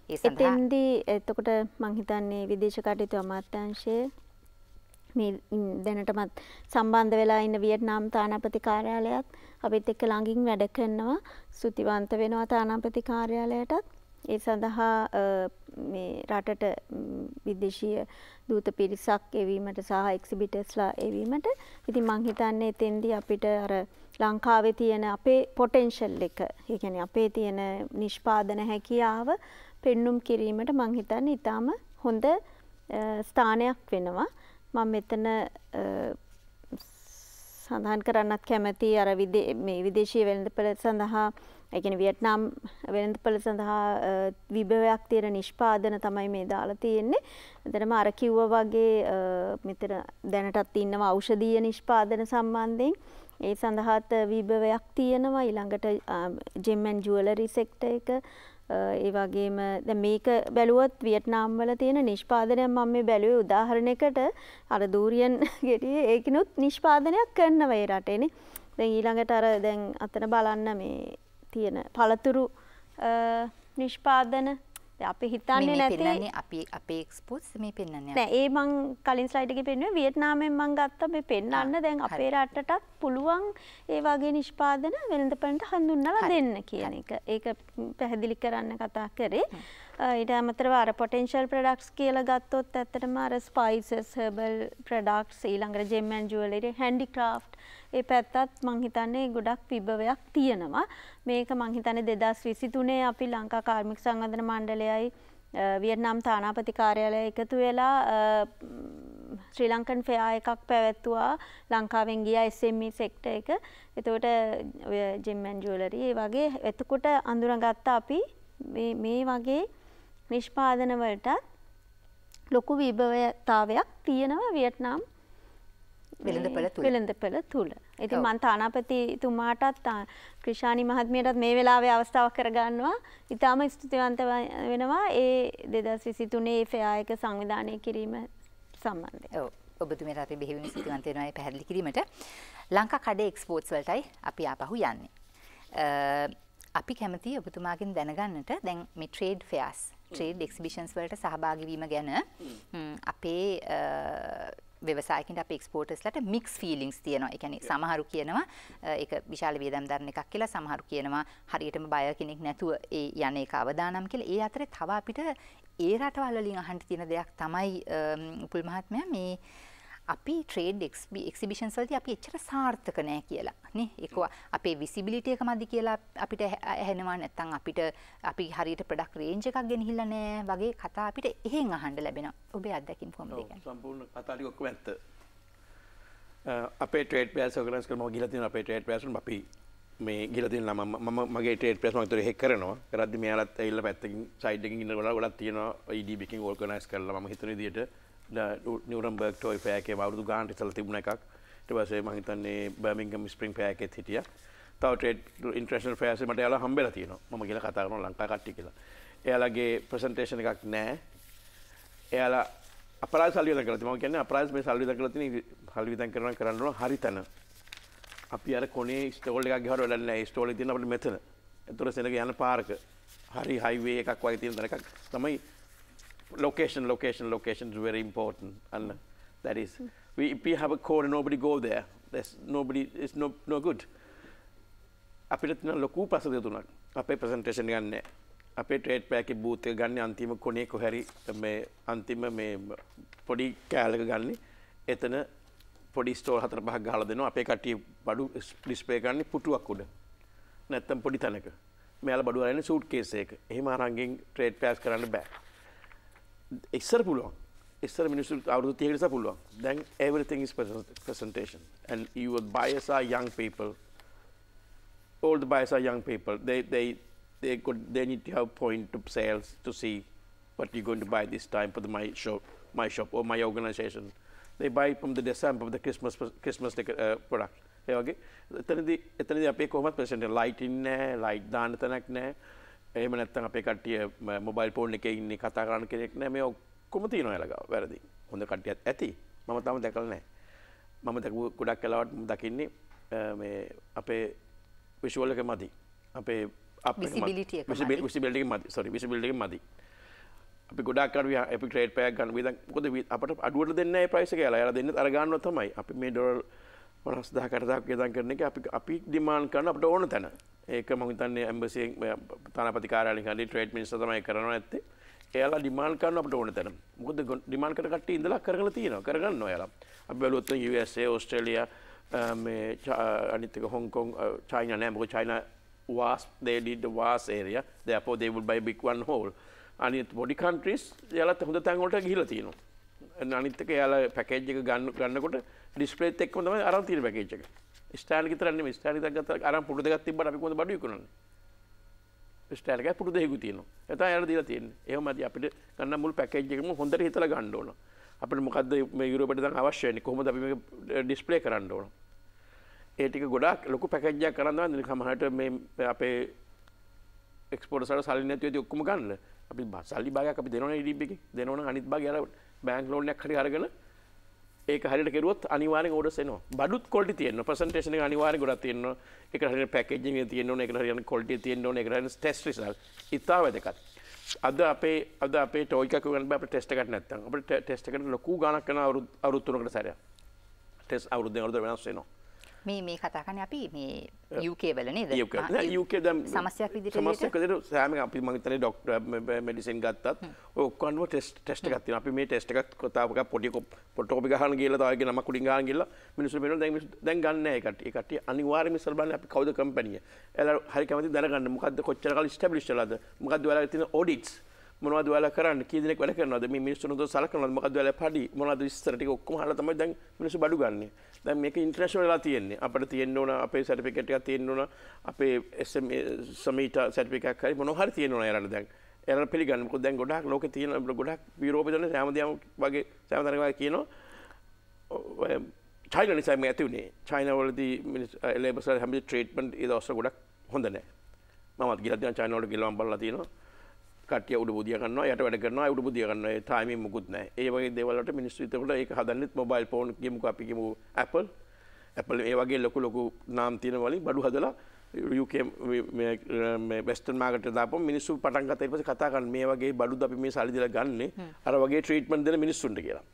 A: එතෙන්දී එතකොට මං හිතන්නේ විදේශ කටයුතු අමාත්‍යාංශයේ මේ දැනටමත් සම්බන්ධ වෙලා ඉන්න වියට්නාම් තානාපති කාර්යාලයත් අපිත් එක්ක ළඟින් වැඩ කරනවා. ස්තුතිවන්ත වෙනවා තානාපති කාර්යාලයටත්. ඒ සඳහා මේ රටට විදේශීය දූත පිරිසක් එවීමට සහ එක්සිබිටර්ස්ලා එවීමට. ඉතින් මං හිතන්නේ එතෙන්දී අපිට අර ලංකාවේ තියෙන අපේ පොටෙන්ෂල් එක, ඒ කියන්නේ අපේ තියෙන නිෂ්පාදන හැකියාව පෙන්눔 කිරීමට මං හිතන්නේ ඊටාම හොඳ ස්ථානයක් වෙනවා. මම මෙතන සඳහන් කරන්නත් කැමති අර මේ විදේශීය වෙළඳපළ සඳහා ඒ කියන්නේ වියට්නාම් වෙළඳපළ සඳහා විභවයක් තියෙන නිෂ්පාදන තමයි මේ දාලා තියෙන්නේ. එතනම අර කිව්වා වගේ මෙතන දැනටත් ඉන්නවා ඖෂධීය නිෂ්පාදන සම්බන්ධයෙන්. ඒ සඳහාත් විභවයක් තියෙනවා. ඊළඟට ජෙම් ඇන්ඩ් ජුවලරි සෙක්ටර් එක ඒ වගේම දැන් මේක බැලුවොත් වියට්නාම් වල තියෙන නිෂ්පාදනයක් මම මේ බැලුවේ උදාහරණයකට අර දූරියන් ගෙඩියේ ඒකිනුත් නිෂ්පාදනයක් කරනවා ඒ රටේනේ. දැන් ඊළඟට අර දැන් අතන බලන්න මේ තියෙන පළතුරු නිෂ්පාදන අපි හිතන්නේ නැති
B: අපේ එක්ස්පෝර්ට්ස් මේ පෙන්වන්නේ
A: නෑ. ඒ මං කලින් ස්ලයිඩ් එකේ පෙන්නුවේ වියට්නාමෙන් මං ගත්තා මේ පෙන්වන්න. දැන් අපේ රටටත් පුළුවන් ඒ වගේ නිෂ්පාදන වෙළඳපළට හඳුන්වලා දෙන්න කියන එක. ඒක පැහැදිලි කරන්න කතා කරේ. ඊට අමතරව අර පොටෙන්ෂල් ප්‍රොඩක්ට්ස් කියලා ගත්තොත් ඇත්තටම අර ස්පයිසස්, හර්බල් ප්‍රොඩක්ට්ස්, ඊළඟට ජෙම් ඇන්ඩ් ජුවලරි, හැන්ඩික්‍රාෆ්ට් ඒ පැත්තත් මං හිතන්නේ ගොඩක් විභවයක් තියෙනවා. මේක මං හිතන්නේ 2023 අපි ලංකා කාර්මික සංවර්ධන මණ්ඩලයයි වියට්නාම් තානාපති කාර්යාලය එකතු වෙලා ශ්‍රී ලංකන් ෆෙයා එකක් පැවැත්තුවා. ලංකාවෙන් ගියා SME සෙක්ටර් එක. එතකොට ඔය ජෙම් ඇන්ඩ් ජුවලරි ඒ වගේ එතකොට අඳුනගත්ත අපි මේ වගේ නිෂ්පාදන වලට ලොකු විභවතාවයක් තියෙනවා වියට්නාම් වෙළඳපළ තුල. ඉතින් මම තානාපතිතුමාටත් ක්‍රිෂානි මහත්මියටත් මේ වෙලාවේ අවස්ථාවක් කරගන්නවා. ඊටාම ස්තුතිවන්ත වෙනවා ඒ 2023 ෆෙයා එක සංවිධානය කිරීම සම්බන්ධයෙන්.
B: ඔව්. ඔබතුමියට අපි බෙහෙවින් ස්තුතිවන්ත වෙනවා මේ පැහැදිලි කිරීමට. ලංකා කඩේ එක්ස්පෝර්ට්ස් වලටයි අපි ආපහු යන්නේ. අපි කැමති ඔබතුමාගෙන් දැනගන්නට දැන් මේ ට්‍රේඩ් ෆෙයාස්, ට්‍රේඩ් එක්සිබිෂන්ස් වලට සහභාගී වීම ගැන අපේ ව්‍යවසායකින්ට අපේ එක්ස්පෝර්ටර්ස්ලාට මික්ස් ෆීලිංග්ස් තියෙනවා. ඒ කියන්නේ සමහරු කියනවා ඒක විශාල වියදම් දරන එකක් කියලා, සමහරු කියනවා හරියටම බය කෙනෙක් නැතුව ඒ යන එක අවදානම් කියලා. ඒ අතරේ තව අපිට ඒ රටවල් වලින් අහන්න තියෙන දෙයක් තමයි උපුල් මහත්මයා මේ අපි ට්‍රේඩ් එක්සිබිෂන්ස් වලදී අපි එච්චර සාර්ථක නැහැ කියලා නේ. ඒක අපේ විසිබිලිටි එක මදි කියලා අපිට ඇහෙනවා. නැත්නම් අපි හරියට ප්‍රොඩක්ට් රේන්ජ් එකක් ගෙනහිල්ලා නැහැ වගේ කතා අපිට එහෙන් අහන්න ලැබෙනවා. ඔබේ අත්දැකීම් කොහොමද ඒක?
E: සම්පූර්ණ කතා ටික ඔක්කොම ඇත්ත. අපේ ට්‍රේඩ් ප්‍රයිස් ඕගනයිස් කරලා මම ගිහලා තියෙනවා. අපේ ට්‍රේඩ් ප්‍රයිස් වල අපි මේ ගිහලා තියෙනවා. මම මගේ ට්‍රේඩ් ප්‍රයිස් මම ඒතර හෙක් කරනවා. කරද්දි මෙයාලත් ඇවිල්ලා පැත්තකින් සයිඩ් එකකින් ඉන්න ගොඩක් තියෙනවා. EDB එකකින් ඕගනයිස් කරලා මම හිතන විදිහට නිවරම්බර්ග් ටොයි ෆෙයා එකේ අවුරුදු ගානට ඉස්සලා තිබුණ එකක්. ඊට පස්සේ මම හිතන්නේ බර්මින්ගම් ස්ප්‍රින්ග් ෆෙයා එකෙත් හිටියා. තව ට්‍රේඩ් ඉන්ටර්නැෂනල් ෆෙයාස් මට එයාලා හම්බෙලා තියෙනවා. මම ගිහලා කතා කරනවා ලංකා කට්ටිය කියලා. එයාලගේ ප්‍රසන්ටේෂන් එකක් නැහැ. එයාලා අපරාධ සල්ලි විතර කරලා තියෙනවා. මම කියන්නේ අපරාධ මේ සල්ලි විතර කරලා තියෙන සල්ලි විතර කරන්න ඕන හරි තැන. අපි අර කොනේ ස්ටෝල් එකක් ගහවට වැඩක් නැහැ. ස්ටෝල් එක තියෙන අපිට මෙතන. ඒතර සෙනග යන පාරක හරි හයිවේ එකක් වගේ තියෙන තැනක තමයි location is very important, and that is if we have a code and nobody go there, there's nobody, it's no good. අපිට තියෙන ලොකු ප්‍රශ්න දෙතුනක් අපේ ප්‍රසන්ටේෂන් එක ගන්න අපේ ට්‍රේඩ් පැක් එකේ බූත් එක ගන්න අන්තිම කොනේ කොහරි මේ අන්තිම මේ පොඩි කෑල්ලක ගන්න එතන පොඩි ස්ටෝල් 4-5ක් ගහලා දෙනවා අපේ කට්ටිය බඩු ඩිස්ප්ලේ කරන්නේ පුටුවක් උඩ නැත්තම් පොඩි තැනක මෙයාලා බඩු අරගෙන සූට් කේස් එක එහෙම අරන්ගෙන් ට්‍රේඩ් පැක්ස් කරන්න බෑ ඉස්සර පුළුවන් ඉස්සර මිනිස්සු අවුරුදු 30කට ඉස්සර පුළුවන් දැන් everything is presentation and your buyers are young people. All the buyers are young people. They need to have point of sales to see what you're going to buy this time for my shop or my organization. They buy from the December of the Christmas product. Okay. එතනදී අපේ කොහොමද present light ඉන්නේ light දාන්න තැනක් නැහැ. එහෙම නැත්නම් අපේ කට්ටිය මොබයිල් ෆෝන් එකේ ඉන්නේ කතා කරන්න කෙනෙක් නැහැ. මේ ඔක්කොම තියෙනවා එලගාව. වැරදි. හොඳ කට්ටියත් ඇති. මම තාම දැකලා නැහැ. මම දැකපු ගොඩක් වෙලාවට දකින්නේ මේ අපේ visual එක මදි. අපේ visibility එක මදි. Sorry, visibility එක මදි. අපි ගොඩක් අර අපි ට්‍රේඩ් පැක් ගන්න විදිහ මොකද අපිට අඩුවට දෙන්නේ නැහැ ප්‍රයිස් එක. එයාලා දෙන්නේ අර ගන්නවා තමයි. අපි මේ ඩොලර් 50,000කට ගෙදන් කරන එක අපි ඩිමාන්ඩ් කරන අපිට ඕන තැන. ඒක මම හිතන්නේ ඇම්බසි තානාපති කාර්යාලයෙන් හරි ට්‍රේඩ් මිනිස්ටර් තමයි කරනවා නැත්තේ. එයාලා ඩිමාන්ඩ් කරන අපිට ඕන තැන. මොකද ඩිමාන්ඩ් කරන කට්ටිය ඉඳලා කරගෙන තියෙනවා. කරගන්නවා එයාලා. අපි බැලුවොත් USA, ඕස්ට්‍රේලියා මේ අනිත් එක හොංකොං චයිනා නෑ මොකද China was they did the vast area therefore they would buy big one whole අනිත් body countries එයාලත් හොඳ තැන් වලට ගිහිලා තියෙනවා අනිත් එක එයාලා පැකේජ් එක ගන්නකොට ඩිස්ප්ලේත් එක්කම තමයි අරන් තියෙන පැකේජ් එක ස්ටෑන්ඩ් එක විතරක් නෙමෙයි ස්ටෑන්ඩ් එකක් ගත්තා අරන් පුඩු දෙකක් තිබ්බට අපි කොහොමද බඩු විකුණන්නේ ස්ටෑන්ඩ් එකයි පුඩු දෙකකුයි තියෙනවා එතන එයාලා දීලා තියෙන්නේ එහෙමයි අපිට ගන්න මුළු පැකේජ් එකම හොඳට හිතලා ගන්න ඕන අපිට මොකද්ද මේ යුරෝපෙට දැන් අවශ්‍ය වෙන්නේ කොහොමද අපි මේක ඩිස්ප්ලේ කරන්න ඕන ඒ ටික ගොඩාක් ලොකු පැකේජ් එකක් කරන් දාන්න සමහරට මේ අපේ එක්ස්පෝර්ටර්ස් වල සල්ලි නැති වෙදී ඔක්කොම ගන්න අපි සල්ලි භාගයක් අපි දෙනවනේ EDB එකේ දෙනවනම් අනිත් භාගය අර බැංක් ලෝන් එකක් හරි අරගෙන ඒක හරියට කෙරුවොත් අනිවාර්යෙන් ඕඩර්ස් එනවා බඩුත් ක්වොලිටි තියෙනවා ප්‍රසන්ටේෂන් එක අනිවාර්යෙන් ගොඩක් තියෙනවා ඒක හරියට පැකේජින් එක තියෙන්න ඕනේ ඒක හරියට ක්වොලිටි තියෙන්න ඕනේ ඒක හරියට ටෙස්ට් රිසල්ට් ඉතාල වැදගත් අද අපේ ටෝයි එකක් ගන්න බෑ අපිට ටෙස්ට් එකක් නැත්තම් අපිට ටෙස්ට් එකට ලොකු ගාණක් කරන අවුරුදු 3කට සැරයක් ටෙස්ට් අවුරුද්දෙන් අවුරුද්ද වෙනස් වෙනවා
B: මේ කතා කරන්නේ අපි මේ UK වල නේද?
E: UK දැන්
B: සමස්තයක් විදිහට
E: සෑම අපි මම හිතන්නේ ડોක්ටර් මෙඩිසින් ගත්තත් ඔය ඔක්කොම ටෙස්ට් එකක් තියෙනවා. අපි මේ ටෙස්ට් එකක් තාවක පොඩි ෆොටෝකෝපි ගහන්න ගිහලා තව නමක් උඩින් ගහන්න ගිහලා මිනිස්සු වෙනවා දැන් ගන්න නැහැ ඒ කට්ටිය අනිවාර්යයෙන්ම ඉස්සර බලන්නේ අපි කවුද කම්පැනි. එයාලා හරි කැමති දැනගන්න මොකද්ද කොච්චර කාල ඉස්ටැබ්ලිෂ් වෙලාද මොකද්ද ඔයාලා තියෙන ඔඩිට්ස් මොනවද ඔයාලා කරන්නේ කී දෙනෙක් වැඩ කරනවද මේ මිනිස්සුන් උදේ සලකනවද මොකද්ද ඔයාලා පඩි මොනවද විස්තර ටික ඔක්කොම අහලා තමයි දැන් මිනිස්සු බඩු ගන්නෙ දැන් මේක ඉන්ටර්නැෂනල් වෙලා තියෙන්නේ අපිට තියෙන්න ඕන අපේ සර්ටිෆිකේට් එකක් තියෙන්න ඕන අපේ සමීට සර්ටිෆිකේට් එකක් හරි මොනවා හරි තියෙන්න ඕන එයාලට දැන් එයාලා පිළිගන්න මොකද දැන් ගොඩාක් ලෝකේ තියෙන ගොඩාක් යුරෝපේ දන්නේ සෑමදියම වගේ සෑමතරක වගේ කියනවා චයිනා නිසා මේ ඇති උනේ චයිනා වලදී ලේබර්ස් වල හැම ට්‍රීට්මන්ට් ඒ දවස්වල ගොඩක් හොඳ නැහැ මමත් ගිහලා දැන් චයිනා වලට ගිහලා බලලා තියෙනවා කට්ටිය උඩ බුදිය ගන්නවා යට වැඩ කරනවා උඩ බුදිය ගන්නවා ඒ ටයිමින් මුකුත් නැහැ ඒ වගේ දේවල් වලට මිනිස්සු ඉතකොට ඒක හදන්නෙත් මොබයිල් ෆෝන් කියමුකෝ අපි කියමු Apple ඒ වගේ ලොකු නාම් තියෙන වලින් බඩු හදලා UK මේ වෙස්ටර්න් මාකට් එකට දාපුවම මිනිස්සු පටන් ගත්තා ඊට පස්සේ කතා කරන්නේ මේ වගේ බඩුද අපි මේ සල්ලි දීලා ගන්නෙ අර වගේ ට්‍රීට්මන්ට් දෙන මිනිස්සුන්ට කියලා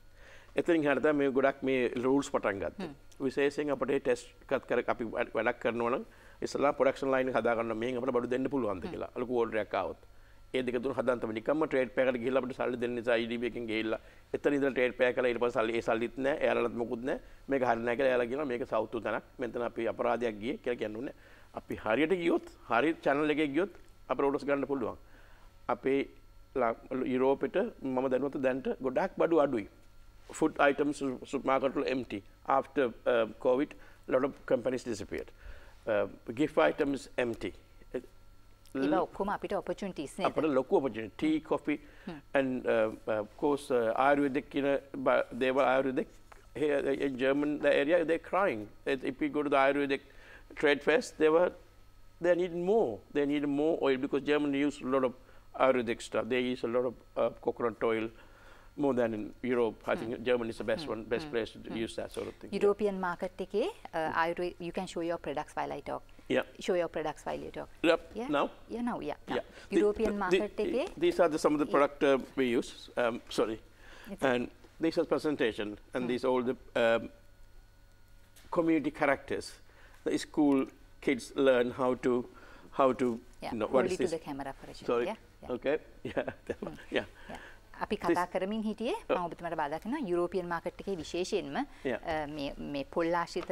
E: එතනින් හරියට මේ ගොඩක් මේ රූල්ස් පටන් ගත්තා විශේෂයෙන් අපේ ටෙස්ට් එකක් අපි වැඩක් කරනවා නම් ඉස්සලා ප්‍රොඩක්ෂන් ලයින් එක හදා ගන්න මෙහෙන් අපිට බඩු දෙන්න පුළුවන්ද කියලා ලොකු ඕඩර් එකක් ආවොත් ඒ දෙක තුන හදන්න තමයි නිකම්ම ට්‍රේඩ් පෑ එකට ගිහිල්ලා අපිට සල්ලි දෙන්න නිසා IDB එකෙන් ගිහිල්ලා එතන ඉඳලා ට්‍රේඩ් පෑ කරලා ඊට පස්සේ සල්ලි ඒ සල්ලිත් නැහැ එයාලට මොකුත් නැහැ මේක හරිය නැහැ කියලා එයාලා කියනවා මේක සෞතු තැනක් මෙතන අපි අපරාධයක් ගියේ කියලා කියන්නේ අපි හරියට ගියොත් හරිය channel එකේ ගියොත් අපිට ඕඩර්ස් ගන්න පුළුවන් අපේ යුරෝපෙට මම දැනුවත් දැන්ට ගොඩක් බඩු අඩුයි food items supermarket were empty after COVID a lot of companies disappeared gift items empty
B: ඒවා ඔක්කොම අපිට opportunities නේද
E: අපිට ලොකු opportunity tea coffee and of course ayurvedic they were ayurvedic here in German the area they're crying if we go to the ayurvedic trade fest they need more oil because Germany use a lot of ayurvedic stuff they use a lot of coconut oil more than in Europe. I think Germany is the best place to use that sort of thing.
B: European market එකේ you can show your products while I talk.
E: Yeah.
B: Show your products while you talk.
E: Yep.
B: Yeah.
E: Now?
B: Yeah, now. European market එකේ
E: these are some of the product we use. Sorry. And these are presentation and these all the community characters. The school kids learn how to what is this?
B: To the camera for a second.
E: Sorry.
B: Yeah.
E: Okay. Yeah.
B: අපි කතා කරමින් හිටියේ මම ඔබතුමාට බාධා කරනවා European market එකේ විශේෂයෙන්ම මේ පොල්ලාශිත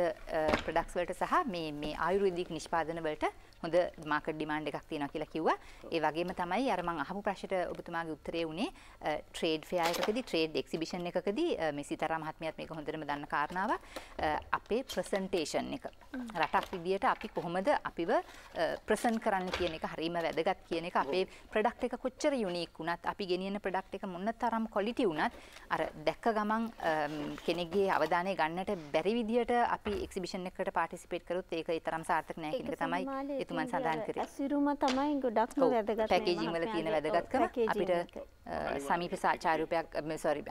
B: ප්‍රොඩක්ට්ස් වලට සහ මේ ආයුර්වේදික නිෂ්පාදන වලට හොඳ මාකට් ඩිමාන්ඩ් එකක් තියෙනවා කියලා කිව්වා. ඒ වගේම තමයි අර මම අහපු ප්‍රශ්නෙට ඔබතුමාගේ උත්තරේ උනේ ට්‍රේඩ් ෆෙයා එකකදී ට්‍රේඩ් එක්සිබිෂන් එකකදී මේ සීතාරා මහත්මියත් මේක හොඳටම දන්න කාරණාවක් අපේ ප්‍රසන්ටේෂන් එක රටක් විදියට අපි කොහොමද අපිව ප්‍රසන්ට් කරන්න කියන එක හරිම වැදගත් කියන එක අපේ ප්‍රොඩක්ට් එක කොච්චර යුනික් වුණත් අපි ගෙනියන ප්‍රොඩක්ට් එක මොන තරම් ක්වොලිටි වුණත් අර දැක්ක ගමන් කෙනෙක්ගේ අවධානය ගන්නට බැරි විදියට අපි එක්සිබිෂන් එකකට පාටිසිපේට් කරොත් ඒක ඒ තරම් සාර්ථක නැහැ කියන එක තමයි එතුමන් සඳහන් කරේ.
A: අසිරුම තමයි ගොඩක්ම වැදගත්.
B: පැකේජින් වල තියෙන වැදගත්කම අපිට සමීප රූපයක්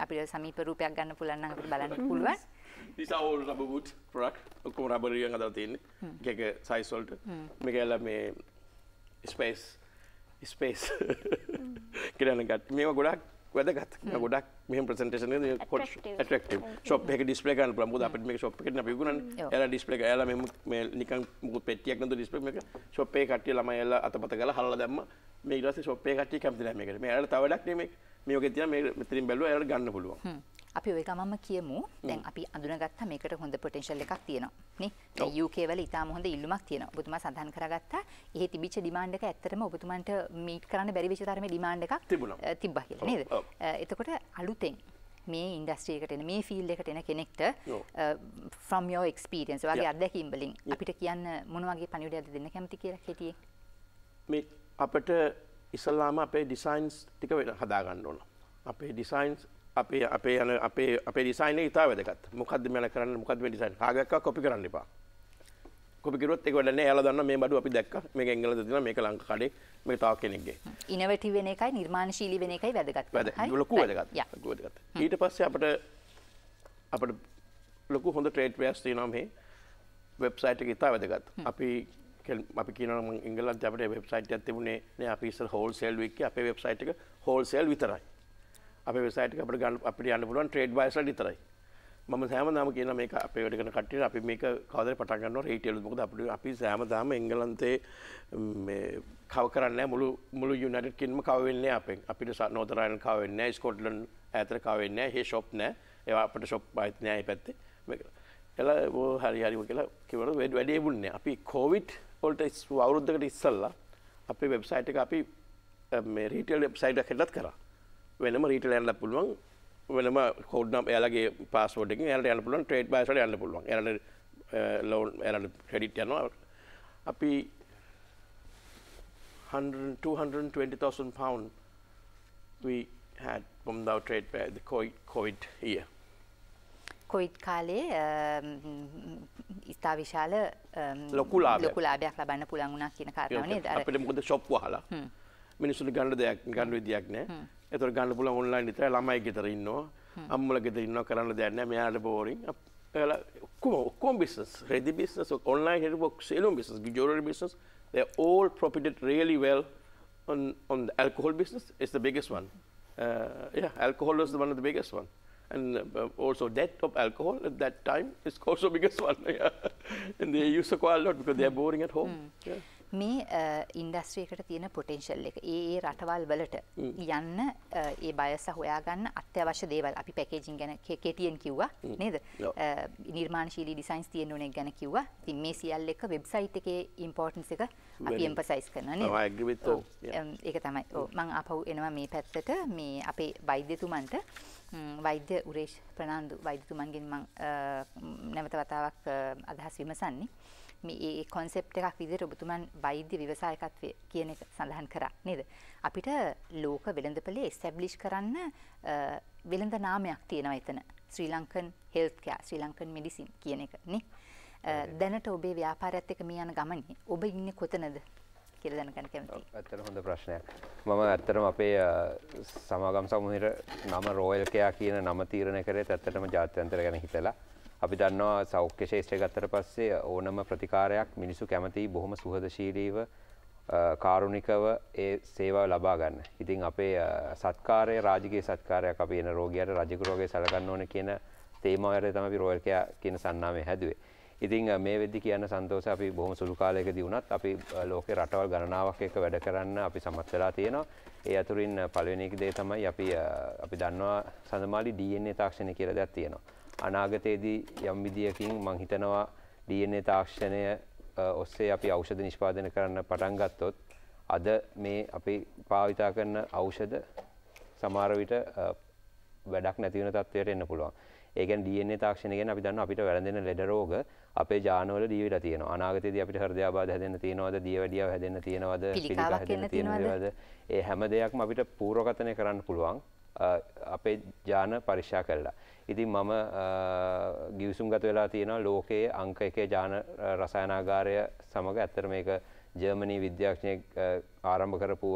B: අපිට සමීප රූපයක් ගන්න පුළුවන් නම් අපිට බලන්න පුළුවන්.
E: These are all rubber wood product. ඔක්කොම රබර් එකෙන් හදලා තියෙන්නේ. එක එක size වලට. මේක ඇල මේ space කියලා ගත්ත. මේවා ගොඩක් වැදගත්. ගොඩක් මෙහෙම presentation එකේ attractive. shop එකේ display කරන්න පුළුවන්. මොකද අපිට මේක shop එකේ අපි විකුණන්නේ. එයාලා display එක එයාලා මේ නිකන් මොකද පෙට්ටියක් නේද display මේක shop එකේ කට්ටිය ළමයි එයාලා අතපත ගාලා හල්ලා දැම්ම. මේ ඊට පස්සේ shop එකේ කට්ටිය කැමති නැහැ මේකට. මේ එයාලා තව වැඩක් නෙමෙයි. මේ වගේ තියෙන මේ මෙතනින් බැලුවා එයාලා ගන්න පුළුවන්.
B: අපි ওই ගමම කියමු දැන් අපි අඳුනගත්තා මේකට හොඳ පොටෙන්ෂල් එකක් තියෙනවා නේ UK වල ඉතාම හොඳ ඉල්ලුමක් තියෙනවා ඔබතුමා සඳහන් කරගත්තා එහි තිබිච්ච ඩිමාන්ඩ් එක ඇත්තටම ඔබතුමන්ට මීට් කරන්න බැරි වෙච්ච තරමේ ඩිමාන්ඩ් එකක් තිබ්බා කියලා නේද එතකොට අලුතෙන් මේ ඉන්ඩස්ට්‍රි එකට එන මේ ෆීල්ඩ් එකට එන කෙනෙක්ට from your experience ඔයාගේ අත්දැකීම් වලින් අපිට කියන්න මොන වගේ පණිවිඩයක්ද දෙන්න කැමති කියලා කෙටියෙන්
E: මේ අපිට ඉස්සල්ලාම අපේ ඩිසයින්ස් ටික හදා ගන්න ඕන අපේ ඩිසයින්ස් අපේ ඩිසයින් එක ඉතාල වැදගත්. මොකද්ද මම කරන්නේ මොකද්ද මේ ඩිසයින්? කාගයක් කොපි කරන්න එපා. කොපි කරුවොත් ඒක වැඩ නැහැ. එයාලා දන්නවා මේ බඩුව අපි දැක්කා. මේක එංගලන්තේ තියෙනවා මේක ලංකා කඩේ මේක තව කෙනෙක්ගේ.
B: ඉනොවේටිව් වෙන එකයි නිර්මාණශීලී වෙන එකයි වැදගත්.
E: හරි. ලොකු වැදගත්. ඊට පස්සේ අපිට ලොකු හොඳ ට්‍රේඩ් වෙයර්ස් තියෙනවා මේ වෙබ්සයිට් එක ඉතාල වැදගත්. අපි කියනවා මම එංගලන්තේ අපිට වෙබ්සයිට් එකක් තිබුණේ නේ අපි ඉස්සර හෝල්සේල් වික්කේ අපේ වෙබ්සයිට් එක හෝල්සේල් විතරයි. අපේ වෙබ්සයිට් එක අපිට යන්න පුළුවන් ට්‍රේඩ් බයර්ස් වලට විතරයි. මම හැමදාම කියනවා මේක අපේ වැඩ කරන කට්ටියට අපි මේක කවදාද පටන් ගන්නවා රීටේල් මොකද අපි හැමදාම එංගලන්තේ මේ කව කරන්නේ මුළු යුනයිටඩ් කින්ග්ඩම් කව වෙන්නේ අපෙන්. අපිට නෝර්තන් අයර්ලන්ඩ් කව වෙන්නේ නැහැ, ස්කොට්ලන්ඩ් ඈතට කව වෙන්නේ නැහැ, හේ ෂොප් නැහැ. ඒවා අපිට ෂොප් ආයිත් නැහැ මේ පැත්තේ. මේක එලා හරි කියලා කිව්වොත් වැඩේ වුණේ. අපි කොවිඩ් වලට අවුරුද්දකට ඉස්සෙල්ලා අපේ වෙබ්සයිට් එක අපි මේ රීටේල් වෙබ්සයිට් එකක් හදලා කරා. වෙනම රීටේල් යන්න පුළුවන් වෙනම කෝඩ් නම් එයාලගේ පාස්වර්ඩ් එකකින් එයාලට යන්න පුළුවන් ට්‍රේඩ් බයර්ස් වලට යන්න පුළුවන් එයාලට ලෝන් එයාලට ක්‍රෙඩිට් යනවා අපි 220,000 pound we had from our trade by the COVID year
B: Covid කාලේ ඉස්තා විශාල
E: ලොකු ලාභයක්
B: ලබන්න පුළුවන් වුණා කියන කාරණාව නේද
E: අපිට මොකද ෂොප් වහලා මිනිස්සුන්ට ගන්න විදියක් නැහැ එතකොට ගන්න පුළුවන් ඔන්ලයින් විතරයි ළමයි ගෙදර ඉන්නවා අම්මලා ගෙදර ඉන්නවා කරන්න දෙයක් නැහැ මෙයාට බෝරින් එයාලා ඔක්කොම business ready business online හිටපු සේලුම් business jewelry business they are all profited really well on the alcohol business it's the biggest one alcohol was one of the biggest one and also death of alcohol at that time is also biggest one and they use quite a lot because they are boring at home
B: මේ industry එකට තියෙන potential එක ඒ රටවල් වලට යන්න ඒ බයස හොයාගන්න අත්‍යවශ්‍ය දේවල් අපි පැකේජින් ගැන කෙටියෙන් කිව්වා නේද? නිර්මාණශීලී ඩිසයින්ස් තියෙන උනේ ගැන කිව්වා. ඉතින් මේ සියල්ල එක වෙබ්සයිට් එකේ ඉම්පෝටන්ස් එක අපි එම්ෆසයිස් කරනවා නේද?
E: I agree with that.
B: ඒක තමයි. ඔව් මම ආපහු එනවා මේ පැත්තට මේ අපේ වෛද්‍යතුමන්ට වෛද්‍ය උරේෂ් ප්‍රනාන්දු වෛද්‍යතුමන්ගෙන් මම නැවත වතාවක් අදහස් විමසන්නේ. මේ කොන්සෙප්ට් එකක් විදිහට ඔබතුමන් වෛද්‍ය ව්‍යවසායකත්වය කියන එක සඳහන් කරා නේද? අපිට ලෝක වෙළඳපොලේ එස්ටැබ්ලිෂ් කරන්න වෙළඳ නාමයක් තියෙනවා එතන. ශ්‍රී ලංකන් හෙල්ත් කෙයාර්, ශ්‍රී ලංකන් මෙඩිසින් කියන එක නේ. දැනට ඔබේ ව්‍යාපාරයත් එක්ක මේ යන ගමනේ ඔබ ඉන්නේ කොතනද කියලා දැනගන්න කැමතියි.
H: ඇත්තටම හොඳ ප්‍රශ්නයක්. මම ඇත්තටම අපේ සමාගම් සමූහයේ නම රොයල් කෙයා කියන නම තීරණය කරේ ඇත්තටම ජාත්‍යන්තර ගැන හිතලා. අපි දන්නවා සෞඛ්‍ය ශාස්ත්‍රය ගත්තට පස්සේ ඕනම ප්‍රතිකාරයක් මිනිසු කැමති බොහොම සුහදශීලීව කාරුණිකව ඒ සේවාව ලබා ගන්න. ඉතින් අපේ සත්කාරය රාජකීය සත්කාරයක් අපි එන රෝගියාට රජක රෝගේ සලකන්න ඕනේ කියන තේමාව යටතේ තමයි අපි රොයල් කෙයා කියන සන්නාමය හැදුවේ. ඉතින් මේ වෙද්දි කියන්න සන්තෝෂයි අපි බොහොම සුළු කාලයකදී වුණත් අපි ලෝකේ රටවල් ගණනාවක් එක්ක වැඩ කරන්න අපි සමත් වෙලා තියෙනවා. ඒ අතුරින් පළවෙනි එක දේ තමයි අපි දන්නවා සඳමාලි DNA තාක්ෂණය කියලා දෙයක් තියෙනවා. අනාගතයේදී යම් විදියකින් මම හිතනවා DNA තාක්ෂණය ඔස්සේ අපි ඖෂධ නිෂ්පාදනය කරන්න පටන් ගත්තොත් අද මේ අපි භාවිතා කරන ඖෂධ සමහර විට වැඩක් නැති වෙන තත්ත්වයට එන්න පුළුවන්. ඒ කියන්නේ DNA තාක්ෂණය කියන්නේ අපි දන්නවා අපිට වැළඳෙන ලෙඩ රෝග අපේ ජානවල දීවිලා තියෙනවා. අනාගතයේදී අපිට හෘදයාබාධ හැදෙන්න තියෙනවද, දියවැඩියාව හැදෙන්න තියෙනවද, පිළිකා හැදෙන්න තියෙනවද? ඒ හැම දෙයක්ම අපිට පූර්වකථනය කරන්න පුළුවන් අපේ ජාන පරීක්ෂා කළා. ඉතින් මම ගිවිසුම්ගත වෙලා තියෙනවා ලෝකයේ අංක 1 ජාන රසායනාගාරය සමග. ඇත්තට මේක ජර්මනි විද්‍යාඥයෙක් ආරම්භ කරපු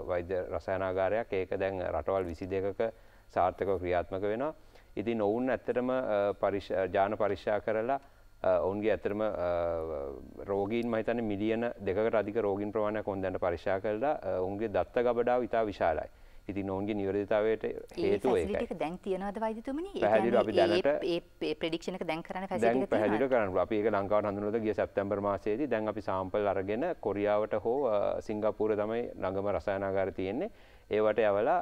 H: වෛද්‍ය රසායනාගාරයක්. ඒක දැන් රටවල් 22ක සාර්ථකව ක්‍රියාත්මක වෙනවා. ඉතින් ඔවුන් ඇත්තටම ජාන පරීක්ෂා කරලා ඔවුන්ගේ ඇත්තටම රෝගීන් මම හිතන්නේ මිලියන 2කට අධික රෝගීන් ප්‍රමාණයක් ඔවුන් දැන් පරීක්ෂා කළා. ඔවුන්ගේ දත්ත ගබඩාව ඉතා විශාලයි. ඉතින් ඔවුන්ගේ නිවැරදිතාවයට හේතුව ඒකයි. ඒ ෆැසිලිටි එක දැන් තියනවද වෛද්‍යතුමනි? පැහැදිලිව අපි දැනට
B: ඒ ප්‍රෙඩික්ෂන් එක දැන් කරන්න ෆැසිලිටි එක තියෙනවා.
H: දැන් පැහැදිලිව කරන්න පුළුවන්. අපි ඒක ලංකාවට හඳුන්වලා ගිය සැප්තැම්බර් මාසයේදී දැන් අපි සාම්පල් අරගෙන කොරියාවට හෝ සිංගප්පූරුවේ තමයි ළඟම රසායනාගාරය තියෙන්නේ. ඒවට යවලා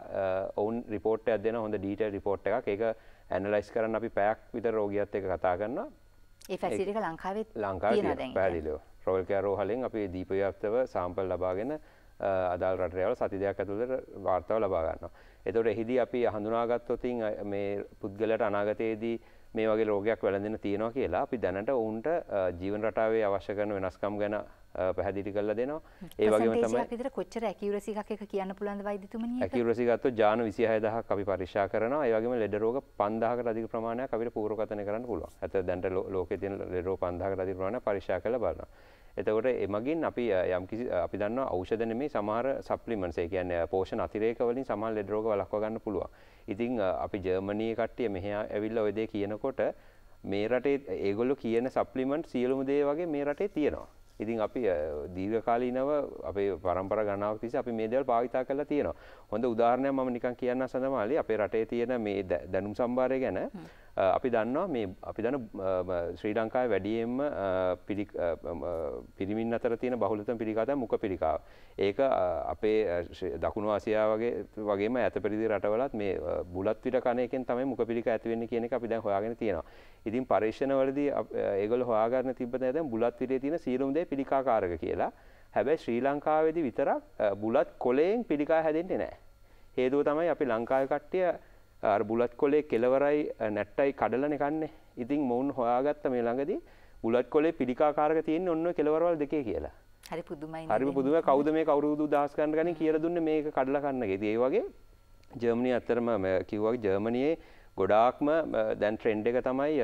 H: ඔවුන් රිපෝට් එකක් දෙනවා, හොඳ ඩීටේල් රිපෝට් එකක්. ඒක ඇනලයිස් කරන්න අපි පැයක් විතර රෝගියාත් එක්ක කතා කරනවා.
B: ඒ ෆැසිලිටි එක ලංකාවේ
H: තියෙනවා දැන්. පැහැදිලිව. රොයල් කෙයාර් රෝහලෙන් අපි දීපව්‍යාප්තව සාම්පල් ලබාගෙන අදාළ රටට යවලා සති දෙකක් ඇතුළත වාර්තාව ලබා ගන්නවා. එතකොට එහිදී අපි හඳුනාගත්තොත් මේ පුද්ගලයාට අනාගතයේදී මේ වගේ රෝගයක් වැළඳෙන්න තියෙනවා කියලා අපි දැනට ඔවුන්ට ජීවන රටාවේ අවශ්‍ය කරන වෙනස්කම් ගැන පැහැදිලි කරලා දෙනවා. ඒ වගේම තමයි
B: අපිට කොච්චර ඇකියුරසි එකක් එක කියන්න පුළුවන්ද වෛද්‍යතුමනි?
H: ඇකියුරසි ගත්තොත් ජාන 26000ක් අපි පරීක්ෂා කරනවා. ඒ වගේම ලෙඩ රෝග 5000කට අධික ප්‍රමාණයක් අපිට පූර්වකථනය කරන්න පුළුවන්. ඇත්ත දැනට ලෝකයේ තියෙන ලෙඩ රෝග 5000කට අධික ප්‍රමාණයක් පරීක්ෂා කරලා බලනවා. එතකොට එමගින් අපි යම්කිසි අපි දන්නවා ඖෂධ නෙමෙයි සමහර සප්ලිමන්ට්ස් ඒ කියන්නේ පෝෂණ අතිරේක වලින් සමහර ලෙඩ රෝග වළක්වා ගන්න පුළුවන්. ඉතින් අපි ජර්මනියේ කට්ටිය මෙහා ඇවිල්ලා ඔය දේ කියනකොට මේ රටේ ඒගොල්ලෝ කියන සප්ලිමන්ට් සියලුම දේ වගේ මේ රටේ තියෙනවා. ඉතින් අපි දීර්ඝකාලීනව අපේ පරම්පරා ගණනාවක් තිස්සේ අපි මේ දේවල් භාවිතා කරලා තියෙනවා. හොඳ උදාහරණයක් මම නිකන් කියන්න සඳමාලි අපේ රටේ තියෙන මේ දැනුම් සම්භාරය ගැන අපි දන්නවා මේ අපි දන්න ශ්‍රී ලංකාවේ වැඩියෙන්ම පිරිමින් අතර තියෙන බහුලතම පිළිකාව තමයි මුඛ පිළිකාව. ඒක අපේ දකුණු ආසියාව වගේම ඈත පෙරදිග රටවලත් මේ බුලත් පිට කන එකෙන් තමයි මුඛ පිළිකාව ඇති වෙන්නේ කියන එක අපි දැන් හොයාගෙන තියෙනවා. ඉතින් පරීක්ෂණවලදී ඒගොල්ලෝ හොයාගන්න තිබ්බ දේ දැන් බුලත් පිටේ තියෙන සියලුම දේ පිළිකාකාරක කියලා. හැබැයි ශ්‍රී ලංකාවේදී විතරක් බුලත් කොළයෙන් පිළිකා හැදෙන්නේ නැහැ. හේතුව තමයි අපි ලංකාවේ කට්ටිය අර බුලත් කොලේ කෙලවරයි නැට්ටයි කඩලානේ කන්නේ. ඉතින් මොවුන් හොයාගත්ත මේ ළඟදී බුලත් කොලේ පිළිකාකාරක තියෙන්නේ ඔන්න ඔය කෙලවරවල් දෙකේ කියලා.
B: හරි පුදුමයි.
H: හරි පුදුමයි. කවුද මේ කවුරුදු දහස් ගන්න ගණන් කියලා දුන්නේ මේක කඩලා කන්න කියලා. ඒ වගේ ජර්මනිය අතරම කිව්වා ජර්මනියේ ගොඩාක්ම දැන් ට්‍රෙන්ඩ් එක තමයි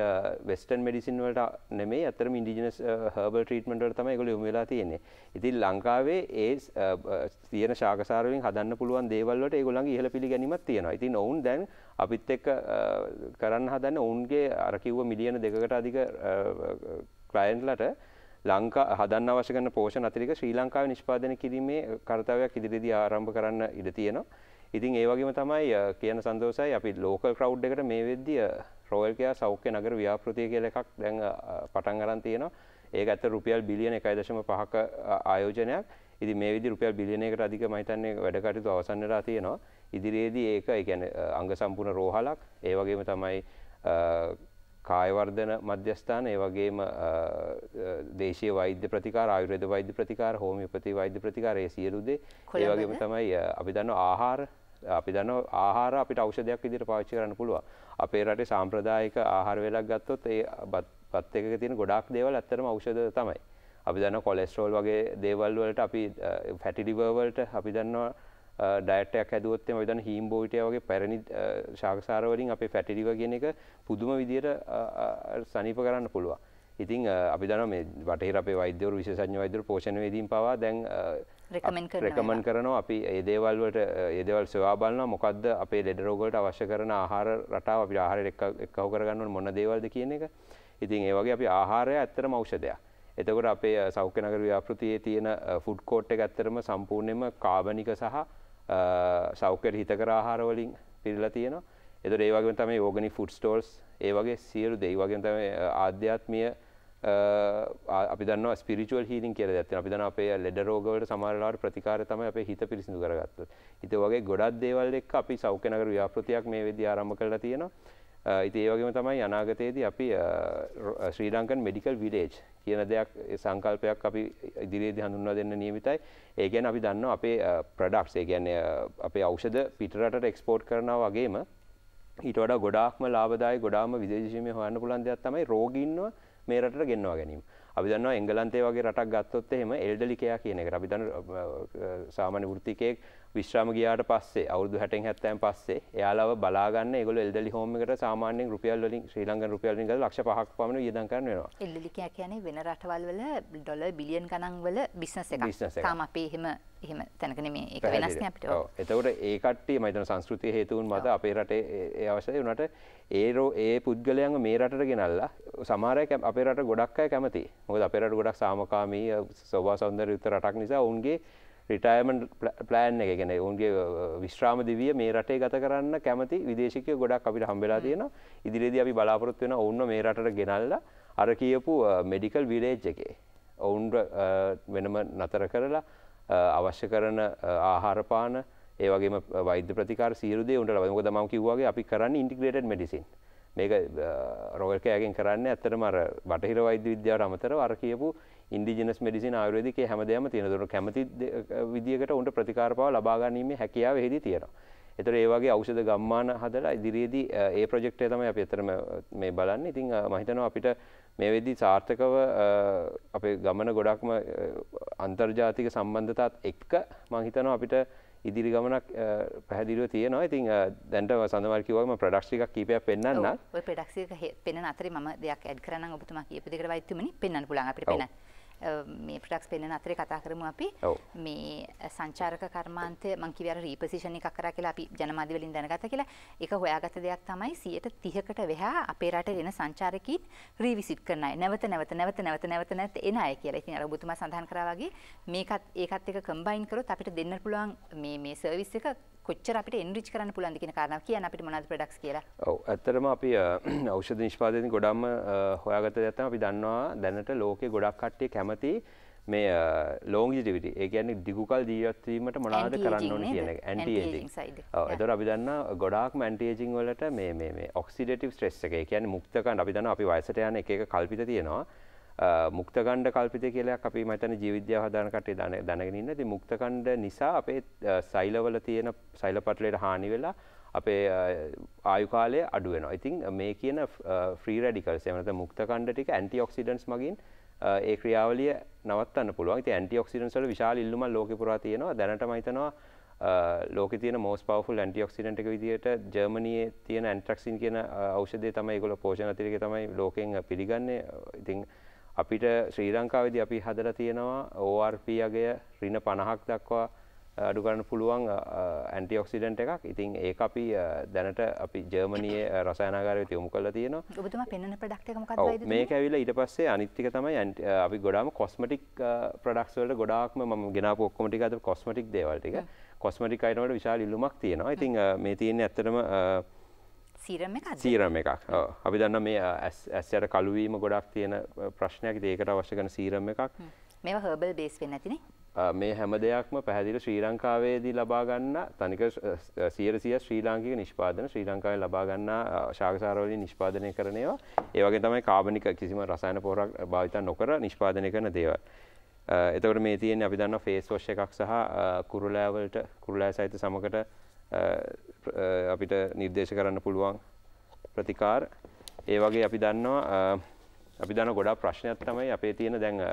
H: වෙස්ටර්න් මෙඩිසින් වලට නෙමෙයි අතරම ඉන්ඩිජිනස් හර්බල් ට්‍රීට්මන්ට් වලට තමයි ඒගොල්ලෝ යොමු වෙලා තියෙන්නේ. ඉතින් ලංකාවේ ඒ තියෙන ශාකසාර වලින් හදන්න පුළුවන් දේවල් වලට ඒගොල්ලන්ගේ ඉහළ පිළිගැනීමක් තියෙනවා. ඉතින් ඔවුන් දැන් අපිත් එක්ක කරන්න හදන්නේ ඔවුන්ගේ අර කිව්ව මිලියන 2කට අධික ක්ලයන්ට්ලට ලංකා හදන්න අවශ්‍ය කරන පෝෂණ අතිරික ශ්‍රී ලංකාවේ නිෂ්පාදනය කිරීමේ කාර්යයක් ඉදිරියේදී ආරම්භ කරන්න ඉඩ තියෙනවා. ඉතින් ඒ වගේම තමයි කියන සන්තෝෂයි අපි ලෝකල් ක්‍රවුඩ් එකට මේ වෙද්දී රොයල් කෙයාර් සෞඛ්‍ය නගර ව්‍යාපෘතිය කියලා එකක් දැන් පටන් ගන්න තියෙනවා. ඒක ඇත්ත රුපියල් බිලියන 1.5ක ආයෝජනයක්. ඉතින් මේ විදිහ රුපියල් බිලියනයකට අධික මම හිතන්නේ වැඩ කටයුතු අවසන් වෙලා තියෙනවා. ඉදිරියේදී ඒක ඒ කියන්නේ අංග සම්පූර්ණ රෝහලක්, ඒ වගේම තමයි කාය වර්ධන මධ්‍යස්ථාන, ඒ වගේම දේශීය වෛද්‍ය ප්‍රතිකාර, ආයුර්වේද වෛද්‍ය ප්‍රතිකාර, හෝමියෝපති වෛද්‍ය ප්‍රතිකාර, ඒ සියලු දේ. ඒ වගේම තමයි අපි දන්නවා ආහාර අපිට ඖෂධයක් විදිහට පාවිච්චි කරන්න පුළුවන්. අපේ රටේ සාම්ප්‍රදායික ආහාර වේලක් ගත්තොත් ඒ බත් එකක තියෙන ගොඩාක් දේවල් ඇත්තටම ඖෂධ තමයි. අපි දන්නවා කොලෙස්ටරෝල් වගේ දේවල් වලට අපි ෆැටි ලිවර් වලට අපි දන්නවා ඩයට් එකක් හැදුවොත් එහම අපි දන්නවා හීම් බෝවිටියා වගේ පැරණි ශාකසාර වලින් අපේ ෆැටි ලිවර් කියන එක පුදුම විදියට සනීප කරන්න පුළුවන්. ඉතින් අපි දන්නවා මේ බටහිර අපේ වෛද්‍යවරු විශේෂඥ වෛද්‍යවරු පෝෂණ වේදීන් පවා දැන් රෙකමන්ඩ් කරනවා අපි මේ දේවල් වලට මේ දේවල් සොයා බලනවා මොකද්ද අපේ ලෙඩ රෝග වලට අවශ්‍ය කරන ආහාර රටාව අපිට ආහාරයට එක්කව කරගන්න ඕන මොන දේවල්ද කියන එක. ඉතින් ඒ වගේ අපි ආහාරය ඇත්තටම ඖෂධයක්. එතකොට අපේ සෞඛ්‍ය නගර ව්‍යාපෘතියේ තියෙන ෆුඩ් කෝට් එක ඇත්තටම සම්පූර්ණයෙන්ම කාබනික සහ සෞඛ්‍යයට හිතකර ආහාර වලින් පිරීලා තියෙනවා. එතකොට ඒ වගේම තමයි ඕගනික් ෆුඩ් ස්ටෝල්ස්, ඒ වගේ සියලු දේ, ඒ වගේම තමයි ආධ්‍යාත්මීය අපි දන්නවා ස්පිරිචුවල් හීලින් කියලා දෙයක් තියෙනවා. අපි දන්නවා අපේ ලෙඩ රෝග වලට සමහර වෙලාවට ප්‍රතිකාරය තමයි අපේ හිත පිරිසිදු කරගත්තොත්. ඉතින් වගේ ගොඩක් දේවල් එක්ක අපි සෞඛ්‍ය නගර ව්‍යාපෘතියක් මේ වෙද්දී ආරම්භ කරලා තියෙනවා. ඉතින් ඒ වගේම තමයි අනාගතයේදී අපි ශ්‍රී ලංකන් මෙඩිකල් විලේජ් කියන දෙයක් සංකල්පයක් අපි ඉදිරියේදී හඳුන්වා දෙන්න නියමිතයි. ඒ කියන්නේ අපි දන්නවා අපේ ප්‍රොඩක්ට්ස්, ඒ කියන්නේ අපේ ඖෂධ පිටරටට එක්ස්පෝර්ට් කරනවා වගේම ඊට වඩා ගොඩාක්ම ලාභදායී, ගොඩාක්ම විදේශීය හොයන්න පුළුවන් දෙයක් තමයි රෝගීන්ව මේ රටට ගෙන්වා ගැනීම. අපි දන්නවා එංගලන්තය වගේ රටක් ගත්තොත් එහෙම එල්ඩර්ලි කෙයා කියන එකට අපි දන්නවා සාමාන්‍ය වෘත්තිකයෙක් විශ්‍රාම ගියාට පස්සේ අවුරුදු 60න් 70න් පස්සේ එයාලව බලා ගන්න ඒගොල්ලෝ එල්ඩර්ලි හෝම් එකට සාමාන්‍යයෙන් රුපියල් වලින් ශ්‍රී ලංකන් රුපියල් වලින් ගාලා ලක්ෂ 5ක් පමණ වියදම් කරන්න වෙනවා.
B: එල්ඩර්ලි කෙයා කියන්නේ වෙන රටවල් වල ඩොලර් බිලියන් ගණන් වල බිස්නස් එකක්. තාම අපේ එහෙම තැනක නෙමෙයි. ඒක වෙනස් නේ අපිට.
H: ඔව්. එතකොට ඒ කට්ටිය මම හිතන සංස්කෘතිය හේතුන් මත අපේ රටේ ඒ අවශ්‍යයි උනට ඒ පුද්ගලයන්ව මේ රටට ගෙනල්ලා සමහර අය අපේ රට ගොඩක් අය කැමතියි. මොකද අපේ රට ගොඩක් සාමකාමී සෝභා සෞන්දර්ය යුක්ත රටක් නිසා උන්ගේ රිටයර්මන්ට් ප්ලෑන් එක කියන්නේ උන්ගේ විශ්‍රාම දිවිය මේ රටේ ගත කරන්න කැමති විදේශිකයෝ ගොඩක් අපිට හම්බෙලා තියෙනවා. ඉදිරියේදී අපි බලාපොරොත්තු වෙනවා ඔවුන්ව මේ රටට ගෙනල්ලා අර කියපු මෙඩිකල් විලේජ් එකේ ඔවුන්ව වෙනම නතර කරලා අවශ්‍ය කරන ආහාර පාන, ඒ වගේම වෛද්‍ය ප්‍රතිකාර සියලු දේ උන්ට ලබනවා. මොකද මම කිව්වා වගේ අපි කරන්නේ ඉන්ටිග්‍රේටඩ් මෙඩිසින්. මේක රොයල් කෙයාගෙන් කරන්නේ ඇත්තටම අර බටහිර වෛද්‍ය විද්‍යාවට අමතරව අර කියපු ඉන්ඩිජිනස් මෙඩිසින් ආයුර්වේදික හැමදේම තියෙනවා. ඒතකොට කැමති විදියකට උන්ට ප්‍රතිකාර පාව ලබා ගැනීමේ හැකියාව එහිදී තියෙනවා. ඒතර ඒ වගේ ඖෂධ ගම්මාන හදලා ඉදිරියේදී ඒ ප්‍රොජෙක්ට් එක තමයි අපි ඇත්තටම මේ බලන්නේ. ඉතින් මම හිතනවා අපිට මේ වෙද්දී සාර්ථකව අපේ ගමන ගොඩක්ම අන්තර්ජාතික සම්බන්ධතාවත් එක්ක මම හිතනවා අපිට ඉදිරි ගමනක් පැහැදිලිව තියෙනවා. ඉතින් දැන්ට සඳමාල් කිව්වා මම ප්‍රොඩක්ට්ස් ටිකක් කීපයක් පෙන්නන්නම්.
B: ඔය ප්‍රොඩක්ට්ස් එක පෙන්නන අතරේ මම දෙයක් ඇඩ් කරන්නම් ඔබතුමා කියපු දෙකට වෛද්‍යතුමනි පෙන්වන්න පුළුවන් අපිට පෙන්නන්න. මේ ප්‍රොඩක්ට්ස් පෙන්වන අතරේ කතා කරමු අපි මේ සංචාරක කර්මාන්තය මම කිව්වේ අර රීපොසිෂන් එකක් කරා කියලා අපි ජනමාධ්‍ය වලින් දැනගත්තා කියලා. ඒක හොයාගත්ත දෙයක් තමයි 30%කට වෙහා අපේ රටේ එන සංචාරකීන් රීවිසිට් කරන අය. නැවත එන අය කියලා. ඉතින් අර ඔබතුමා සඳහන් කරා වගේ ඒකත් එක කම්බයින් කරොත් අපිට දෙන්න පුළුවන් මේ සර්විස් එක කොච්චර අපිට එන්රිච් කරන්න පුළුවන්ද කියන කාරණාව කියන්න අපිට මොනවද ප්‍රොඩක්ට්ස් කියලා.
H: ඔව් ඇත්තටම අපි ඖෂධ නිෂ්පාදනයේදී ගොඩක්ම හොයාගත්ත දෙයක් තමයි අපි දන්නවා දැනට ලෝකේ ගොඩක් කට්ටිය කැමති මේ longevity. ඒ කියන්නේ දිගුකල් ජීවත් වීමට මොනවද කරන්න ඕනේ කියන එක. Anti ageing. ඔව් ඒතර අපි දන්නවා ගොඩාක්ම ඇන්ටි ඒජින් වලට මේ ඔක්සිඩේටිව් ස්ට්‍රෙස් එක. ඒ කියන්නේ මුක්තකණ්ඩ අපි දන්නවා අපි වයසට යන එක කල්පිත තියෙනවා. මුක්තකණ්ඩ කල්පිතය කියලා අපි මම හිතන්නේ ජීව විද්‍යාව හදාන කට්ටිය දැනගෙන ඉන්න. ඉතින් මුක්තකණ්ඩ නිසා අපේ සෛලවල තියෙන සෛල පටලයට හානි වෙලා අපේ ආයු කාලය අඩු වෙනවා. ඉතින් මේ කියන ෆ්‍රී රැඩිකල්ස් එහෙම නැත්නම් මුක්තකණ්ඩ ටික ඇන්ටිඔක්සිඩන්ට්ස් මගින් ඒ ක්‍රියාවලිය නවත්තන්න පුළුවන්. ඉතින් ඇන්ටිඔක්සිඩන්ට්ස් වල විශාල ඉල්ලුමක් ලෝකෙ පුරා තියෙනවා. දැනට මම හිතනවා ලෝකේ තියෙන most powerful antioxidant එක විදිහට ජර්මනියේ තියෙන ඇන්ට්‍රැක්සින් කියන ඖෂධය තමයි ඒගොල්ලෝ පෝෂණ අතිරේකය තමයි ලෝකෙන් පිළිගන්නේ. ඉතින් අපිට ශ්‍රී ලංකාවේදී අපි හදලා තියෙනවා ORP අගය ඍණ 50ක් දක්වා අඩු කරන්න පුළුවන් ඇන්ටිඔක්සිඩන්ට් එකක්. ඉතින් ඒක අපි දැනට අපි ජර්මනියේ රසායනාගාරයට යොමු කරලා තියෙනවා.
B: ඔබතුමා පෙන්වන ප්‍රොඩක්ට් එක මොකක්ද වයිද?
H: මේක ඇවිල්ලා ඊට පස්සේ අනිත් එක තමයි අපි ගොඩාම කොස්මටික් ප්‍රොඩක්ට්ස් වලට ගොඩාක්ම මම ගෙනාපු ඔක්කොම ටික අතර කොස්මටික් දේවල් ටික. කොස්මටික් අයිටම් වලට විශාල ඉල්ලුමක් තියෙනවා. ඉතින් මේ තියෙන්නේ ඇත්තටම
B: සීරම් එකක්ද?
H: සීරම් එකක්. ඔව්. අපි දන්නවා මේ ඇස් යට කළු වීම ගොඩක් තියෙන ප්‍රශ්නයක්. ඉතින් ඒකට අවශ්‍ය කරන සීරම් එකක්.
B: මේවා හර්බල් බේස් වෙන්නේ නැතිනේ.
H: මේ හැම දෙයක්ම පැහැදිලි ශ්‍රී ලංකාවේදී ලබා ගන්න තනිකර 100% ශ්‍රී ලාංකික නිෂ්පාදන ශ්‍රී ලංකාවේ ලබා ගන්න ශාකසාර වලින් නිෂ්පාදනය කරන ඒවා. ඒ වගේ තමයි කාබනික කිසිම රසායන පොහොරක් භාවිත නොකර නිෂ්පාදනය කරන දේවල්. එතකොට මේ තියෙන්නේ අපි දන්නවා ෆේස් වොෂ් එකක් සහ කුරුලෑ වලට කුරුලෑ සහිත සමකට අපිට නිර්දේශ කරන්න පුළුවන් ප්‍රතිකාර. ඒ වගේ අපි දන්නවා ගොඩාක් ප්‍රශ්නයක් තමයි අපේ තියෙන දැන්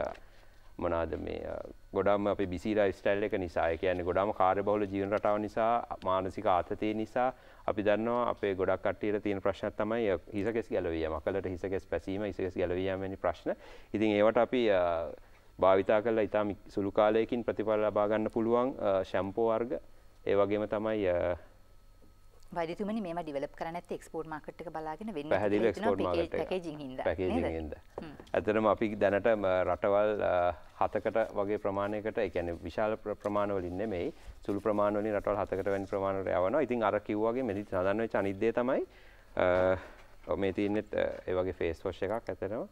H: මොනවාද මේ ගොඩාම අපේ බිසි ලයිෆ් ස්ටයිල් එක නිසා ඒ කියන්නේ ගොඩාම කාර්යබහුල ජීවන රටාව නිසා මානසික ආතතිය නිසා අපි දන්නවා අපේ ගොඩක් කට්ටියට තියෙන ප්‍රශ්නයක් තමයි හිසකෙස් ගැලවී යාම. අකලට හිසකෙස් පැසීම, හිසකෙස් ගැලවී යාම වැනි ප්‍රශ්න. ඉතින් ඒවට අපි භාවිතා කරලා ඉතාම සුළු කාලයකින් ප්‍රතිඵල ලබා ගන්න පුළුවන් ෂැම්පෝ වර්ග. ඒ වගේම තමයි
B: වෛද්‍යතුමනි මේවා ඩිවෙලොප් කරන්නේ නැත්නම් එක්ස්පෝර්ට් මාකට් එක බලාගෙන වෙන්නේ
H: පැහැදිලි එක්ස්පෝර්ට් මාකට් එක
B: පැකේජින් හින්දා.
H: පැකේජින් හින්දා. ඇත්තටම අපි දැනට රටවල් 7කට වගේ ප්‍රමාණයකට ඒ කියන්නේ විශාල ප්‍රමාණ වලින් නෙමෙයි සුළු ප්‍රමාණ වලින් රටවල් 7කට වැනි ප්‍රමාණවලට යවනවා. ඉතින් අර කිව්වා වගේ මෙදි සාධාරණ වෙච්ච අනිත් දේ තමයි මේ තියෙන්නේ ඒ වගේ ෆේස් වොෂ් එකක් ඇත්තටම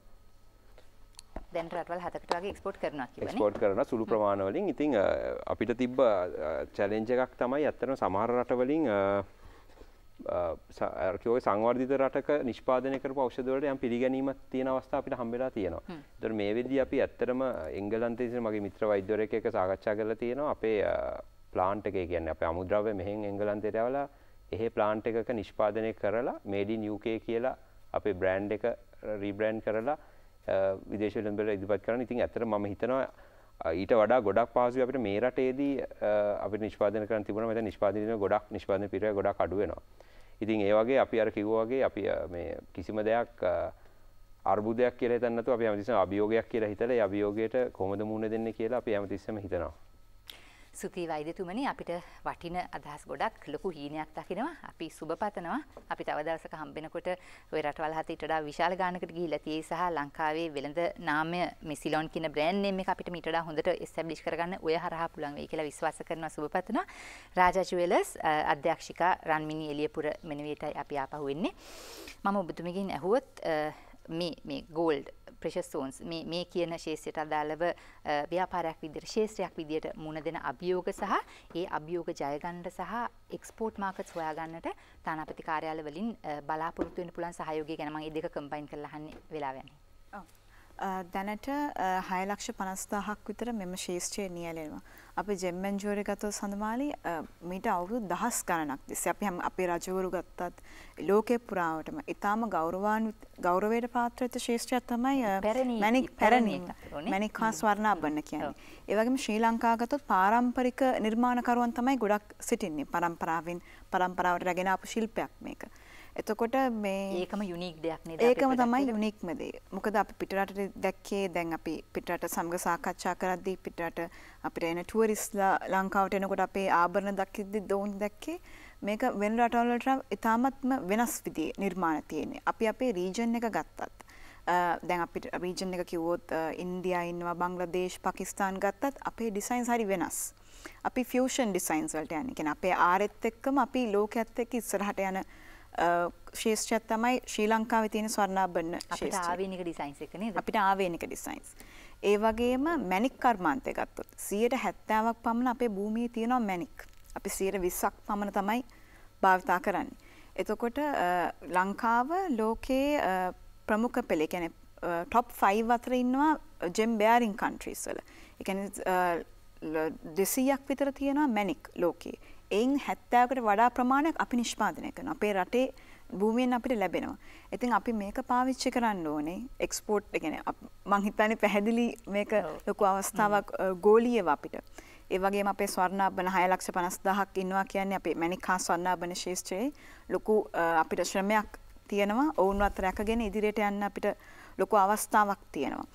B: දැන් රටවල් 7කට වගේ එක්ස්පෝර්ට් කරනවා කියවනේ.
H: එක්ස්පෝර්ට් කරනවා සුළු ප්‍රමාණ වලින්. ඉතින් අපිට තිබ්බ චැලෙන්ජ් එකක් තමයි ඇත්තටම සමහර රටවලින් සංවර්ධිත රටක නිෂ්පාදනය කරපු ඖෂධ වලට යම් පිළිගැනීමක් තියෙන අවස්ථා අපිට හම්බෙලා තියෙනවා. ඒතර මේ වෙද්දී අපි ඇත්තටම එංගලන්තයේ ඉන්න මගේ මිත්‍ර වෛද්‍යවරයෙක් එක්ක සාකච්ඡා කරලා තියෙනවා අපේ ප්ලාන්ට් එකේ කියන්නේ අපේ අමුද්‍රව්‍ය මෙහෙන් එංගලන්තයට ඇවලා එහෙ ප්ලාන්ට් එකක නිෂ්පාදනය කරලා made in UK කියලා අපේ බ්‍රෑන්ඩ් එක රීබ්‍රෑන්ඩ් කරලා විදේශ වෙළඳපොළ ඉදිරිපත් කරන. ඉතින් ඇත්තටම මම හිතනවා ඊට වඩා ගොඩක් පහසුයි අපිට මේ රටේදී අපිට නිෂ්පාදනය කරන්න තිබුණා. මම දැන් නිෂ්පාදන පිරිය ගොඩක් අඩු වෙනවා. ඉතින් ඒ වගේ අපි අර කිව්වා වගේ අපි මේ කිසිම දෙයක් අර්බුදයක් කියලා හිතන්නේ නැතුව අපි හැමතිස්සෙම අභියෝගයක් කියලා හිතලා ඒ අභියෝගයට කොහොමද මුහුණ දෙන්නේ කියලා අපි හැමතිස්සෙම හිතනවා.
B: සුති වෛද්‍යතුමනි අපිට වටින අදහස් ගොඩක් ලොකු හීනයක් දකිනවා. අපි සුබ පතනවා. අපි තව දවසක හම්බෙනකොට ওই රටවල් හතට වඩා විශාල ගානකට ගිහිල්ලා තියෙයි සහ ලංකාවේ වෙළඳ නාමය මේ සිලොන් කියන බ්‍රෑන්ඩ් නේම් එක අපිට මීට වඩා හොඳට එස්ටැබ්ලිෂ් කරගන්න ඔය හරහා පුළුවන් වෙයි කියලා විශ්වාස කරනවා සුබ පතනවා. රාජා ජුවෙලර්ස් අධ්‍යක්ෂිකා රන්මිනි එළියපුර මෙනවියටයි අපි ආපහු එන්නේ. මම ඔබතුමීගෙන් ඇහුවොත් මේ ගෝල්ඩ් ප්‍රෙෂස් ස්ටෝන්ස් මේ කියන ශේෂ්ත්‍රයට අදාළව ව්‍යාපාරයක් විදියට ශේෂ්ත්‍රයක් විදියට මුණ දෙන අභියෝග සහ ඒ අභියෝග ජය ගන්නට සහ එක්ස්පෝර්ට් මාකට්ස් හොයා ගන්නට තානාපති කාර්යාල වලින් බලාපොරොත්තු වෙන්න පුළුවන් සහයෝගය ගැන මම මේ දෙක කම්බයින් කරලා අහන්නේ වෙලාව යන්නේ.
G: දැනට 6,50,000ක් විතර මෙම ශේෂ්ත්‍රයේ නියැලෙනවා. අපි ජෙම්මන් ජෝරි ගත්තොත් සඳමාලි මීට අවුරුදු දහස් ගණනක් තිස්සේ අපේ රජවරු ගත්තත් ලෝකේ පුරාවටම ඊටාම ගෞරවයට පාත්‍ර වෙච්ච ශේෂ්ත්‍රයක් තමයි මැණික් හා ස්වර්ණාභරණ කියන්නේ. ඒ වගේම ශ්‍රී ලංකාව ගත්තොත් පාරම්පරික නිර්මාණකරුවන් තමයි ගොඩක් සිටින්නේ. පරම්පරාවට රැගෙන ආපු ශිල්පයක් මේක. එතකොට මේ
B: ඒකම යුනික් දෙයක් නේද?
G: ඒකම තමයි යුනික්ම දේ. මොකද අපි පිටරට දැක්කේ දැන් අපි පිටරට සමග සාකච්ඡා කරද්දී පිටරට අපිට එන ටුවරිස්ට්ලා ලංකාවට එනකොට අපේ ආභරණ දක්කිද්දි දෝන් දැක්කේ මේක වෙන රටවල් වලට ඉතාමත්ම වෙනස් විදිහේ නිර්මාණ තියෙන්නේ. අපි අපේ රීජන් එක ගත්තත් දැන් අපිට රීජන් එක කිව්වොත් ඉන්දියා ඉන්නවා බංග්ලාදේශ් පාකිස්තාන් ගත්තත් අපේ ඩිසයින්ස් හරි වෙනස්. අපි ෆියුෂන් ඩිසයින්ස් වලට යන්නේ. කියන්නේ අපේ ආරෙත් එක්කම අපි ලෝකයේත් එක්ක ඉස්සරහට යන ශේෂ්ත්‍රයක් තමයි ශ්‍රී ලංකාවේ තියෙන ස්වර්ණාභරණ ශේෂ්ත්‍රය.
B: අපිට ආවේනික ඩිසයින්ස් එක නේද?
G: අපිට ආවේනික ඩිසයින්ස්. ඒ වගේම මැණික් කර්මාන්තය ගත්තොත් 70%ක් පමණ අපේ භූමියේ තියෙනවා මැණික්. අපි 20%ක් පමණ තමයි භාවිතා කරන්නේ. එතකොට ලංකාව ලෝකයේ ප්‍රමුඛ පෙළේ කියන්නේ top 5 අතර ඉන්නවා gem bearing countries වල. ඒ කියන්නේ 200ක් විතර තියෙනවා මැණික් ලෝකයේ. එයින් 70කට වඩා ප්‍රමාණයක් අපි නිෂ්පාදනය කරනවා. අපේ රටේ භූමියෙන් අපිට ලැබෙනවා. ඉතින් අපි මේක පාවිච්චි කරන්න ඕනේ. එක්ස්පෝර්ට් කියන්නේ මං හිතන්නේ පැහැදිලි මේක ලොකු අවස්ථාවක් ගෝලීයව අපිට. ඒ වගේම අපේ ස්වර්ණාභරණ 6,50,000ක් ඉන්නවා කියන්නේ අපේ මැණික් හා ස්වර්ණාභරණ ශේෂ්ත්‍රයේ ලොකු අපිට ශ්‍රමයක් තියෙනවා. ඔවුන්වත් රැකගෙන ඉදිරියට යන්න අපිට ලොකු අවස්ථාවක් තියෙනවා.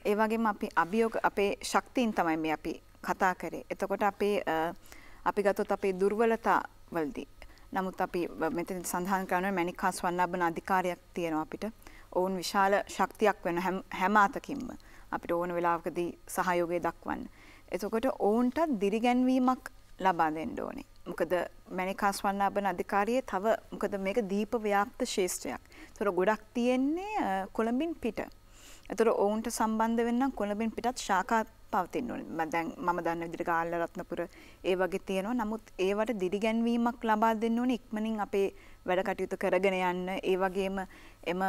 G: ඒ වගේම අපි අභියෝග අපේ ශක්තියින් තමයි මේ අපි කතා කරේ. එතකොට අපි ගත්තොත් අපේ දුර්වලතා වලදී නමුත් අපි මෙතන සඳහන් කරනවා මැණික් හා ස්වර්ණාභරණ අධිකාරියක් තියෙනවා අපිට. ඔවුන් විශාල ශක්තියක් වෙන හැම අතකින්ම අපිට ඕන වෙලාවකදී සහයෝගය දක්වන්න. එතකොට ඔවුන්ට දිරිගැන්වීමක් ලබා දෙන්න ඕනේ. මොකද මැණිකාස් වන්නාභන අධිකාරියේ තව මොකද මේක දීප ව්‍යාප්ත ශේෂ්ත්‍රයක්. ඒතර ගොඩක් තියෙන්නේ කොළඹින් පිට. ඒතර ඔවුන්ට සම්බන්ධ වෙන්න කොළඹින් පිටත් ශාඛා පවතින්න ඕනේ. දැන් මම දන්න විදිහට ගාල්ල රත්නපුර ඒ වගේ තියෙනවා. නමුත් ඒවට දිරිගැන්වීමක් ලබා දෙන්න ඕනේ ඉක්මනින් අපේ වැඩ කටයුතු කරගෙන යන්න. ඒ වගේම එම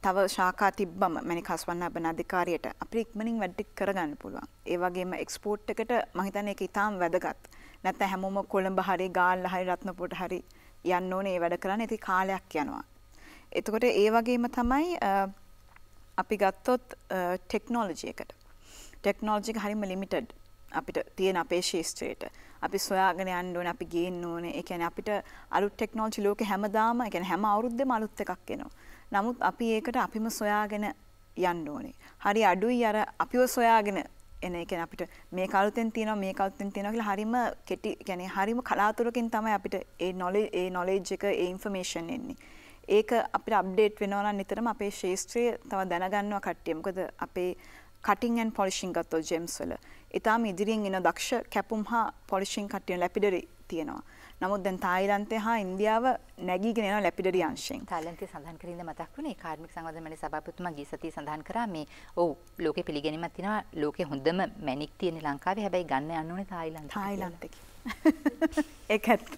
G: තව ශාඛා තිබ්බම මැණිකාස් වන්නාභන අධිකාරියට අපිට ඉක්මනින් වැඩ ටික කරගන්න පුළුවන්. ඒ වගේම එක්ස්පෝර්ට් එකට මම හිතන්නේ ඒක ඉතාම වැදගත්. නැත්නම් හැමෝම කොළඹ හරි ගාල්ල හරි රත්නපුරට හරි යන්න ඕනේ ඒ වැඩ කරන්න. ඉතින් කාලයක් යනවා. එතකොට ඒ වගේම තමයි අපි ගත්තොත් ටෙක්නොලොජි එකට. ටෙක්නොලොජි එක හරිම ලිමිටඩ් අපිට තියෙන අපේ ශාස්ත්‍රයට. අපි සොයාගෙන යන්න ඕනේ, අපි ගේන්න ඕනේ. ඒ කියන්නේ අපිට අලුත් ටෙක්නොලොජි ලෝකේ හැමදාම, ඒ කියන්නේ හැම අවුරුද්දෙම අලුත් එකක් එනවා. නමුත් අපි ඒකට අපිම සොයාගෙන යන්න ඕනේ. හරි අඩුයි අර අපිව සොයාගෙන එන. ඒ කියන්නේ අපිට මේ කලුතෙන් තියෙනවා, මේ කලුතෙන් තියෙනවා කියලා හරිම කෙටි, කියන්නේ හරිම කලාතුරකින් තමයි අපිට ඒ knowledge එක, ඒ information එන්නේ. ඒක අපිට අප්ඩේට් වෙනවා නම් නිතරම අපේ ශාස්ත්‍රය තව දැනගන්නවා කට්ටිය. මොකද අපේ cutting and polishing ගත්තොත් gems වල ඊටාම ඉදිරියෙන් එන දක්ෂ කැපුම් හා polishing කට්ටිය ලැපිඩරි තියෙනවා. නමුත් දැන් තායිලන්තය හා ඉන්දියාව නැගීගෙන යන ලැපිඩරි අංශයෙන්.
B: තායිලන්තයේ සඳහන් කරින්ද මතක් වුණේ කාර්මික සංවර්ධන මණ්ඩල සභාපතිතුමා ගිය සතියේ සඳහන් කරා මේ ලෝකේ පිළිගැනීමක් තියෙනවා ලෝකේ හොඳම මැණික් තියෙන ලංකාවේ හැබැයි ගන්න යන්න ඕනේ තායිලන්තේ. ඒක ඇත්ත.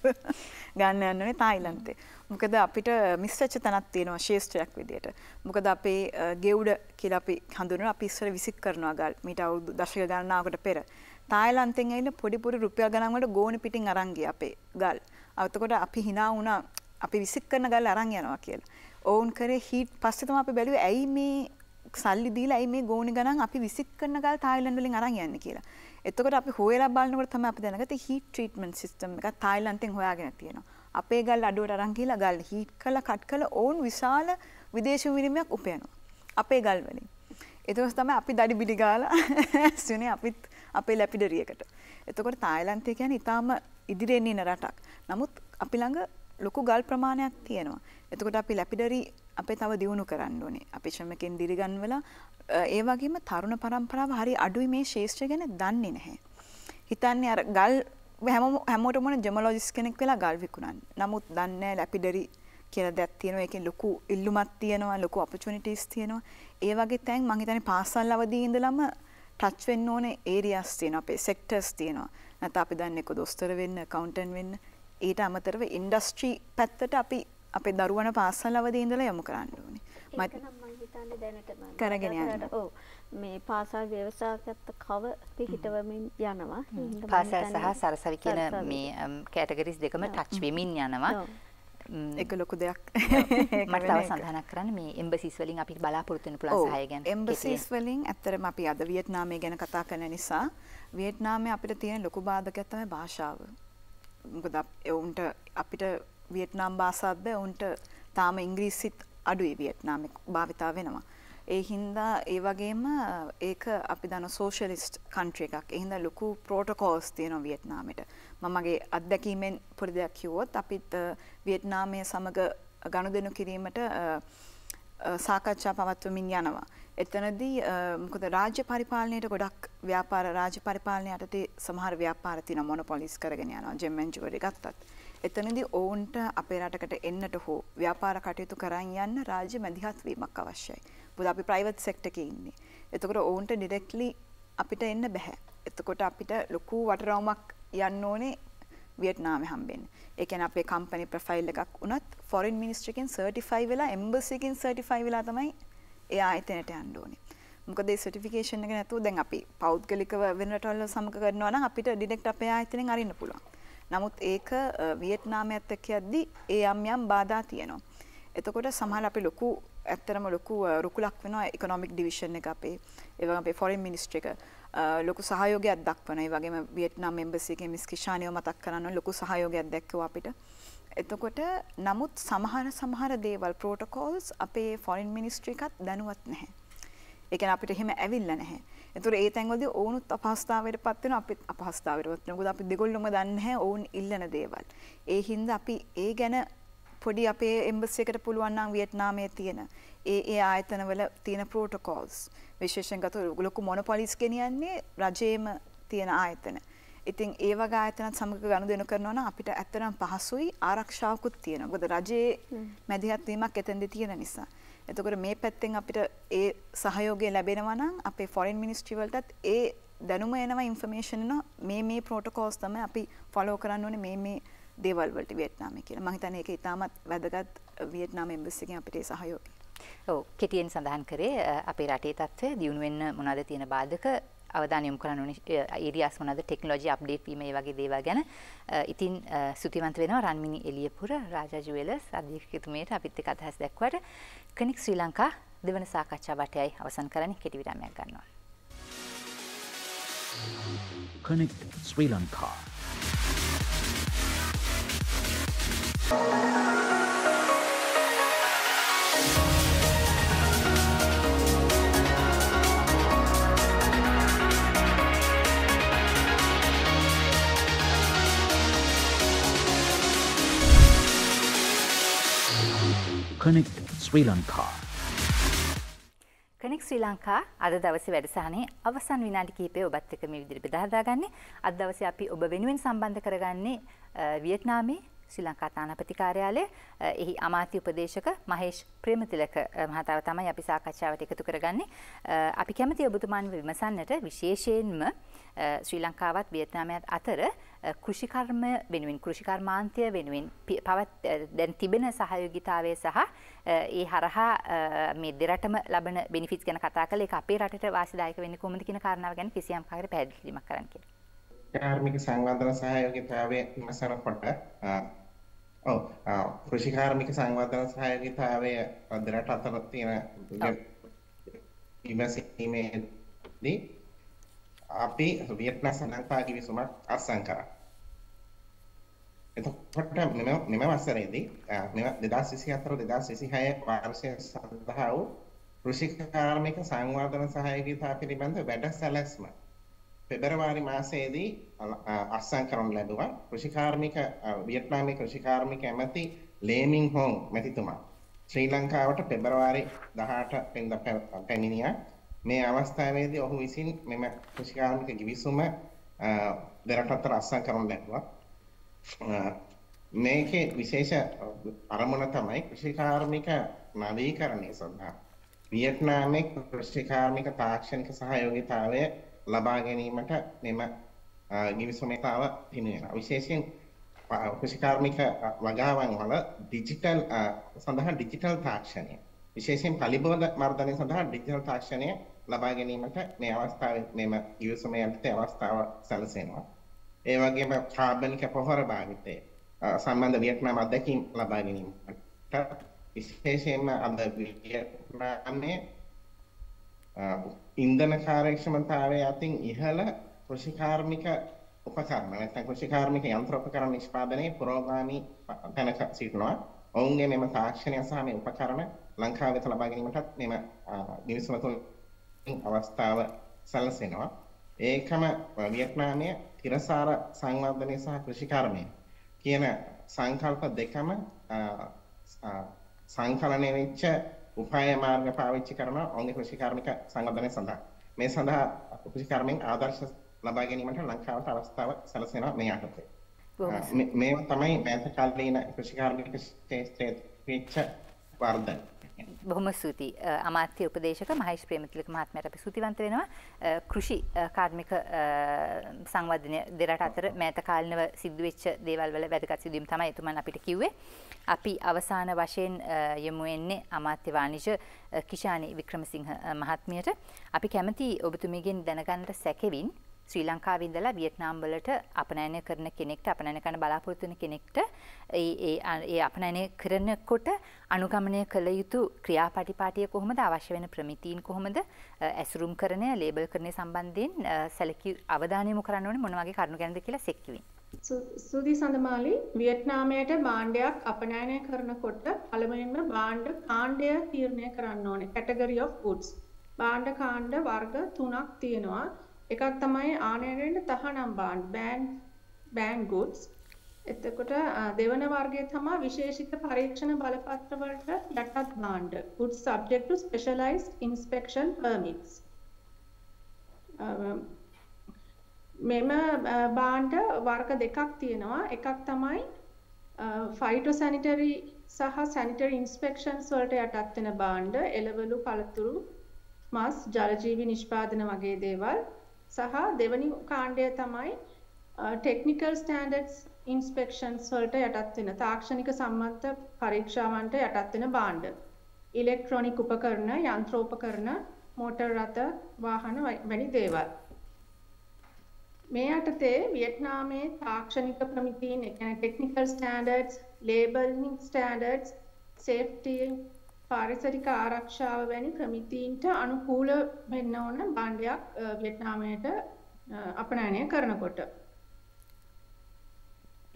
B: ගන්න යන්න ඕනේ තායිලන්තේ. මොකද අපිට මිස් වෙච්ච තැනක් තියෙනවා ශාස්ත්‍රයක් විදියට. මොකද අපේ ගෙවුඩ කියලා අපි හඳුනනවා අපි ඉස්සර විසික් කරනවා ගල් මීට අවුරුදු දශක ගණනාවකට පෙර. තායිලන්තෙන් ඇවිල්ලා පොඩි රුපියල් ගණන් වලට ගෝණි පිටින් අරන් ගියා අපේ ගල්. එතකොට අපි hina වුණා අපි විසික් කරන ගල් අරන් යනවා කියලා. ඕන් කරේ හීට් පස්සේ තමයි අපි බැලුවේ ඇයි මේ සල්ලි දීලා ඇයි මේ ගෝණි ගණන් අපි විසික් කරන ගල් තායිලන්ත වලින් අරන් යන්නේ කියලා. එතකොට අපි හොයලා බලනකොට තමයි අපි දැනගත්තේ හීට් ට්‍රීට්මන්ට් සිස්ටම් එකක් තායිලන්තෙන් හොයාගෙන තියෙනවා. අපේ ගල් අඩුවට අරන් ගිහලා ගල් හීට් කරලා කට් කරලා ඕන් විශාල විදේශ විනිමයක් උපයනවා. අපේ ගල් වලින්. ඊට තමයි අපි දඩි බිඩි ගාලා සුනේ අපිත් අපේ ලැපිඩරි එකට. එතකොට තායිලන්තය කියන්නේ ඊටාම ඉදිරියෙන් ඉන්න රටක්. නමුත් අපි ළඟ ලොකු ගල් ප්‍රමාණයක් තියෙනවා. එතකොට අපි ලැපිඩරි අපේ තව දියුණු කරන්න ඕනේ. අපි ශ්‍රමකෙන් දිරිගන්වලා ඒ වගේම තරුණ පරම්පරාව හරි අඩුයි මේ ශාස්ත්‍රය ගැන දන්නේ නැහැ. හිතන්නේ අර ගල් හැමෝටම ඕන ජෙමොලොජිස්ට් කෙනෙක් වෙලා ගල් විකුණන්න. නමුත් දන්නේ නැහැ ලැපිඩරි කියලා දෙයක් තියෙනවා. ඒකෙන් ලොකු ඉල්ලුමක් තියෙනවා, ලොකු ඔපචුනිටිස් තියෙනවා. ඒ වගේ තැන් මම හිතන්නේ පාසල් අවදී ඉඳලම ටච් වෙන්න ඕනේ ඒරියාස් තියෙනවා. අපේ සෙක්ටර්ස් තියෙනවා. නැත්නම් අපි දන්නේ කො දොස්තර වෙන්න, ඇකවුන්ටන්ට් වෙන්න. ඊට අමතරව ඉන්ඩස්ට්‍රි පැත්තට අපි අපේ දරුවන පාසල් අවදී ඉඳලා යොමු කරන්න ඕනේ.
A: ඒක නම් මම හිතන්නේ දැනටම
G: කරගෙන යන්න.
A: ඔව්. මේ පාසල් ව්‍යවසායකත්ව කව පිහිටවමින් යනවා.
B: පාසල් සහ සරසවි කියන මේ කැටගරිස් දෙකම ටච් වෙමින් යනවා.
G: ඒක ලොකු දෙයක්.
B: මට තව සඳහනක් කරන්න මේ එම්බසිස් වලින් අපිට බලාපොරොත්තු වෙන පුළුවන් සහාය ගැන.
G: එම්බසිස් වලින් ඇත්තටම අපි අද වියට්නාමය ගැන කතා කරන නිසා වියට්නාමයේ අපිට තියෙන ලොකු බාධකයක් තමයි භාෂාව. මොකද උන්ට අපිට වියට්නාම් භාෂාවත් බෑ උන්ට තාම ඉංග්‍රීසිත් අඩුයි වියට්නාමේ භාවිතා වෙනවා. ඒ හින්දා ඒ වගේම ඒක අපි දන්න සෝෂලිස්ට් කන්ට්‍රි එකක්. ඒ හින්දා ලොකු ප්‍රෝටෝකෝල්ස් තියෙනවා වියට්නාමෙට. මම මගේ අත්දැකීමෙන් පොඩි දෙයක් කිව්වොත් අපිත් වියට්නාමයේ සමග ගනුදෙනු කිරීමට සාකච්ඡා පවත්වමින් යනවා. එතනදී මොකද රාජ්‍ය පරිපාලනයට ගොඩක් ව්‍යාපාර රාජ්‍ය පරිපාලනය යටතේ සමහර ව්‍යාපාර තියෙනවා මොනොපොලිස් කරගෙන යනවා ජෙම් ඇන්ඩ් ජුවලරි ගත්තත්. එතනදී ඔවුන්ට අපේ රටකට එන්නට හෝ ව්‍යාපාර කටයුතු කරන් යන්න රාජ්‍ය මැදිහත් වීමක් අවශ්‍යයි. මොකද අපි ප්‍රයිවට් සෙක්ටර් එකේ ඉන්නේ. එතකොට ඔවුන්ට ඩිරෙක්ට්ලි අපිට එන්න බෑ. එතකොට අපිට ලොකු වටරවුමක් යන්න ඕනේ වියට්නාමේ හම්බෙන්නේ. ඒ කියන්නේ අපේ කම්පැනි ප්‍රොෆයිල් එකක් උනත් ෆොරින් මිනිස්ට්‍රි එකෙන් සර්ටිෆයි වෙලා එම්බසි එකෙන් සර්ටිෆයි වෙලා තමයි ඒ ආයතනයට යන්න ඕනේ. මොකද ඒ සර්ටිෆිකේෂන් එක නැතුව දැන් අපි පෞද්ගලිකව වෙන රටවල සමග කරනවා නම් අපිට ඩිරෙක්ට් අපේ ආයතනෙන් අරින්න පුළුවන්. නමුත් ඒක වියට්නාමයත් එක්ක යද්දි ඒ යම් බාධා තියෙනවා. එතකොට සමහර අපි ලොකු ඇත්තරම ලොකු රුකුලක් වෙනවා ඉකොනොමික් ඩිවිෂන් එක අපේ ඒ වගේම අපේ ෆොරින් මිනිස්ට්‍රි එක ලොකු සහයෝගයක් දක්වනවා. ඒ වගේම වියට්නාම් එම්බසි එකේ මිස් කිෂානියව මතක් කරනවා ලොකු සහයෝගයක් දැක්වුවා අපිට. එතකොට නමුත් සමහර දේවල් ප්‍රෝටෝකෝල්ස් අපේ ෆොරින් මිනිස්ට්‍රි එකත් දැනුවත් නැහැ. ඒ කියන්නේ අපිට එහෙම ඇවිල්ලා නැහැ. ඒතර ඒ තැන්වලදී ඔවුනුත් අපහසුතාවයටපත් වෙනවා අපිත් අපහසුතාවයටපත් වෙනවා. මොකද අපි දෙගොල්ලොම දන්නේ නැහැ ඔවුන් ඉල්ලන දේවල්. ඒ හින්දා අපි ඒ ගැන පොඩි අපේ එම්බසි එකට පුළුවන් නම් වියට්නාමයේ තියෙන ඒ ආයතනවල තියෙන ප්‍රෝටෝකෝල්ස් විශේෂයෙන් ගත ලොකු මොනොපොලිස් ගෙනියන්නේ රජයේම තියෙන ආයතන. ඉතින් ඒ වගේ ආයතනත් සමග ගනුදෙනු කරනවා නම් අපිට ඇත්තටම පහසුයි ආරක්ෂාවකුත් තියෙනවා. මොකද රජයේ මැදිහත් වීමක් එතෙන්දී තියෙන නිසා. එතකොට මේ පැත්තෙන් අපිට ඒ සහයෝගය ලැබෙනවා නම් අපේ ෆොරින් මිනිස්ට්‍රි වලටත් ඒ දැනුම එනවා ඉන්ෆර්මේෂන් එනවා මේ ප්‍රොටෝකෝල්ස් තමයි අපි ෆලෝ කරන්න ඕනේ මේ දේවල් වලට වියට්නාමයේ කියලා. මම හිතන්නේ ඒක ඉතාමත් වැදගත් වියට්නාම එම්බසි එකෙන් අපිට ඒ සහයෝගය.
B: ඔව් කෙටියෙන් සඳහන් කරේ අපේ රටේ තත්ත්වය දියුණු වෙන්න මොනවද තියෙන බාධක අවධානය යොමු කරන්න ඕනේ ඒරියාස් මොනවද ටෙක්නොලොජි අප්ඩේට් වීම ඒ වගේ දේවල් ගැන. ඉතින් ස්තුතිවන්ත වෙනවා රන්මිනි එළියපුර රාජා ජුවෙලර්ස් අධ්‍යක්ෂකතුමියට අපිත් එක්ක අදහස් දැක්වට. කනික් ශ්‍රී ලංකා දෙවන සාකච්ඡා වටයයි අවසන් කරන්නේ කෙටි විරාමයක් ගන්නවා.
I: Connect Sri Lanka. Connect Sri Lanka.
B: කනෙක් ශ්‍රී ලංකා අද දවසේ වැඩසටහනේ අවසන් විනාඩි කිහිපය ඔබත් එක්ක මේ විදිහට බෙදා හදාගන්නේ. අද දවසේ අපි ඔබ වෙනුවෙන් සම්බන්ධ කරගන්නේ වියට්නාමයේ ශ්‍රී ලංකා තානාපති කාර්යාලය එහි අමාත්‍ය උපදේශක මහේෂ් ප්‍රේමතිලක මහතාව තමයි අපි සාකච්ඡාවට එකතු කරගන්නේ. අපි කැමති ඔබතුමාන්ව විමසන්නට විශේෂයෙන්ම ශ්‍රී ලංකාවත් වියට්නාමයත් අතර කෘෂිකර්ම වෙනුවෙන් කෘෂිකර්මාන්තය වෙනුවෙන් දැන් තිබෙන සහයෝගීතාවය සහ ඒ හරහා මේ දෙරටම ලබන බෙනිෆිට්ස් ගැන කතා කළේ ඒක අපේ රටට වාසිදායක වෙන්නේ කොහොමද කියන කාරණාව ගැන කිසියම් කාර්ය පැහැදිලි කිරීමක් කරන්න කියලා.
C: කාර්මික සංවර්ධන සහයෝගීතාවය විමසනකොට කෘෂි කාර්මික සංවර්ධන සහයෝගීතාවය දෙරට අතර තියෙන විමසීමේදී අපි වියට්නාම සඳහා කිවිසුමක් අත්සන් කරා. එතකොට මෙම වසරේදී මෙම 2024-2026 වාර්ෂික සඳහා වූ කෘෂි කාර්මික සංවර්ධන සහයෝගීතාව පිළිබඳ වැඩසැලැස්ම පෙබරවාරි මාසයේදී අත්සන් කරනු ලැබුවා. කෘෂිකාර්මික වියට්නාමයේ කෘෂිකාර්මික ඇමති ලේමින් හොන් මැතිතුමා ශ්‍රී ලංකාවට පෙබරවාරි 18 වෙනිදා පැමිණියා. මේ අවස්ථාවේදී ඔහු විසින් මෙම කෘෂිකාර්මික ගිවිසුම දෙරට අතර අත්සන් කරනු ලැබුවා. මේකේ විශේෂ අරමුණ තමයි කෘෂිකාර්මික නවීකරණය සඳහා වියට්නාමයේ කෘෂිකාර්මික තාක්ෂණික සහයෝගීතාවය ලබා ගැනීමට මෙම ගිවිසුමේතාව හිමි වෙනවා. විශේෂයෙන් කෘෂිකාර්මික වගාවන් වල ඩිජිටල් සඳහා ඩිජිටල් තාක්ෂණය විශේෂයෙන් පලිබෝධ මර්ධනය සඳහා ඩිජිටල් තාක්ෂණය ලබා ගැනීමට මේ අවස්ථාවේ මෙම ගිවිසුමේ යටතේ අවස්ථාව සැලසෙනවා. ඒ වගේම කාබනික පොහොර භාවිතය සම්බන්ධ වියට්නාම අධ්‍යක්ෂින් ලබා ගැනීමට විශේෂයෙන්ම අද වියට්නාමයේ ඉන්ධන කාර්යක්ෂමතාවය අතින් ඉහළ කෘෂිකාර්මික උපකරණ නැත්නම් කෘෂිකාර්මික යන්ත්‍රෝපකරණ නිෂ්පාදනයේ පුරෝගාමී තැනක සිටිනවා. ඔවුන්ගේ මෙම තාක්ෂණය සහ මේ උපකරණ ලංකාව වෙත ලබා ගැනීමටත් මෙම ගිවිසුම තුළින් අවස්ථාව සැලසෙනවා. ඒකම වියට්නාමයේ තිරසාර සංවර්ධනය සහ කෘෂිකර්මය කියන සංකල්ප දෙකම සංකලනය වෙච්ච උපාය මාර්ග පාවිච්චි කරන ඔවුන්ගේ කෘෂිකාර්මික සංවර්ධනය සඳහා මේ සඳහා කෘෂිකර්මෙන් ආදර්ශ ලබා ගැනීමට ලංකාවට අවස්ථාව සැලසෙනවා මේ යටතේ. මේවා තමයි මෑත කාලීන කෘෂිකාර්මික ක්ෂේත්‍රයේ වෙච්ච වර්ධන.
B: බොහොම ස්තුතියි අමාත්‍ය උපදේශක මහේෂ් ප්‍රේමතිලක මහත්මයාට අපි ස්තුතිවන්ත වෙනවා. කෘෂි කාර්මික සංවර්ධනය දෙරට අතර මෑත කාලිනව සිද්ධ වෙච්ච දේවල් වල වැදගත් සිදුවීම් තමයි එතුමන් අපිට කිව්වේ. අපි අවසාන වශයෙන් යමු වෙන්නේ අමාත්‍ය වාණිජ කිෂානි වික්‍රමසිංහ මහත්මියට. අපි කැමති ඔබතුමීගෙන් දැනගන්නට සැකෙවින් ශ්‍රී ලංකාවේ ඉඳලා වියට්නාම් වලට අපනයනය කරන කෙනෙක්ට අපනයනය කරන බලාපොරොත්තු වෙන කෙනෙක්ට ඒ අපනයනය කරනකොට අනුගමනය කළ යුතු ක්‍රියාපටිපාටිය කොහොමද, අවශ්‍ය වෙන ප්‍රමිතීන් කොහොමද, ඇසුරුම් කරණය ලේබල් කරණය සම්බන්ධයෙන් සැලකී අවධානය යොමු කරන්න ඕනේ මොන වගේ කරුණු ගැනද කියලා සෙක්කිවින්.
F: සුදී සඳමාලි වියට්නාමයට භාණ්ඩයක් අපනයනය කරනකොට පළමුවෙන්ම භාණ්ඩ කාණ්ඩය තීරණය කරන්න ඕනේ. category of goods. භාණ්ඩ කාණ්ඩ වර්ග 3ක් තියෙනවා. එකක් තමයි ආනයනයේ තහනම් බෑන් goods. එතකොට දෙවන වර්ගය තමයි විශේෂිත පරීක්ෂණ බලපත්‍ර වලට යටත් භාණ්ඩ. goods subject to specialized inspection permits. මෙම භාණ්ඩ වර්ග දෙකක් තියෙනවා. එකක් තමයි ෆයිටෝසැනිටරි සහ සැනිටරි ඉන්ස්පෙක්ෂන්ස් වලට යටත් වෙන භාණ්ඩ, එළවලු, පළතුරු, මස්, ජලජීවි නිෂ්පාදන වගේ දේවල්. සහ දෙවැනි කාණ්ඩය තමයි ටෙක්නිකල් ස්ටෑන්ඩඩ්ස් ඉන්ස්පෙක්ෂන්ස් වලට යටත් වෙන තාක්ෂණික සම්මත පරීක්ෂාවන්ට යටත් වෙන භාණ්ඩ. ඉලෙක්ට්‍රොනික උපකරණ, යන්ත්‍රෝපකරණ, මෝටර් රථ, වාහන වැනි දේවල්. මේ යටතේ වියට්නාමයේ තාක්ෂණික ප්‍රමිතීන්, ඒ කියන්නේ technical standards, labelling standards, safety, පාරිසරික ආරක්ෂාව වැනි ප්‍රමිතීන්ට අනුකූල වෙන්න ඕන භාණ්ඩයක් වියට්නාමයට අපනයනය කරනකොට.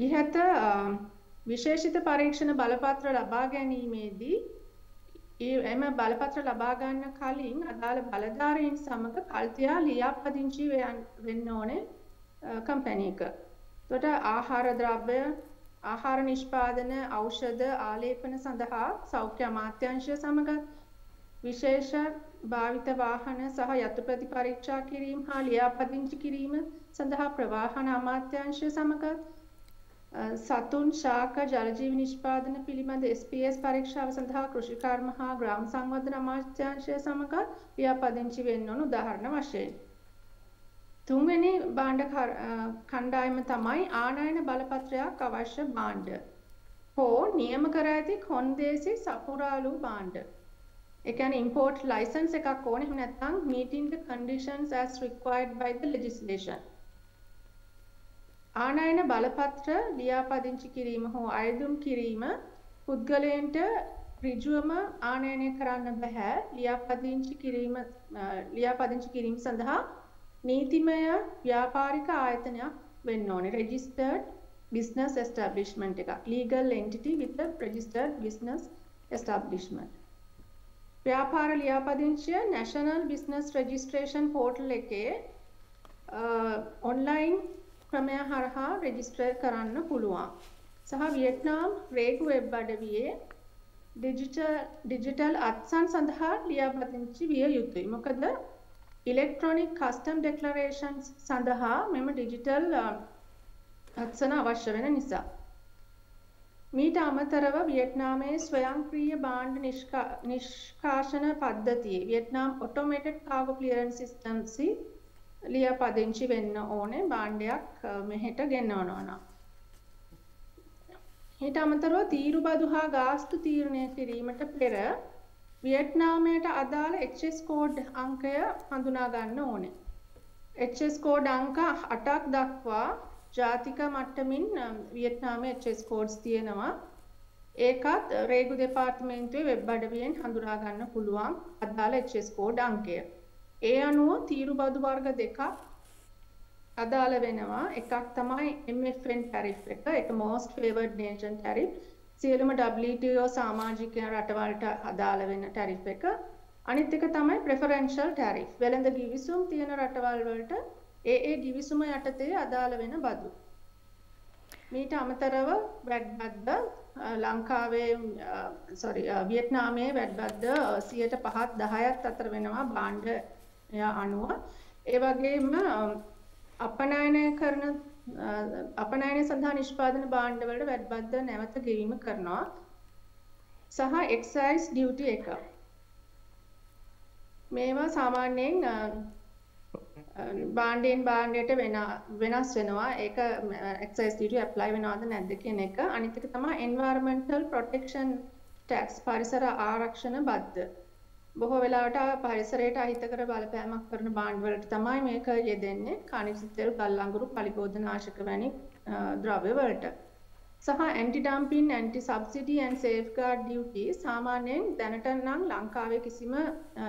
F: ඉහත විශේෂිත පරීක්ෂණ බලපත්‍ර ලබා ගැනීමේදී එම බලපත්‍ර ලබා ගන්න කලින් අදාළ බලධාරීන් සමග කල්තියා ලියාපදිංචි වෙන්න ඕනේ කම්පැනි එක. එතකොට ආහාර ද්‍රව්‍ය, ආහාර නිෂ්පාදන, ඖෂධ, ආලේපන සඳහා සෞඛ්‍ය අමාත්‍යාංශය සමග විශේෂ භාවිත වාහන සහ යතුපැති පරීක්ෂා කිරීම හා ලියාපදිංචි කිරීම සඳහා ප්‍රවාහන අමාත්‍යාංශය සමග සතුන්, ශාක, ජලජීවි නිෂ්පාදන පිළිබඳ SPS පරීක්ෂාව සඳහා කෘෂිකර්ම හා ග්‍රාම සංවර්ධන අමාත්‍යාංශය සමග ලියාපදිංචි වෙන්න ඕන උදාහරණ වශයෙන්. තුන්වෙනි භාණ්ඩ කණ්ඩායම තමයි ආනයන බලපත්‍රයක් අවශ්‍ය භාණ්ඩ හෝ නියම කර ඇති කොන්දේසි සපුරාළු භාණ්ඩ. ඒ කියන්නේ import license එකක් ඕනේ. එහෙම නැත්නම් meeting the conditions as required by the legislation. ආනයන බලපත්‍ර ලියාපදිංචි කිරීම හෝ අයදුම් කිරීම පුද්ගලයන්ට ඍජුවම ආනයනය කරන්න බෑ. ලියාපදිංචි කිරීම සඳහා නීතිමය ව්‍යාපාරික ආයතනයක් වෙන්න ඕනේ. registered business establishment එකක්. legal entity with a registered business establishment. ව්‍යාපාර ලියාපදිංචිය national business registration portal එකේ online ක්‍රමය හරහා රෙජිස්ටර් කරන්න පුළුවන්. සහ වියට්නාම් රේගු වෙබ් අඩවියේ ඩිජිටල් අත්සන් සඳහා ලියාපදිංචි විය යුතුයි. මොකද ඉලෙක්ට්‍රොනික කස්ටම් ඩෙක්ලරේෂන්ස් සඳහා මෙම ඩිජිටල් අත්සන අවශ්‍ය වෙන නිසා. මීට අමතරව වියට්නාමයේ ස්වයංක්‍රීය භාණ්ඩ නිෂ්කාශන පද්ධතියේ වියට්නාම් ඔටෝමේටඩ් කාගෝ ක්ලියරන්ස් සිස්ටම්ස් ලියාපදිංචි වෙන්න ඕනේ භාණ්ඩයක් මෙහෙට ගෙන්නවනවා නම්. ඊට අමතරව තීරු බදු හා ගාස්තු තීරණය කිරීමට පෙර වියට්නාමයට අදාළ HS කෝඩ් අංකය හඳුනා ගන්න ඕනේ. HS කෝඩ් අංක 8ක් දක්වා ජාතික මට්ටමින් වියට්නාමයේ HS කෝඩ්ස් තියෙනවා. ඒකත් රේගු දෙපාර්තමේන්තුවේ වෙබ් අඩවියෙන් හඳුනා ගන්න පුළුවන් අදාළ HS කෝඩ් අංකය. ඒ අනුව තීරු බදු වර්ග දෙකක් අදාළ වෙනවා. එකක් තමයි MFN tariff එක. ඒක most favored nation tariff. සියලුම WTO සමාජික රටවල්ට අදාළ වෙන tariff එක. අනිත් එක තමයි preferential tariff. වෙළඳ ගිවිසුම් තියෙන රටවල් වලට ඒ ගිවිසුම යටතේ අදාළ වෙන බදු. මීට අමතරව VAT බද්ද වියට්නාමයේ VAT බද්ද 5%-10% අතර වෙනවා භාණ්ඩ අනුව. ඒ වගේම අපනයනය සඳහා නිෂ්පාදන භාණ්ඩ වලට VAT බද්ද නැවත ගෙවීම කරනවා. සහ excise duty එක. මේවා සාමාන්‍යයෙන් භාණ්ඩයෙන් භාණ්ඩයට වෙනස් වෙනවා. ඒක excise duty apply වෙනවද නැද්ද කියන එක. අනිත් එක තමයි environmental protection tax පරිසර ආරක්ෂණ බද්ද. බොහෝ වෙලාවට පරිසරයට අහිතකර බලපෑමක් කරන භාණ්ඩ වලට තමයි මේක යෙදෙන්නේ. කනිජ තෙල්, ගල් අඟුරු, පලිබෝධනාශක වැනි ද්‍රව්‍ය වලට. සහ anti dumping, anti subsidy and safeguard duty සාමාන්‍යයෙන් දැනට නම් ලංකාවේ කිසිම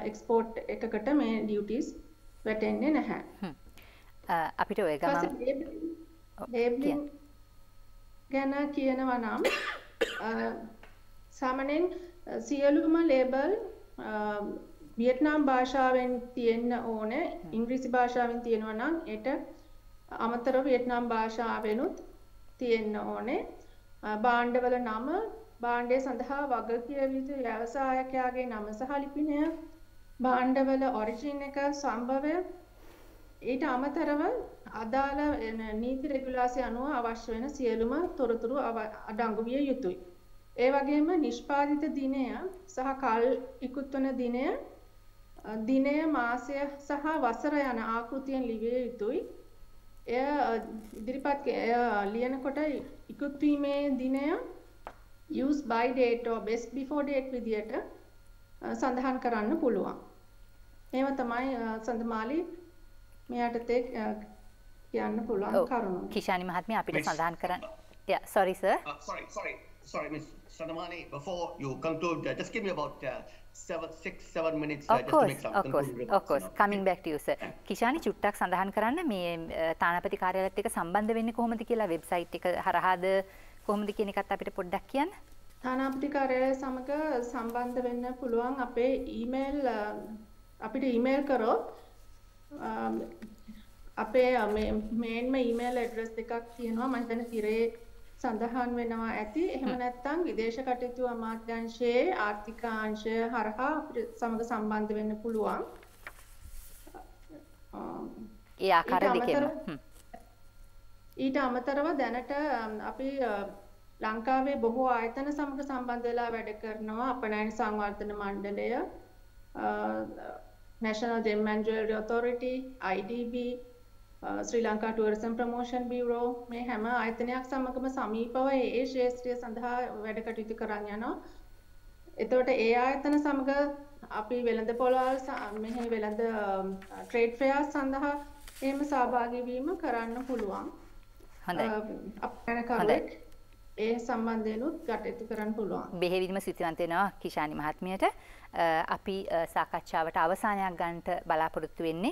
F: එක්ස්පෝර්ට් එකකට මේ duties වැටෙන්නේ නැහැ.
B: අපිට ඔය ගමන්
F: ලේබලින් ගැන කියනවා නම් සාමාන්‍යයෙන් සියලුම ලේබල් වියට්නාම් භාෂාවෙන් තියෙන්න ඕනේ. ඉංග්‍රීසි භාෂාවෙන් තියෙනවා නම් ඒට අමතරව වියට්නාම් භාෂාවෙනුත් තියෙන්න ඕනේ. භාණ්ඩවල නම, භාණ්ඩය සඳහා වගකිව යුතු ව්‍යවසායකයාගේ නම සහ ලිපිනය, භාණ්ඩවල ඔරිජින් එක, සම්භවය, ඊට අමතරව අදාළ නීති රෙගුලාසි අනුව අවශ්‍ය වෙන සියලුම තොරතුරු අඩංගු විය යුතුයි. ඒ වගේම නිෂ්පාදිත දිනය සහ කල් ඉක්ුත් වන දිනය මාසය සහ වසර යන ආකෘතියෙන් ලිවිය යුතුයි. එය ඉදිරිපත් ලියනකොට ඉක්ුත් වීමේ දිනය use by date or best before date විදියට සඳහන් කරන්න පුළුවන්. මේව තමයි සඳමාලි මෙයාටතේ කියන්න පුළුවන් කරුණු.
B: කිෂානි මහත්මිය අපිට සඳහන් කරන්න. Yeah, sorry sir.
D: Sorry Miss Sandamani, before you conclude, just give me about 6-7 minutes
B: of
D: just
B: course,
D: to make some
B: of course,
D: concluding
B: of course.
D: remarks.
B: Coming back to you sir. කිෂානි චුට්ටක් සඳහන් කරන්න මේ තානාපති කාර්යාලයත් එක්ක සම්බන්ධ වෙන්නේ කොහොමද කියලා වෙබ්සයිට් එක හරහාද කොහොමද කියන එකත් අපිට පොඩ්ඩක් කියන්න.
F: තානාපති කාර්යාලය සමග සම්බන්ධ වෙන්න පුළුවන් අපේ ඊමේල් අපිට ඊමේල් කරොත් අපේ මේන්ම ඊමේල් ඇඩ්‍රස් එකක් තියෙනවා මම හිතන්නේ තිරේ සඳහන් වෙනවා ඇති. එහෙම නැත්නම් විදේශ කටයුතු අමාත්‍යාංශයේ ආර්ථික අංශය හරහා අපිට සමග සම්බන්ධ වෙන්න පුළුවන්.
B: ඒ ආකාර දෙකෙන්ම.
F: ඊට අමතරව දැනට අපි ලංකාවේ බොහෝ ආයතන සමග සම්බන්ධ වෙලා වැඩ කරනවා. අපනයන සංවර්ධන මණ්ඩලය, National Gem and Jewelry Authority, IDB, Sri Lanka Tourism Promotion Bureau මේ හැම ආයතනයක් සමගම සමීපව ඒ ශාස්ත්‍රීය සඳහා වැඩ කටයුතු කරන් යනවා. එතකොට ඒ ආයතන සමග අපි වෙළඳ පොළවල් මෙහි වෙළඳ ට්‍රේඩ් ෆෙයාර් සඳහා එහෙම සහභාගී වීම කරන්න පුළුවන්.
B: හොඳයි.
F: අපේ ඒ සම්බන්ධයෙන්ුත් කටයුතු කරන්න පුළුවන්.
B: බෙහෙවින්ම සිතිවන්ත වෙනවා කිෂානි මහත්මියට. අපි සාකච්ඡාවට අවසානයක් ගන්නට බලාපොරොත්තු වෙන්නේ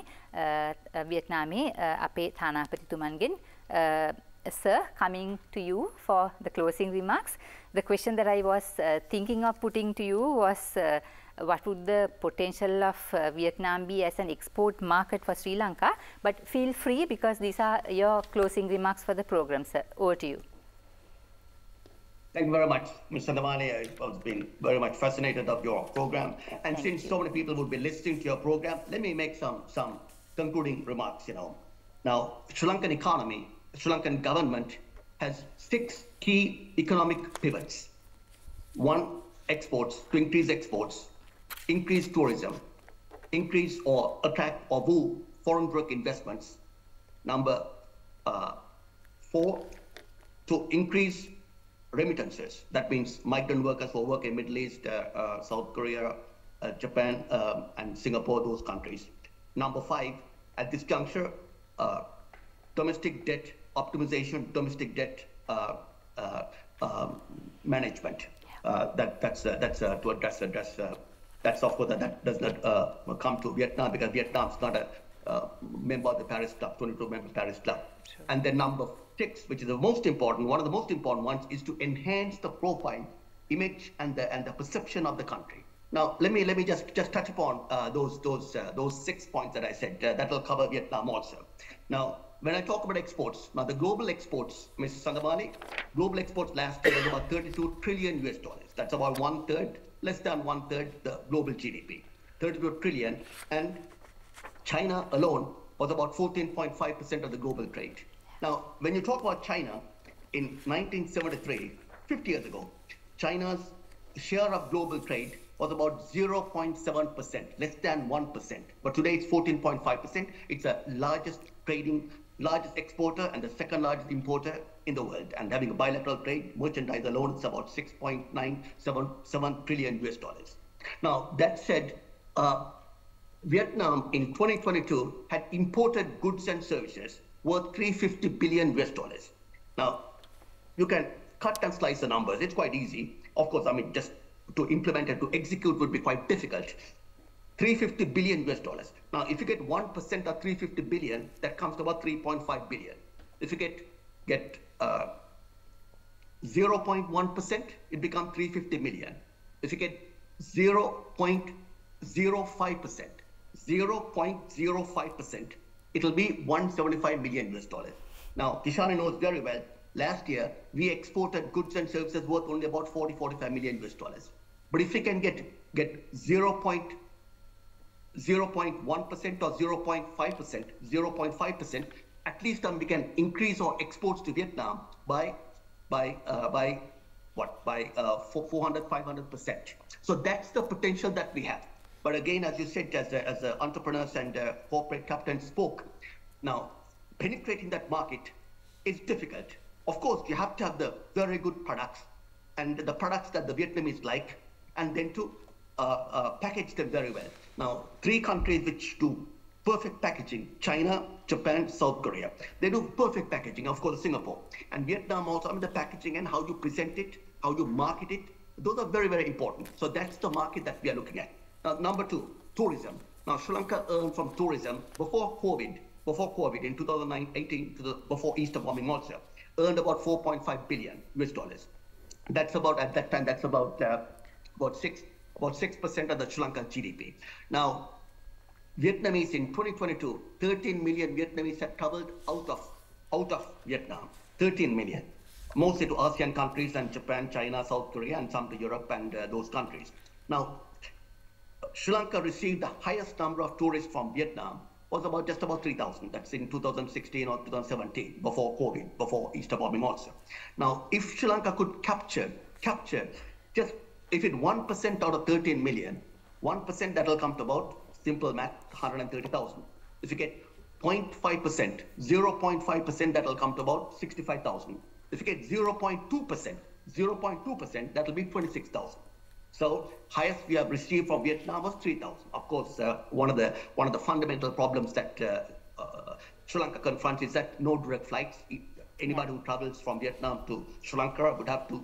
B: වියට්නාමයේ අපේ තානාපතිතුමන්ගෙන්. Sir, coming to you for the closing remarks. The question that I was thinking of putting to you was what would the potential of Vietnam be as an export market for Sri Lanka? But feel free because these are your closing remarks for the program, sir. Over to you.
D: Thank you very much, Ms. Sandamani. I've been very much fascinated of your program. And since so many people would be listening to your program, let me make some concluding remarks, Now, Sri Lankan economy, Sri Lankan government has 6 key economic pivots. 1, exports, to increase exports, increase tourism, increase or attract or woo foreign direct investments. Number 4, to increase remittances. That means migrant workers who work in Middle East, South Korea, Japan, and Singapore, those countries. Number 5, at this juncture, domestic debt optimization, domestic debt management. That's to address. That's of course that does not come to Vietnam because Vietnam is not a member of the Paris Club, 22 member Paris Club. Sure. And then number 6, which is the most important, one of the most important ones, is to enhance the profile, image, and the perception of the country. Now, let me just touch upon those 6 points that I said. That will cover Vietnam also. Now, when I talk about exports, now the global exports, Mr. Sandamani, global exports last year was about $32 trillion. That's about 1/3, less than 1/3 the global GDP, 32 trillion, and China alone was about 14.5% of the global trade. Now, when you talk about China, in 1973, 50 years ago, China's share of global trade was about 0.7%, less than 1%. But today it's 14.5%. It's the largest exporter and the second largest importer in the world. And having a bilateral trade, merchandise alone, it's about $6.977 trillion. Now, that said, Vietnam in 2022 had imported goods and services worth $350 billion. Now, you can cut and slice the numbers. It's quite easy. Of course, I mean, just to implement and to execute would be quite difficult. $350 billion. Now, if you get 1% of 350 billion, that comes to about 3.5 billion. If you get 0.1%, it becomes 350 million. If you get 0.05%, it'll be $175 million. Now, Kishani knows very well, last year, we exported goods and services worth only about $40-45 million. But if we can get 0.1% or 0.5%, 0.5%, at least we can increase our exports to Vietnam by 400, 500%. So that's the potential that we have. But again, as you said, as the entrepreneurs and corporate captains spoke, now penetrating that market is difficult. Of course, you have to have the very good products and the products that the Vietnamese like, and then to package them very well. Now, 3 countries which do perfect packaging: China, Japan, South Korea. They do perfect packaging, of course, Singapore. And Vietnam also, I mean, the packaging and how you present it, how you market it, those are very, very important. So that's the market that we are looking at. Now, number 2, tourism. Now, Sri Lanka earned from tourism before COVID in 2018, before Easter bombing also, earned about 4.5 billion US dollars. That's about, at that time, that's about 6% of the Sri Lankan GDP. Now, Vietnamese in 2022, 13 million Vietnamese have traveled out of Vietnam. 13 million, mostly to ASEAN countries and Japan, China, South Korea, and some to Europe and those countries. Now, Sri Lanka received the highest number of tourists from Vietnam, was just about 3,000. That's in 2016 or 2017, before COVID, before Easter bombing also. Now, if Sri Lanka could capture just, if it 1% out of 13 million, 1% that will come to about, simple math, 130,000. If you get 0.5%, 0.5%, that will come to about 65,000. If you get 0.2%, that will be 26,000. So highest we have received from Vietnam was 3,000. Of course, one of the fundamental problems that Sri Lanka confronts is that no direct flights. Anybody who travels from Vietnam to Sri Lanka would have to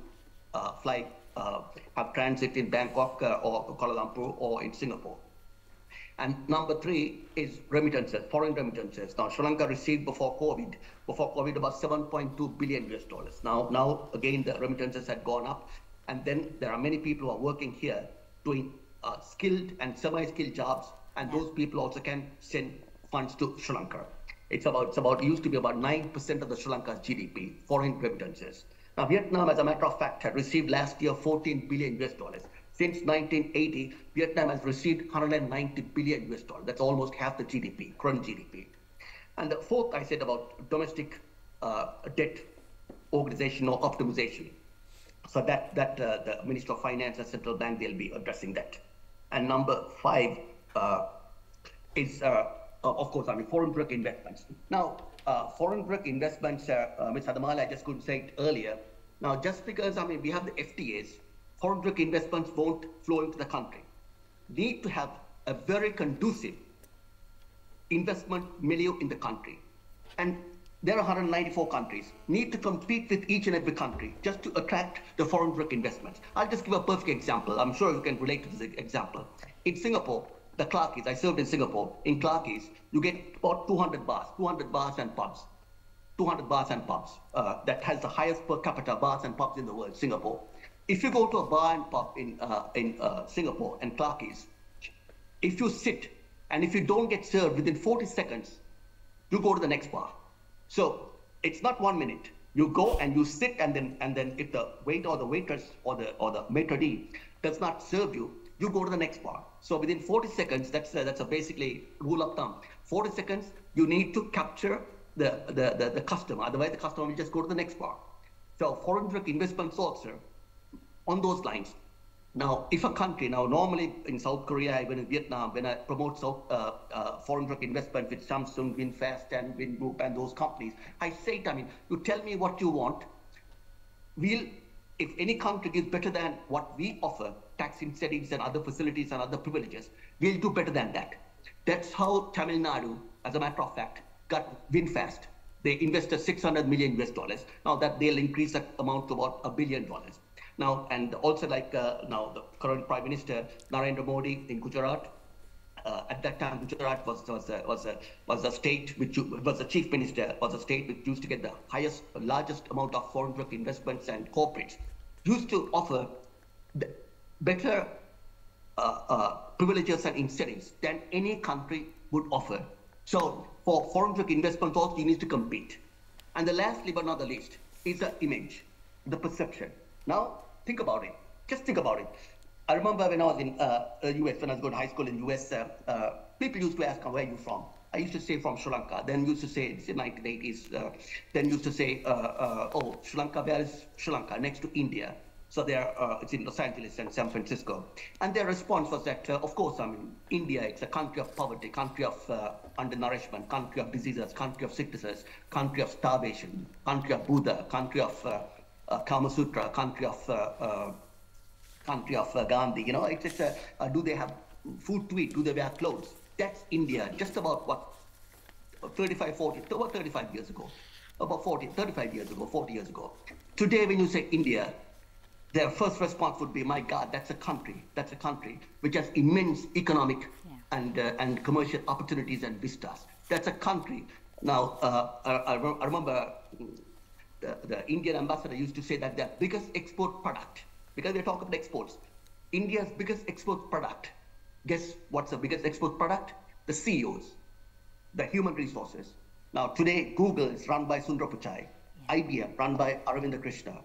D: have transit in Bangkok or Kuala Lumpur or in Singapore. And number 3 is remittances, foreign remittances. Now, Sri Lanka received before COVID about 7.2 billion US dollars. Now again, the remittances had gone up. And then there are many people who are working here doing skilled and semi-skilled jobs. And those people also can send funds to Sri Lanka. It used to be about 9% of the Sri Lanka's GDP, foreign remittances. Now, Vietnam, as a matter of fact, had received last year 14 billion US dollars. Since 1980, Vietnam has received 190 billion US dollars. That's almost half the GDP, current GDP. And the 4th, I said about domestic debt organization or optimization. So that the Minister of Finance and Central Bank, they'll be addressing that. And number 5 is, of course, foreign direct investments. Now, foreign direct investments, Ms. Adamala, I just couldn't say it earlier. Now, just because, we have the FTAs, foreign direct investments won't flow into the country. Need to have a very conducive investment milieu in the country. And there are 194 countries. Need to compete with each and every country just to attract the foreign direct investments. I'll just give a perfect example. I'm sure you can relate to this example. In Singapore, the Clarkies, I served in Singapore. In Clarkies, you get about 200 bars and pubs. 200 bars and pubs. That has the highest per capita bars and pubs in the world, Singapore. If you go to a bar and pub in Singapore and Clarkies, if you sit and if you don't get served within 40 seconds, you go to the next bar. So it's not 1 minute. You go and you sit, and then if the waiter or the waitress or the maitre d' does not serve you, you go to the next bar. So within 40 seconds, that's a basically rule of thumb. 40 seconds, you need to capture the customer. Otherwise, the customer will just go to the next bar. So foreign direct investments also on those lines. Now, if a country, normally in South Korea, even in Vietnam, when I promote foreign direct investment with Samsung, VinFast, and Vingroup, and those companies, I say it, you tell me what you want. If any country gives better than what we offer, tax incentives and other facilities and other privileges, we'll do better than that. That's how Tamil Nadu, as a matter of fact, got VinFast. They invested $600 million US dollars. Now that they'll increase that amount to about $1 billion. Now, and also now the current Prime Minister, Narendra Modi in Gujarat, at that time, Gujarat was a state which was the chief minister, was a state which used to get the largest amount of foreign direct investments and corporates, used to offer better privileges and incentives than any country would offer. So for foreign direct investments also, you need to compete. And the lastly but not the least is the image, the perception. Now, think about it. Just think about it. I remember when I was in US, when I was going to high school in US, people used to ask, where are you from? I used to say from Sri Lanka. Then used to say, it's in 1980s, then used to say, oh, Sri Lanka, where is Sri Lanka? Next to India. So it's in Los Angeles and San Francisco. And their response was that, of course, I mean, India, it's a country of poverty, country of undernourishment, country of diseases, country of sicknesses, country of starvation, country of Buddha, country of Kama Sutra, country of Gandhi. You know, do they have food to eat? Do they wear clothes? That's India, just about what, 35 years ago. About 35 years ago, 40 years ago. Today, when you say India, their first response would be, my God, that's a country which has immense economic and commercial opportunities and vistas. That's a country. Now, I remember the Indian ambassador used to say that their biggest export product, because they talk about exports, India's biggest export product, guess what's the biggest export product? The CEOs, the human resources. Now, today, Google is run by Sundar Pichai, IBM run by Aravinda Krishna,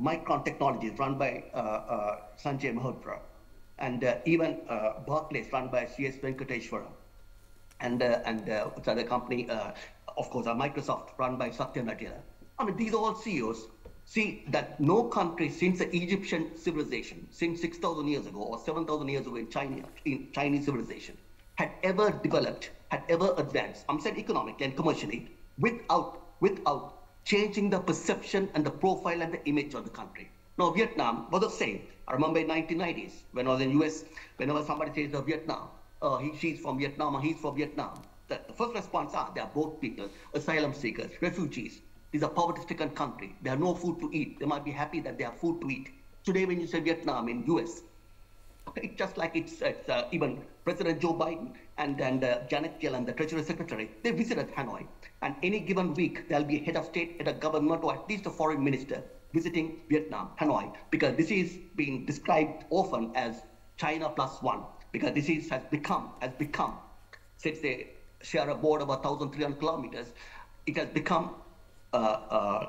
D: Micron Technologies run by Sanjay Malhotra, and even Barclays run by C.S. Venkateshwara, and what's the other company? Of course, Microsoft run by Satya Nadella. I mean, these are all CEOs. See that no country since the Egyptian civilization, since 6,000 years ago or 7,000 years ago in Chinese civilization, had ever developed, had ever advanced, I'm saying economically and commercially, without changing the perception and the profile and the image of the country. Now, Vietnam was the same. I remember in 1990s, when I was in US, whenever somebody says Vietnam, she's from Vietnam or he's from Vietnam, the first response are, they are both people, asylum seekers, refugees. These are poverty-stricken country. They have no food to eat. They might be happy that they have food to eat. Today, when you say Vietnam in US, it's just like it's even President Joe Biden and Janet Yellen, the Treasury Secretary, they visited Hanoi. And any given week, there'll be a head of state, head of government, or at least a foreign minister visiting Vietnam, Hanoi, because this is being described often as China +1, because this has become, since they share a border of 1,300 kilometers, it has become a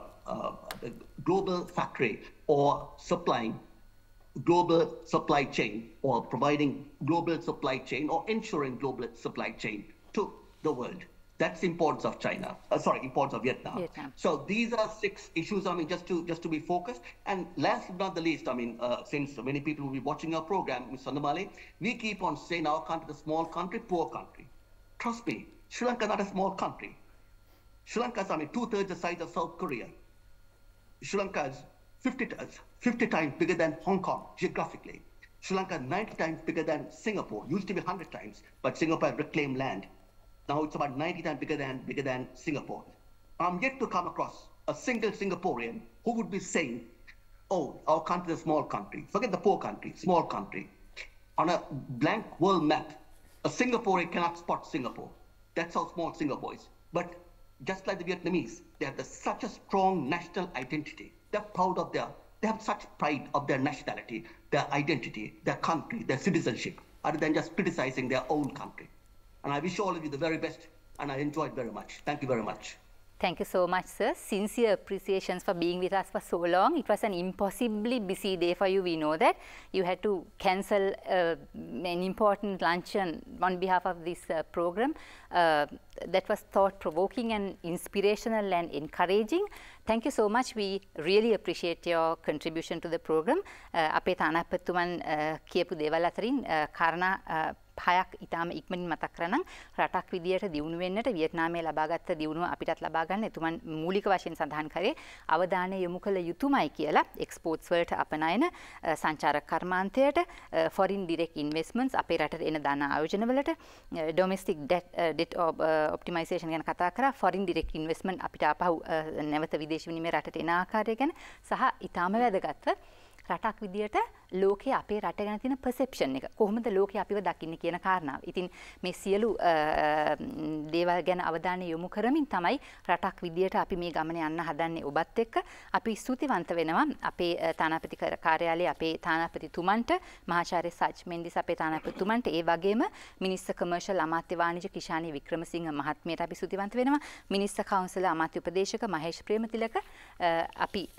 D: global factory or supplying global supply chain or providing global supply chain or ensuring global supply chain to the world. That's the importance of China. Importance of Vietnam. So these are 6 issues. I mean, just to be focused. And last but not the least, I mean, since many people will be watching our program, Ms. Sandamale, we keep on saying our country is a small country, poor country. Trust me, Sri Lanka is not a small country. Sri Lanka is, I mean, 2/3 the size of South Korea. Sri Lanka is 50 times bigger than Hong Kong geographically. Sri Lanka is 90 times bigger than Singapore. Used to be 100 times, but Singapore has reclaimed land. Now it's about 90 times bigger than Singapore. I'm yet to come across a single Singaporean who would be saying, oh, our country is a small country. Forget the poor country, small country. On a blank world map, a Singaporean cannot spot Singapore. That's how small Singapore is. But just like the Vietnamese, they have such a strong national identity. They're proud of they have such pride of their nationality, their identity, their country, their citizenship, other than just criticizing their own country. And I wish all of you the very best, and I enjoyed very much. Thank you very much.
B: Thank you so much, sir. Sincere appreciations for being with us for so long. It was an impossibly busy day for you. We know that. You had to cancel an important luncheon on behalf of this program. That was thought-provoking and inspirational and encouraging. Thank you so much. We really appreciate your contribution to the program. අපේ තානාපතිතුමන් කියපු දේවල් අතරින් කාරණා 6ක් ඉතාම ඉක්මනින් මතක් කරනම් රටක් විදියට දියුණු වෙන්නට වියට්නාමයේ ලබාගත් දියුණුව අපිටත් ලබා ගන්න එතුමන් මූලික වශයෙන් සඳහන් කරේ අවධානය යොමු කළ යුතුමයි කියලා එක්ස්පෝර්ට්ස් වලට අපනයන සංචාරක කර්මාන්තයට foreign direct investments අපේ රටට එන ධන ආයෝජන වලට domestic debt optimization ගැන කතා කරා foreign direct investment අපිට ආපහු නැවත විදේශ විනිමය රටට එන ආකාරය ගැන සහ ඊටාම වැදගත්ව රටක් විදියට ලෝකයේ අපේ රට ගැන තියෙන perception එක කොහොමද ලෝකයේ අපිව දකින්නේ කියන කාරණාව. ඉතින් මේ සියලු දේවල් ගැන අවධානය යොමු කරමින් තමයි රටක් විදියට අපි මේ ගමන යන්න හදන්නේ ඔබත් එක්ක. අපි ස්තුතිවන්ත වෙනවා අපේ තානාපති කාර්යාලයේ අපේ තානාපතිතුමන්ට මහාචාර්ය සජ් මෙන්ඩිස් අපේ තානාපතිතුමන්ට ඒ වගේම මිනිස්සු කමර්ෂල් අමාත්‍ය වාණිජ කිෂානි වික්‍රමසිංහ මහත්මයාට අපි ස්තුතිවන්ත වෙනවා. මිනිස්සු කවුන්සිල අමාත්‍ය උපදේශක මහේෂ් ප්‍රේමතිලක අපි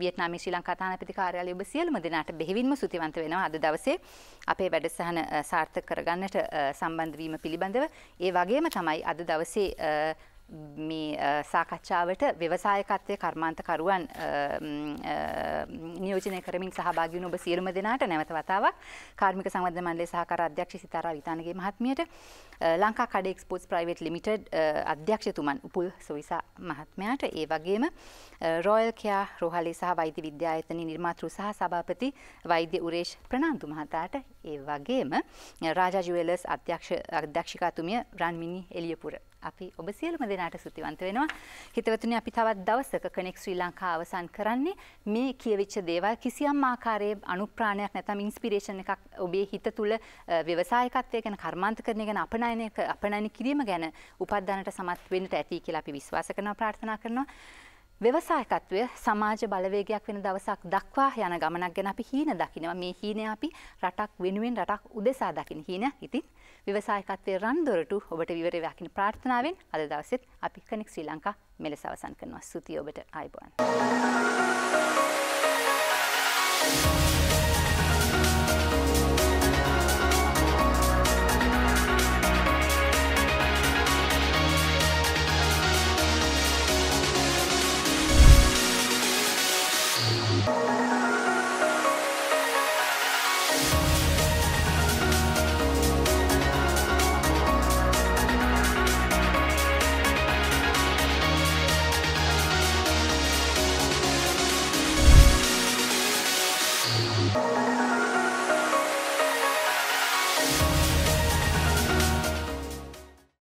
B: වියට්නාමයේ ශ්‍රී ලංකා තානාපති කාර්යාලයේ ඔබ සියලුම දෙනාට මනවින්ම සුතිවන්ත වෙනවා අද දවසේ අපේ වැඩසටහන සාර්ථක කරගන්නට සම්බන්ධ වීම පිළිබඳව. ඒ වගේම තමයි අද දවසේ මේ සාකච්ඡාවට ව්‍යවසායකත්වයේ කර්මාන්තකරුවන් නියෝජනය කරමින් සහභාගී වුණ ඔබ සියලුම දෙනාට නැවත වතාවක් කාර්මික සංවර්ධන මණ්ඩලයේ සහකාර අධ්‍යක්ෂ සිතාරා විතානගේ මහත්මියට ලංකා කඩ එක්ස්පෝර්ට්ස් ප්‍රයිවට් ලිමිටඩ් අධ්‍යක්ෂතුමන් උපුල් සොයිසා මහත්මයාට ඒ වගේම රොයල් කෙයා රෝහලේ සහ වෛද්‍ය විද්‍යායතනයේ නිර්මාතෘ සහ සභාපති වෛද්‍ය උරේෂ් ප්‍රනාන්දු මහතාට ඒ වගේම රාජා ජුවෙලර්ස් අධ්‍යක්ෂිකාතුමිය රන්මිනි එළියපුර අපි ඔබ සියලුම දෙනාට ස්තුතිවන්ත වෙනවා. හිතවතුනි අපි තවත් දවසක කනෙක්ට් ශ්‍රී ලංකා අවසන් කරන්නේ මේ කියවිච්ච දේවල් කිසියම් ආකාරයේ අනුප්‍රාණයක් නැත්නම් ඉන්ස්පිරේෂන් එකක් ඔබේ හිත තුළ ව්‍යවසායකත්වය ගැන කර්මාන්තකරණය ගැන අපනයන කිරීම ගැන උපද්දන්නට සමත් වෙන්නට ඇති කියලා අපි විශ්වාස කරනවා ප්‍රාර්ථනා කරනවා. ව්‍යවසායකත්වය සමාජ බලවේගයක් වෙන දවසක් දක්වා යන ගමනක් ගැන අපි හීන දකිනවා. මේ හීනය අපි රටක් වෙනුවෙන් රටක් උදෙසා දකින හීන. ඉතින් ව්‍යවසායකත්වයේ රන්දොරටු ඔබට විවර වේකින ප්‍රාර්ථනාවෙන් අද දවසෙත් අපි කනෙක්ට් ශ්‍රී ලංකා මෙලෙස අවසන් කරනවා. ස්තුතියි ඔබට ආයුබෝවන්.